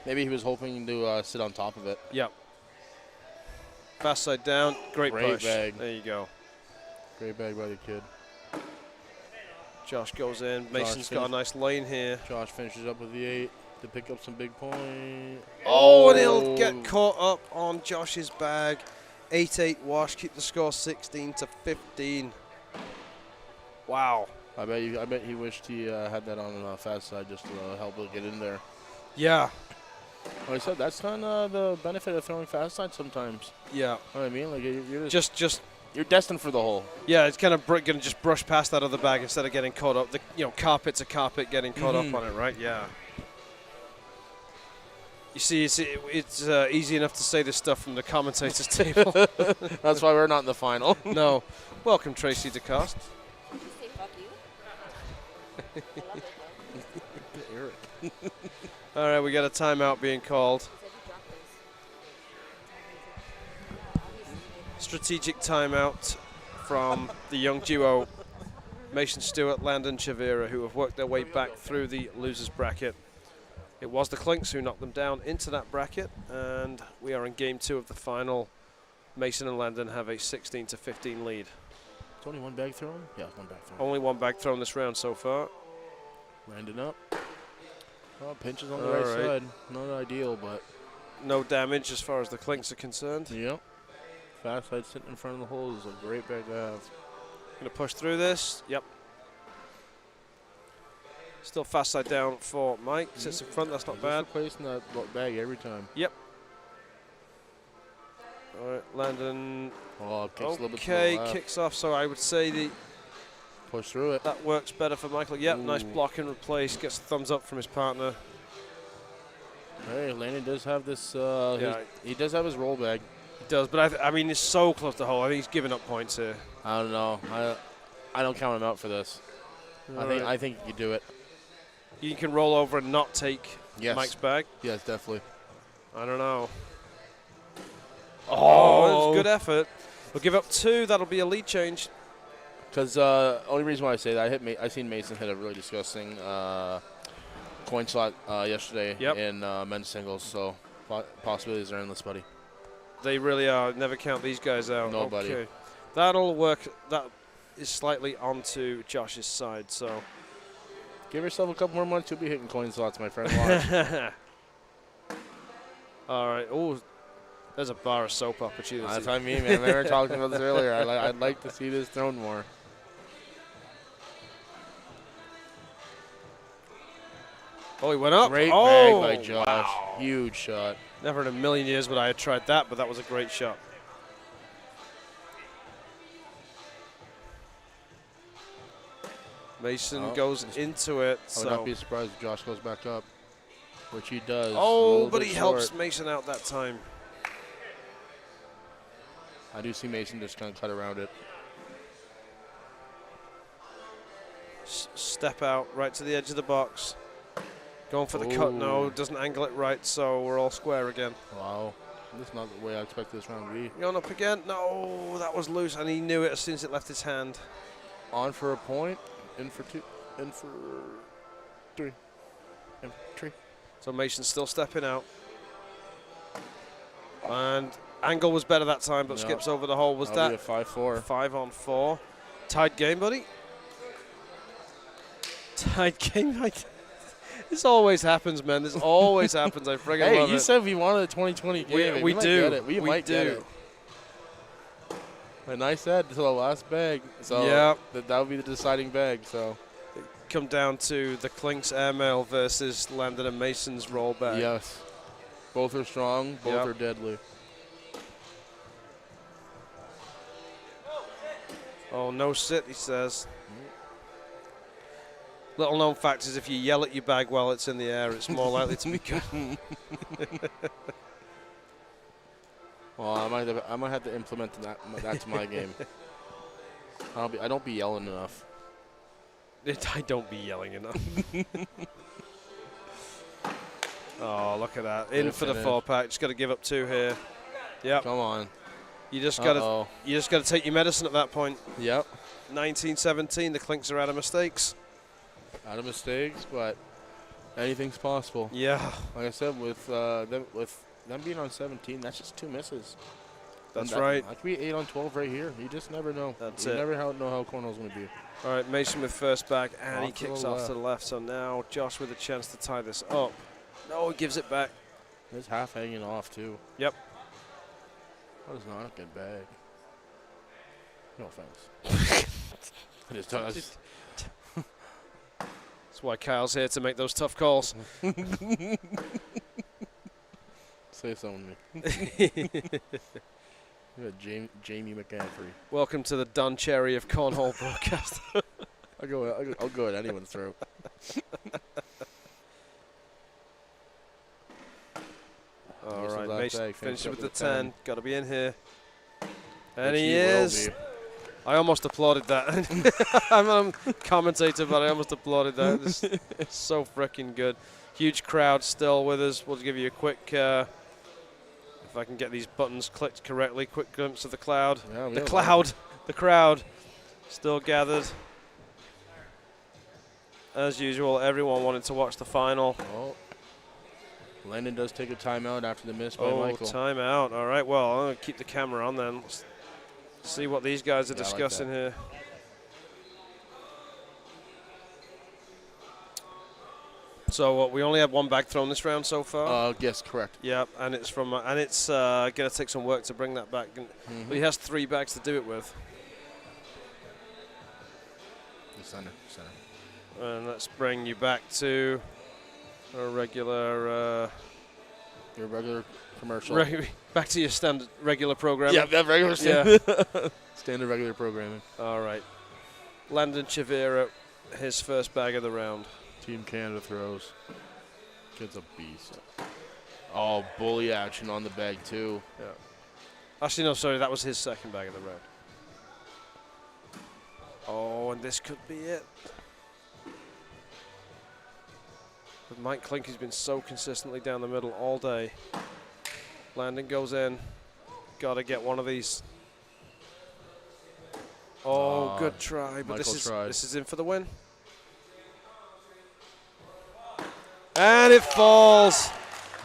Maybe he was hoping to sit on top of it. yep. Fast side down, great push. bag. There you go. Great bag by the kid. Josh goes in. Mason's got a nice lane here. Josh finishes up with the 8 to pick up some big points. Oh, and he'll get caught up on Josh's bag. 8-8 wash, keep the score 16-15. Wow. I bet he wished he had that on the fast side just to help him get in there. Yeah. Like I said, that's kind of the benefit of throwing fast side sometimes. Yeah. You know what I mean? Like you're Just you're destined for the hole. yeah, it's kind of going to just brush past that other bag instead of getting caught up. Carpet's a carpet getting caught up on it, right? Yeah. You see, it's easy enough to say this stuff from the commentators table. That's why we're not in the final. No. Welcome, Tracy DeCoste. Say fuck you. I love that though. Eric. All right, we got a timeout being called. Strategic timeout from the young duo, Mason Stewart, Landon Chavira, who have worked their way back through the losers bracket. It was the Clinks who knocked them down into that bracket, and we are in game 2 of the final. Mason and Landon have a 16-15 lead. It's only one bag thrown? Yeah, one bag thrown. Only one bag thrown this round so far. Landon up. Oh, pinches on the right side. Not ideal, but no damage as far as the Clinks are concerned. Yep. Fast side sitting in front of the hole is a great bag to have. Going to push through this. Yep. Still fast side down for Mike. Sits in front. That's not bad. Just replacing that bag every time. Yep. All right, Landon. Oh, kicks a little bit to the Okay, left. kicks off. So I would say Push through it. that works better for Michael. Yep, nice Ooh. block and replace. Gets a thumbs up from his partner. Hey, Landon does have this. Yeah. He does have his roll bag. He does, but I mean, he's so close to the hole. I think he's giving up points here. I don't know. I don't count him out for this. I think he could do it. You can roll over and not take Yes. Mike's bag. Yes, definitely. I don't know. Oh, it was a good effort. We'll give up 2. That'll be a lead change. Because only reason why I say that, I seen Mason hit a really disgusting coin slot yesterday in men's singles. So possibilities are endless, buddy. They really are. Never count these guys out. Nobody. Okay. That'll work. That is slightly onto Josh's side. So Give yourself a couple more months, you'll be hitting coin slots, my friend. Watch. All right. Oh, there's a bar of soap opportunity. That's what I mean, man. We were talking about this earlier. I'd like to see this thrown more. Oh, he went up. Great oh, bag by Josh. wow. Huge shot. Never in a million years would I have tried that, but that was a great shot. Mason goes into it. I would not be surprised if Josh goes back up, which he does. Oh, but he helps Mason out that time. I do see Mason just kind of cut around it. Step out right to the edge of the box. Going for the cut. No, doesn't angle it right, so we're all square again. Wow. That's not the way I expected this round to be. Going up again. No, that was loose, and he knew it as soon as it left his hand. On for a point. In for 2. In for 3. In for 3. So Mason's still stepping out. And angle was better that time, but skips over the hole. Was that? 5-4. 5 on 4. Tied game, buddy. Tied game. This always happens, man. This always happens. I friggin' love it. Hey, you said we wanted a 2020 game. We do. Might get it. We might get it. And I said to the last bag, so that would be the deciding bag. So come down to the Clinks Airmail versus Landon and Mason's roll bag. Yes, both are strong. Both are deadly. Oh, no sit, he says. Little known fact is if you yell at your bag while it's in the air, it's more likely to be good. Well, I might have to implement that to my game. I don't be yelling enough. I don't be yelling enough. Oh, look at that! In for the 4-pack. Just got to give up 2 here. Yep. Come on. You just got to take your medicine at that point. Yep. 19-17. The Clinks are out of mistakes. Out of mistakes, but anything's possible. Yeah. Like I said, with them being on 17, that's just 2 misses. That's right. That could be 8 on 12 right here. You just never know. That's you it. never know how cornhole's going to be. All right, Mason with first back, and Off he to kicks the off left. to the left. So now Josh with a chance to tie this up. No, he gives it back. It's half hanging off, too. Yep. That is not a good bag. No offense. It just does. That's why Kyle's here to make those tough calls. Say something to me. Jamie McCaffrey. Welcome to the Don Cherry of Cornhole broadcast. I'll go at anyone's throat. All right, last Mason bag, finishes finished with up the 10. Got to be in here. And Which he will is. be. I almost applauded that. I'm a commentator, but I almost applauded that. It's so freaking good. Huge crowd still with us. We'll give you a quick, if I can get these buttons clicked correctly, quick glimpse of the cloud. Yeah, The crowd still gathered. As usual, everyone wanted to watch the final. Oh. Landon does take a timeout after the miss by Michael. Timeout. All right, well, I'm going to keep the camera on then. Let's see what these guys are discussing here. So we only had one bag thrown this round so far. Yes, correct. Yep, and it's from going to take some work to bring that back. But he has 3 bags to do it with. The center. And let's bring you back to a regular. Your regular commercial. Back to your standard regular programming. Yeah, that regular standard regular programming. All right. Landon Chavira, his first bag of the round. Team Canada throws. Kid's a beast. Oh, bully action on the bag too. Yeah. Actually, no, sorry, that was his second bag of the round. Oh, and this could be it. But Mike Klink has been so consistently down the middle all day. Landon goes in. Got to get one of these. Oh, good try, but this is in for the win. And it falls.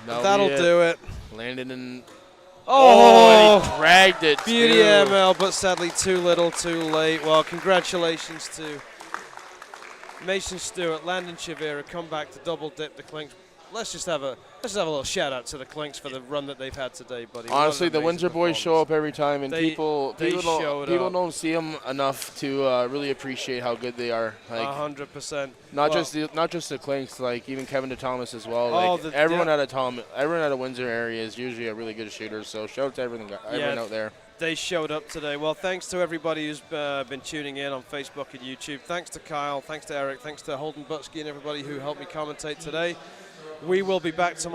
That'll do it. Landed in. Oh, and he dragged it. Beauty too. ML, but sadly too little, too late. Well, congratulations to Mason Stewart, Landon Chavira, come back to double dip the Clinks. Let's just have a little shout out to the Clinks for the run that they've had today, buddy. Honestly, the Windsor boys show up every time, and people don't see them enough to really appreciate how good they are. Like 100%. Not just the Clinks, like even Kevin DeThomas as well. Like everyone at a Windsor area is usually a really good shooter. So shout out to everyone out there. They showed up today. Well, thanks to everybody who's been tuning in on Facebook and YouTube. Thanks to Kyle. Thanks to Eric. Thanks to Holden Butsky and everybody who helped me commentate today. We will be back tomorrow.